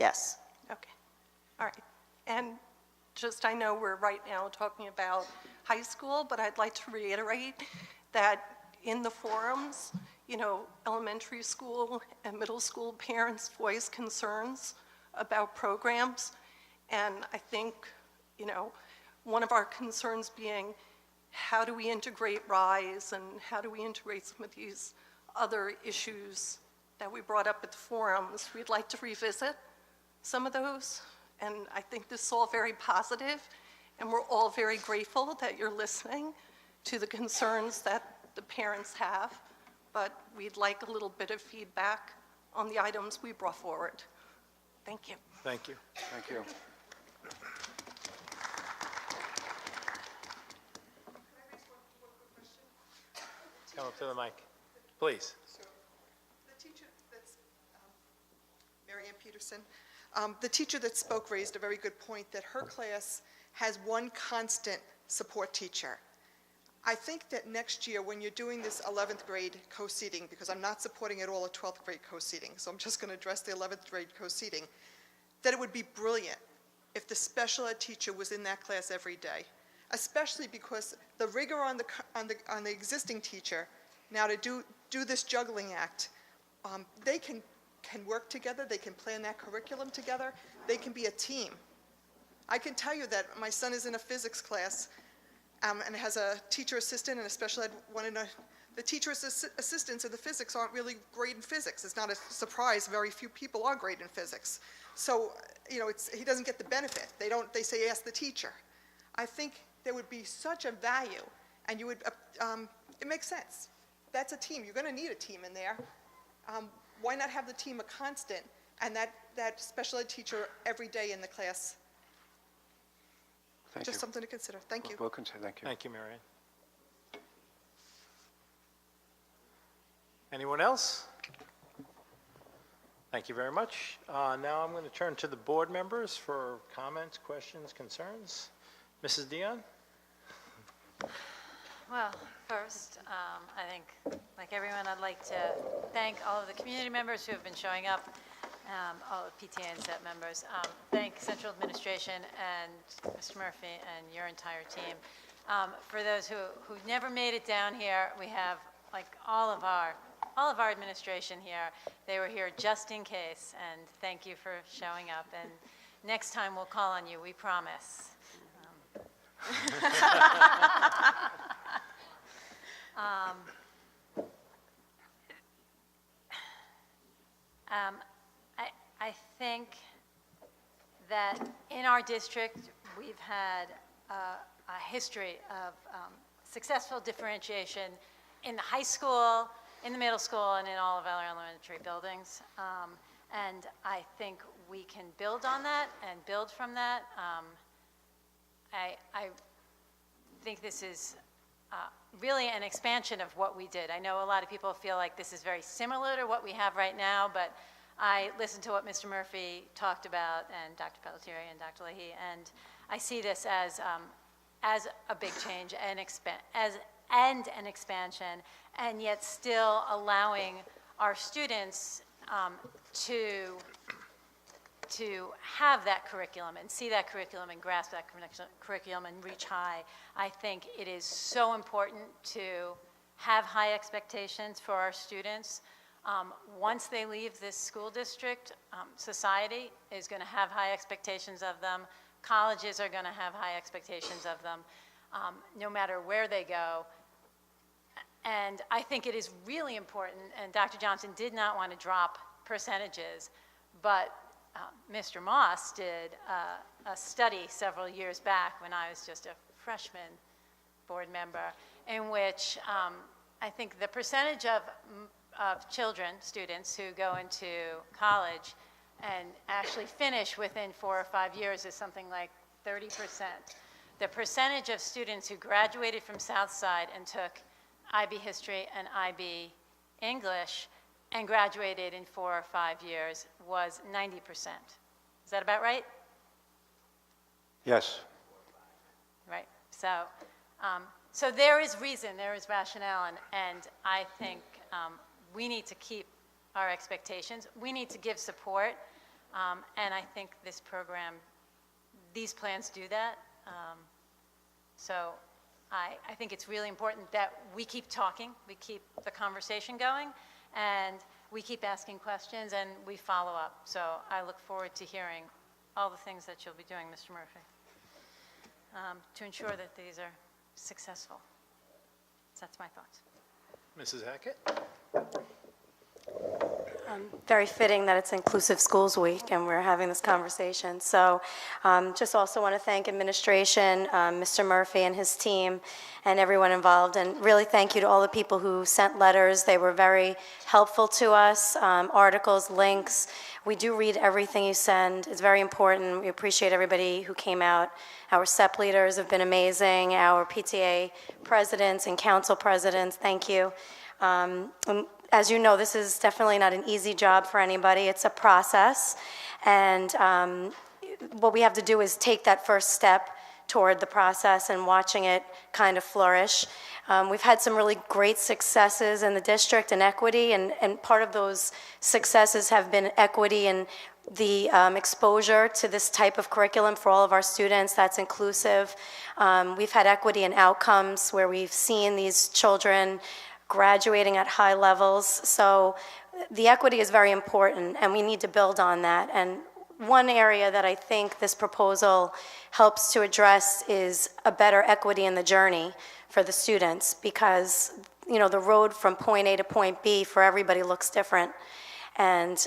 Yes. Okay, all right. And just, I know we're right now talking about high school, but I'd like to reiterate that in the forums, you know, elementary school and middle school parents voice concerns about programs. And I think, you know, one of our concerns being, how do we integrate RISE and how do we integrate some of these other issues that we brought up at the forums? We'd like to revisit some of those. And I think this is all very positive, and we're all very grateful that you're listening to the concerns that the parents have, but we'd like a little bit of feedback on the items we brought forward. Thank you. Thank you. Thank you. Come up to the mic, please. The teacher that's, Mary Ann Peterson, the teacher that spoke raised a very good point that her class has one constant support teacher. I think that next year, when you're doing this 11th grade co-seating, because I'm not supporting at all a 12th grade co-seating, so I'm just going to address the 11th grade co-seating, that it would be brilliant if the special ed teacher was in that class every day, especially because the rigor on the existing teacher, now to do this juggling act, they can work together, they can plan that curriculum together, they can be a team. I can tell you that my son is in a physics class and has a teacher assistant and a special ed one. The teacher assistants of the physics aren't really great in physics. It's not a surprise, very few people are great in physics. So, you know, he doesn't get the benefit. They say ask the teacher. I think there would be such a value, and you would, it makes sense. That's a team. You're going to need a team in there. Why not have the team a constant and that special ed teacher every day in the class? Thank Just you. something to consider. Thank you. We'll consider. Thank you. Thank you, Marion. Anyone else? Thank you very much. Now I'm going to turn to the board members for comments, questions, concerns. Mrs. Dion? Well, first, I think, like everyone, I'd like to thank all of the community members who have been showing up, all the PTA and SET members. Thank Central Administration and Mr. Murphy and your entire team. For those who never made it down here, we have like all of our administration here. They were here just in case, and thank you for showing up. And next time we'll call on you, we promise. I think that in our district, we've had a history of successful differentiation in the high school, in the middle school, and in all of our elementary buildings. And I think we can build on that and build from that. I think this is really an expansion of what we did. I know a lot of people feel like this is very similar to what we have right now, but I listened to what Mr. Murphy talked about, and Dr. Pelletieri and Dr. Leahy, and I see this as a big change and an expansion, and yet still allowing our students to have that curriculum and see that curriculum and grasp that curriculum and reach high. I think it is so important to have high expectations for our students. Once they leave this school district, society is going to have high expectations of them. Colleges are going to have high expectations of them, no matter where they go. And I think it is really important, and Dr. Johnson did not want to drop percentages, but Mr. Moss did a study several years back when I was just a freshman board member, in which I think the percentage of children, students who go into college and actually finish within 4 or 5 years is something like 30%. The percentage of students who graduated from Southside and took IB History and IB English and graduated in 4 or 5 years was 90%. Is that about right? Yes. Right. So, so there is reason, there is rationale, and I think we need to keep our expectations. We need to give support, and I think this program, these plans do that. So I think it's really important that we keep talking, we keep the conversation going, and we keep asking questions, and we follow up. So I look forward to hearing all the things that you'll be doing, Mr. Murphy, to ensure that these are successful. So that's my thoughts. Mrs. Hackett? Very fitting that it's Inclusive Schools Week and we're having this conversation. So just also want to thank administration, Mr. Murphy and his team, and everyone involved. And really thank you to all the people who sent letters. They were very helpful to us, articles, links. We do read everything you send. It's very important. We appreciate everybody who came out. Our SEP leaders have been amazing. Our PTA presidents and council presidents, thank you. And as you know, this is definitely not an easy job for anybody. It's a process, and what we have to do is take that first step toward the process and watching it kind of flourish. We've had some really great successes in the district in equity, and part of those successes have been equity and the exposure to this type of curriculum for all of our students that's inclusive. We've had equity in outcomes where we've seen these children graduating at high levels. So the equity is very important, and we need to build on that. And one area that I think this proposal helps to address is a better equity in the journey for the students, because you know the road from point A to point B for everybody looks different. And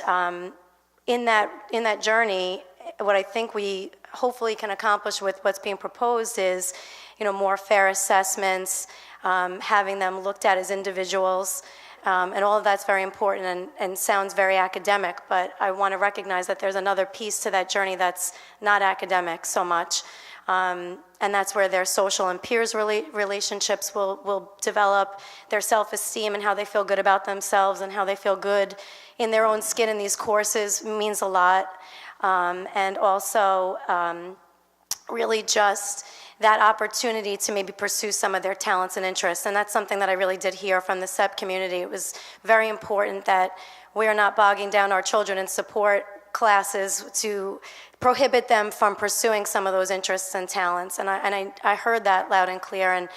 in that journey, what I think we hopefully can accomplish with what's being proposed is, you know, more fair assessments, having them looked at as individuals, and all of that's very important and sounds very academic, but I want to recognize that there's another piece to that journey that's not academic so much. And that's where their social and peers relationships will develop, their self-esteem and how they feel good about themselves and how they feel good in their own skin in these courses means a lot. And also really just that opportunity to maybe pursue some of their talents and interests. And that's something that I really did hear from the SEP community. It was very important that we are not bogging down our children in support classes to prohibit them from pursuing some of those interests and talents. And I heard that loud and clear, and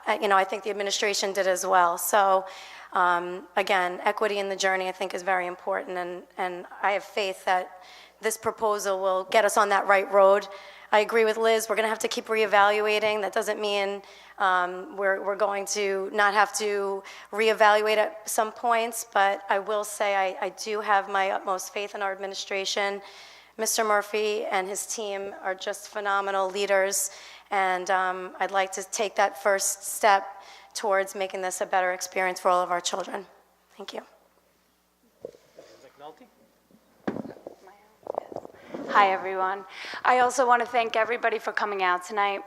I think the administration did as well. So again, equity in the journey I think is very important, and I have faith that this proposal will get us on that right road. I agree with Liz, we're going to have to keep reevaluating. That doesn't mean we're going to not have to reevaluate at some points, but I will say I do have my utmost faith in our administration. Mr. Murphy and his team are just phenomenal leaders, and I'd like to take that first step towards making this a better experience for all of our children. Thank you. Hi, everyone. I also want to thank everybody for coming out tonight.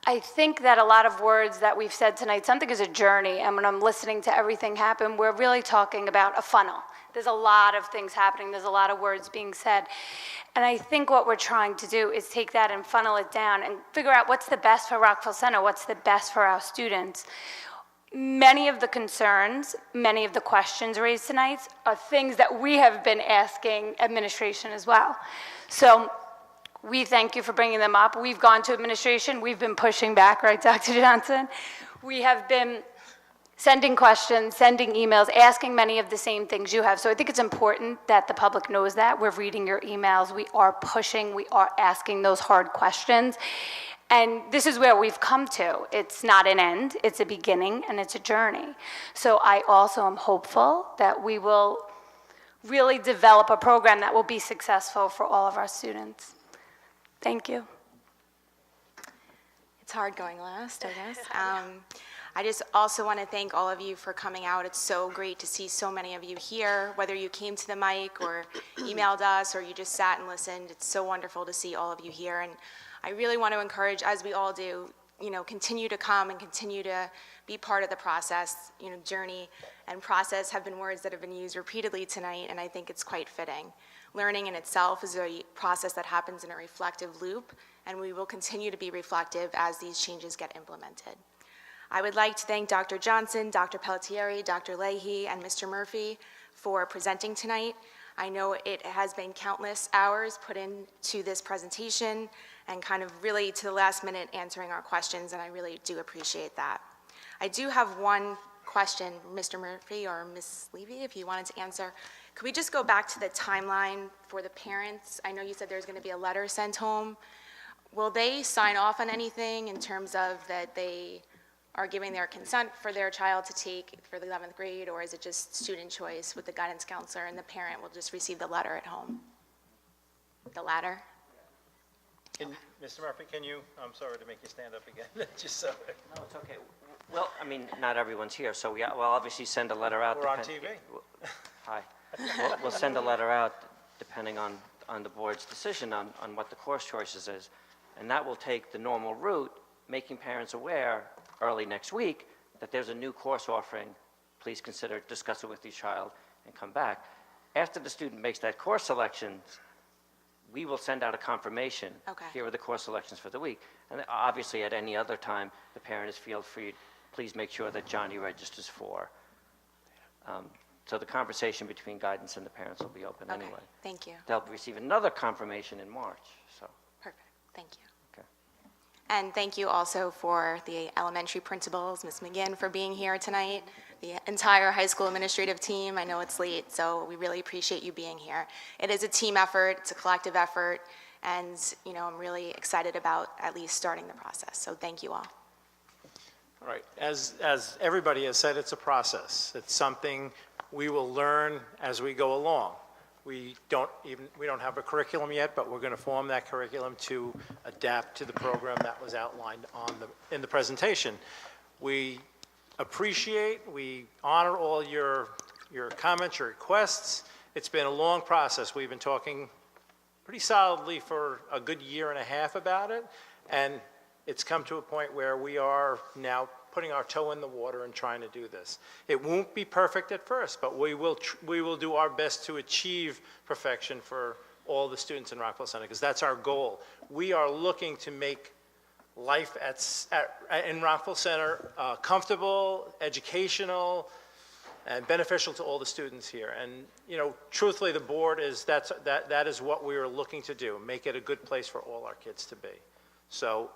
I think that a lot of words that we've said tonight, something is a journey, and when I'm listening to everything happen, we're really talking about a funnel. There's a lot of things happening. There's a lot of words being said. And I think what we're trying to do is take that and funnel it down and figure out what's the best for Rockville Center, what's the best for our students. Many of the concerns, many of the questions raised tonight are things that we have been asking administration as well. So we thank you for bringing them up. We've gone to administration. We've been pushing back, right, Dr. Johnson? We have been sending questions, sending emails, asking many of the same things you have. So I think it's important that the public knows that. We're reading your emails. We are pushing. We are asking those hard questions. And this is where we've come to. It's not an end. It's a beginning, and it's a journey. So I also am hopeful that we will really develop a program that will be successful for all of our students. Thank you. It's hard going last, I guess. I just also want to thank all of you for coming out. It's so great to see so many of you here, whether you came to the mic or emailed us or you just sat and listened. It's so wonderful to see all of you here. And I really want to encourage, as we all do, continue to come and continue to be part of the process. Journey and process have been words that have been used repeatedly tonight, and I think it's quite fitting. Learning in itself is a process that happens in a reflective loop, and we will continue to be reflective as these changes get implemented. I would like to thank Dr. Johnson, Dr. Pelletieri, Dr. Leahy, and Mr. Murphy for presenting tonight. I know it has been countless hours put into this presentation and kind of really to the last minute answering our questions, and I really do appreciate that. I do have one question, Mr. Murphy or Ms. Levy, if you wanted to answer. Could we just go back to the timeline for the parents? I know you said there's going to be a letter sent home. Will they sign off on anything in terms of that they are giving their consent for their child to take for the 11th grade, or is it just student choice with the guidance counselor and the parent will just receive the letter at home? The latter? Mr. Murphy, I'm sorry to make you stand up again, just so. No, it's okay. Well, I mean, not everyone's here, so we'll obviously send a letter out. We're on TV. Hi. We'll send a letter out depending on the board's decision on what the course choices is. And that will take the normal route, making parents aware early next week that there's a new course offering. Please consider, discuss it with your child, and come back. After the student makes that course selection, we will send out a confirmation. Okay. Here are the course selections for the week. And obviously, at any other time, the parent is feel free, please make sure that Johnny registers for. So the conversation between guidance and the parents will be open Okay. Anyway. Thank you. They'll receive another confirmation in March, so. Perfect. Thank you. Okay. And thank you also for the elementary principals, Ms. McGinn, for being here tonight, the entire high school administrative team. I know it's late, so we really appreciate you being here. It is a team effort, it's a collective effort, and I'm really excited about at least starting the process, so thank you all. All right, as everybody has said, it's a process. It's something we will learn as we go along. We don't have a curriculum yet, but we're going to form that curriculum to adapt to the program that was outlined in the presentation. We appreciate, we honor all your comments, your requests. It's been a long process. We've been talking pretty solidly for a good year and a half about it, And it's come to a point where we are now putting our toe in the water and trying to do this. It won't be perfect at first, but we will do our best to achieve perfection for all the students in Rockville Center, because that's our goal. We are looking to make life in Rockville Center comfortable, educational, and beneficial to all the students here. And, you know, truthfully, the board that is what we are looking to do, make it a good place for all our kids to be. So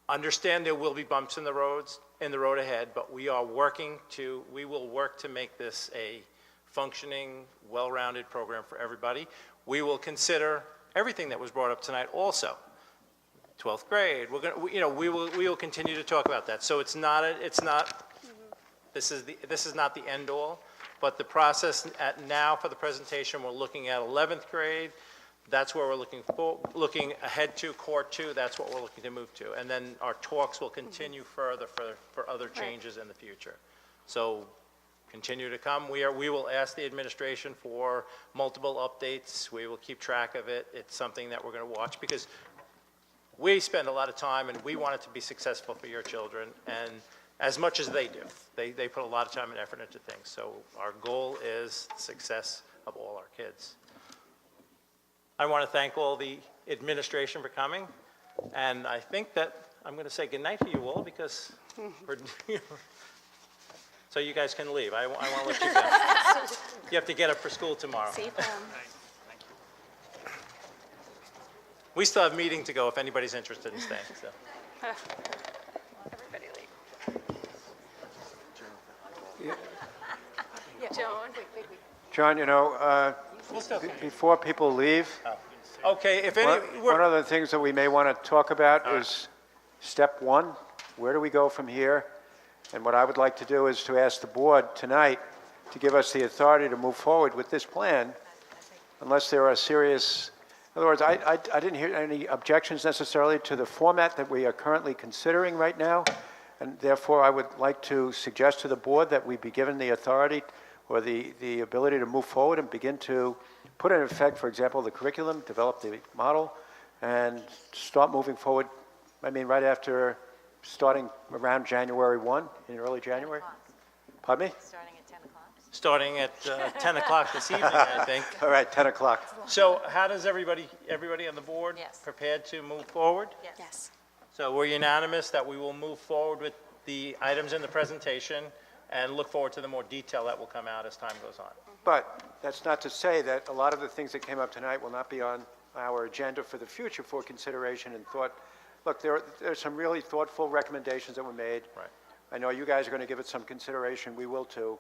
understand there will be bumps in the road ahead, but we will work to make this a functioning, well-rounded program for everybody. We will consider everything that was brought up tonight also. 12th grade, we will continue to talk about that. So this is not the end all, but the process now for the presentation, we're looking at 11th grade. That's where we're looking ahead to Core 2. That's what we're looking to move to. And then our talks will continue further for other changes in the future. So continue to come. We will ask the administration for multiple updates. We will keep track of it. It's something that we're going to watch because we spend a lot of time and we want it to be successful for your children, and as much as they do. They put a lot of time and effort into things. So our goal is the success of all our kids. I want to thank all the administration for coming, and I think that I'm going to say goodnight to you all because so you guys can leave. I want to let you go. You have to get up for school tomorrow. We still have meeting to go if anybody's interested in staying. So. Everybody leave. Yeah. Joan. John, you know, before people leave, okay, one of the things that we may want to talk about is step one. Where do we go from here? And what I would like to do is to ask the board tonight to give us the authority to move forward with this plan, unless there are serious. In other words, I didn't hear any objections necessarily to the format that we are currently considering right now, and therefore I would like to suggest to the board that we be given the authority or the ability to move forward and begin to put in effect, for example, the curriculum, develop the model, and start moving forward, I mean, right after starting around January 1, in early January? Pardon me? Starting at 10 o'clock? Starting at 10 o'clock this evening, I think. All right, 10 o'clock. So how does everybody on the board Yes. prepared to move forward? Yes. So we're unanimous that we will move forward with the items in the presentation and look forward to the more detail that will come out as time goes on. But that's not to say that a lot of the things that came up tonight will not be on our agenda for the future for consideration and thought. Look, there are some really thoughtful recommendations that were made. Right. I know you guys are going to give it some consideration. We will too.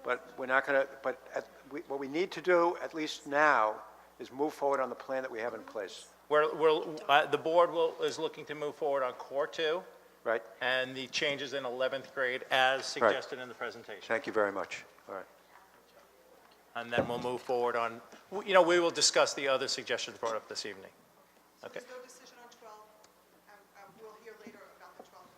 But we're not going to, what we need to do, at least now, is move forward on the plan that we have in place. The board is looking to move forward on Core 2. Right? And the changes in 11th grade as suggested in the presentation. Thank you very much. All right. And then we'll move forward on, we will discuss the other suggestions brought up this evening. Okay. There's no decision on 12. We'll hear later about the 12th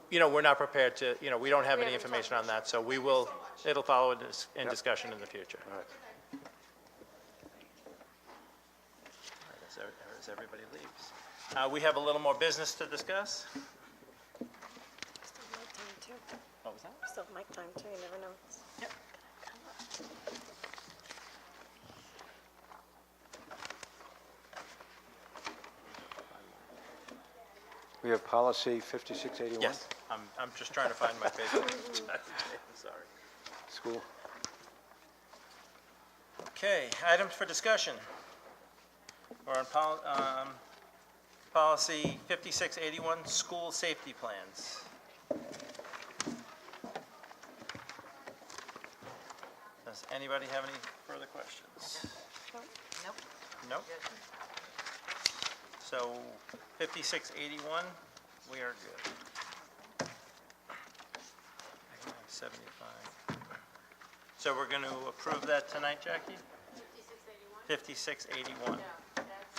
grade. We're not prepared to, we don't have any information on that, so it'll follow in discussion in the future. All right. As everybody leaves. We have a little more business to discuss. What was that? Still have mic time too, you never know. Yep. We have policy 5681. Yes, I'm just trying to find my page. Sorry. School. Okay, items for discussion. We're on policy 5681, school safety plans. Does anybody have any further questions? Nope. Nope. So 5681, we are good. 75. So we're going to approve that tonight, Jackie? 5681. 5681. No, that's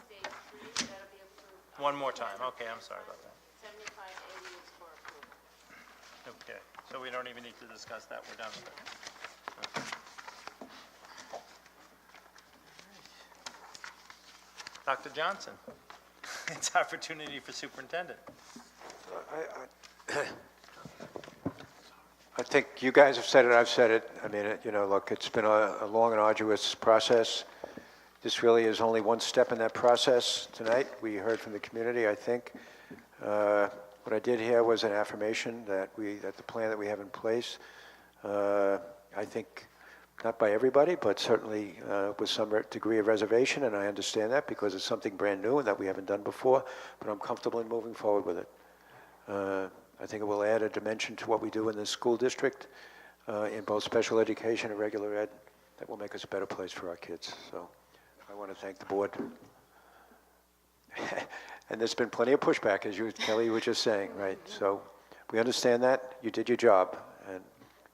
stage 3, that'll be approved. One more time, okay, I'm sorry about that. 7580 is for approval. Okay, so we don't even need to discuss that, we're done with it. Okay. Dr. Johnson? It's opportunity for superintendent. I think you guys have said it, I've said it. I mean, look, it's been a long and arduous process. This really is only one step in that process tonight. We heard from the community, I think. What I did here was an affirmation that the plan that we have in place, I think, not by everybody, but certainly with some degree of reservation, and I understand that because it's something brand new and that we haven't done before, but I'm comfortable in moving forward with it. I think it will add a dimension to what we do in the school district in both special education and regular ed that will make us a better place for our kids. So I want to thank the board. And there's been plenty of pushback, as you, Kelly, you were just saying, right? So we understand that. You did your job,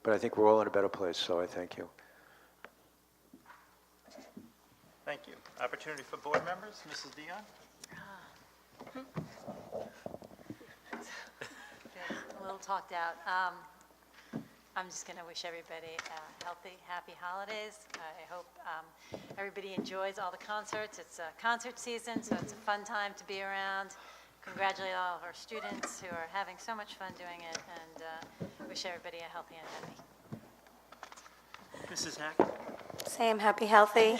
but I think we're all in a better place, so I thank you. Thank you. Opportunity for board members, Mrs. Dion? A little talked out. I'm just going to wish everybody healthy, happy holidays. I hope everybody enjoys all the concerts. It's concert season, so it's a fun time to be around. Congratulate all of our students who are having so much fun doing it, and wish everybody a healthy and happy. Mrs. Hackett? Same, happy, healthy,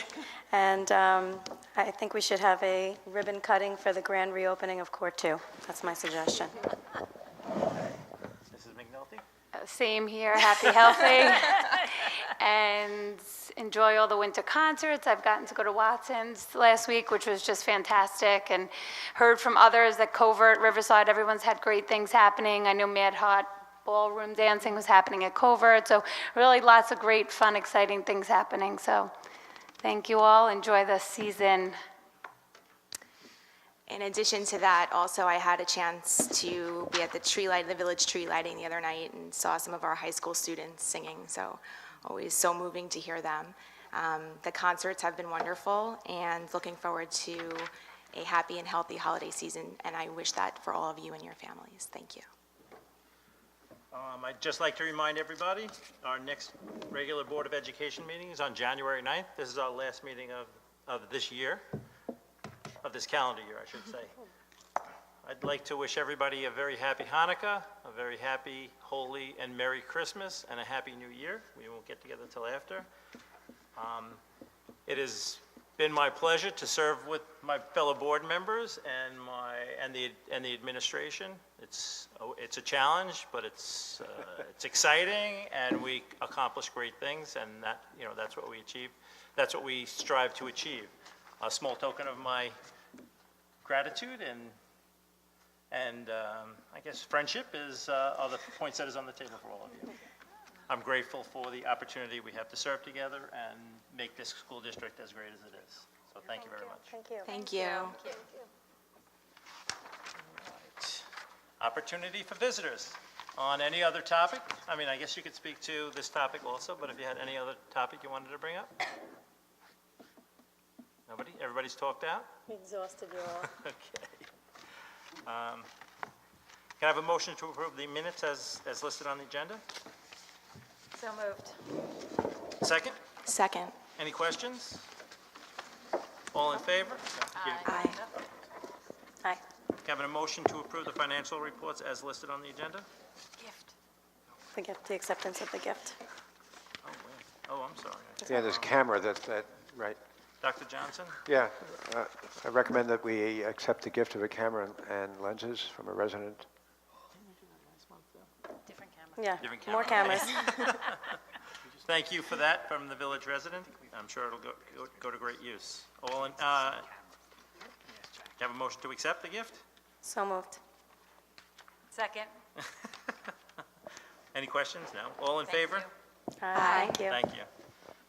and I think we should have a ribbon cutting for the grand reopening of Core 2. That's my suggestion. Mrs. McNulty? Same here, happy, healthy, and enjoy all the winter concerts. I've gotten to go to Watson's last week, which was just fantastic, and heard from others that Covert, Riverside, everyone's had great things happening. I know Mad Hot ballroom dancing was happening at Covert, so really lots of great, fun, exciting things happening. So thank you all. Enjoy the season. In addition to that, also I had a chance to be at the village tree lighting the other night and saw some of our high school students singing, so always so moving to hear them. The concerts have been wonderful, and looking forward to a happy and healthy holiday season, and I wish that for all of you and your families. Thank you. I'd just like to remind everybody, our next regular Board of Education meeting is on January 9th. This is our last meeting of this year, of this calendar year, I should say. I'd like to wish everybody a very happy Hanukkah, a very happy, holy, and Merry Christmas, and a Happy New Year. We won't get together till after. It has been my pleasure to serve with my fellow board members and the administration. It's a challenge, but it's exciting, and we accomplish great things, and that's what we achieve. That's what we strive to achieve. A small token of my gratitude and I guess friendship are the points that is on the table for all of you. I'm grateful for the opportunity we have to serve together and make this school district as great as it is. So thank you very much. Thank you. Thank you. Right. Opportunity for visitors on any other topic. I mean, I guess you could speak to this topic also, but if you had any other topic you wanted to bring up? Nobody? Everybody's talked out? Exhausted you all. Okay. Can I have a motion to approve the minutes as listed on the agenda? So moved. Second? Second. Any questions? All in favor? Thank you. Aye. Aye. Can I have a motion to approve the financial reports as listed on the agenda? The gift, the acceptance of the gift. Oh, wait. Oh, I'm sorry. Yeah, there's camera that right. Dr. Johnson? Yeah, I recommend that we accept the gift of a camera and lenses from a resident. Different camera. Yeah, Different more camera. cameras. Thank you for that from the village resident. I'm sure it'll go to great use. All in, do you have a motion to accept the gift? So moved. Second. Any questions? No? All in favor? Aye. Thank you. Thank you.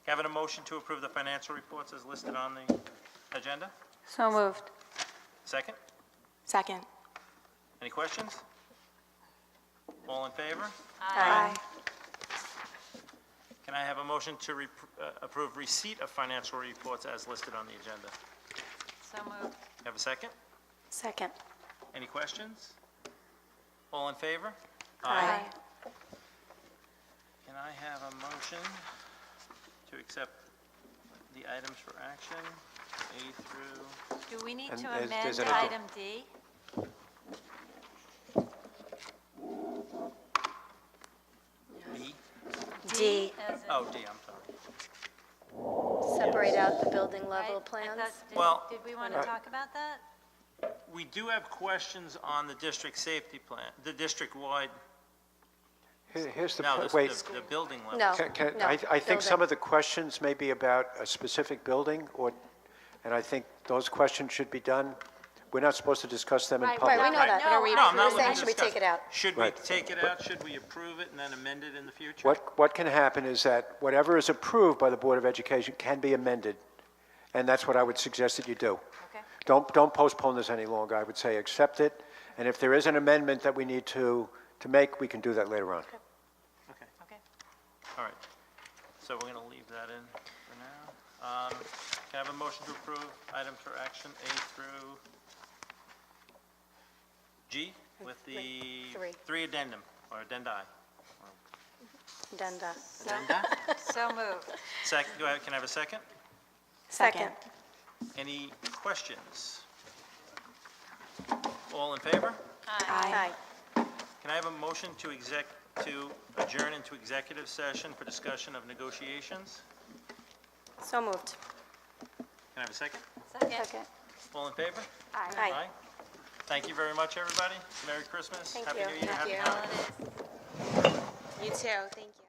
Having a motion to approve the financial reports as listed on the agenda? So moved. Second? Second. Any questions? All in favor? Aye. Can I have a motion to approve receipt of financial reports as listed on the agenda? So moved. Have a second? Second. Any questions? All in favor? Aye. Can I have a motion to accept the items for action? A through, Do we need And to there's amend an item D? B? D, As in- Oh, D, I'm sorry. separate out the building Right? level I plans. thought- did- Well- Did we want to talk about that? We do have questions on the district safety plan, the district-wide, Here's the, no, wait. the building level. No, no, I think some building. of the questions may be about a specific building, and I think those questions should be done. We're not supposed to discuss them in Right, public. we know that, but are we, No, I'm not we're looking saying, to should we discuss take it out? Should we Right. take it out? Should we approve it and then amend it in the future? What can happen is that whatever is approved by the Board of Education can be amended, and that's what I would suggest that you do. Okay. Don't postpone this any longer. I would say accept it, and if there is an amendment that we need to make, we can do that later on. Okay. Okay. All right. So we're going to leave that in for now. Can I have a motion to approve items for action A through G with the Three. three addendum, or addendi? Addenda. So moved. Second, can I have a second? Second. Any questions? All in favor? Aye. Can I have a motion to adjourn into executive session for discussion of negotiations? So moved. Can I have a second? Second. All in favor? Aye. Thank you very much, everybody. Merry Christmas. Thank Happy you. New Year. Thank Happy you. holidays. You too, thank you.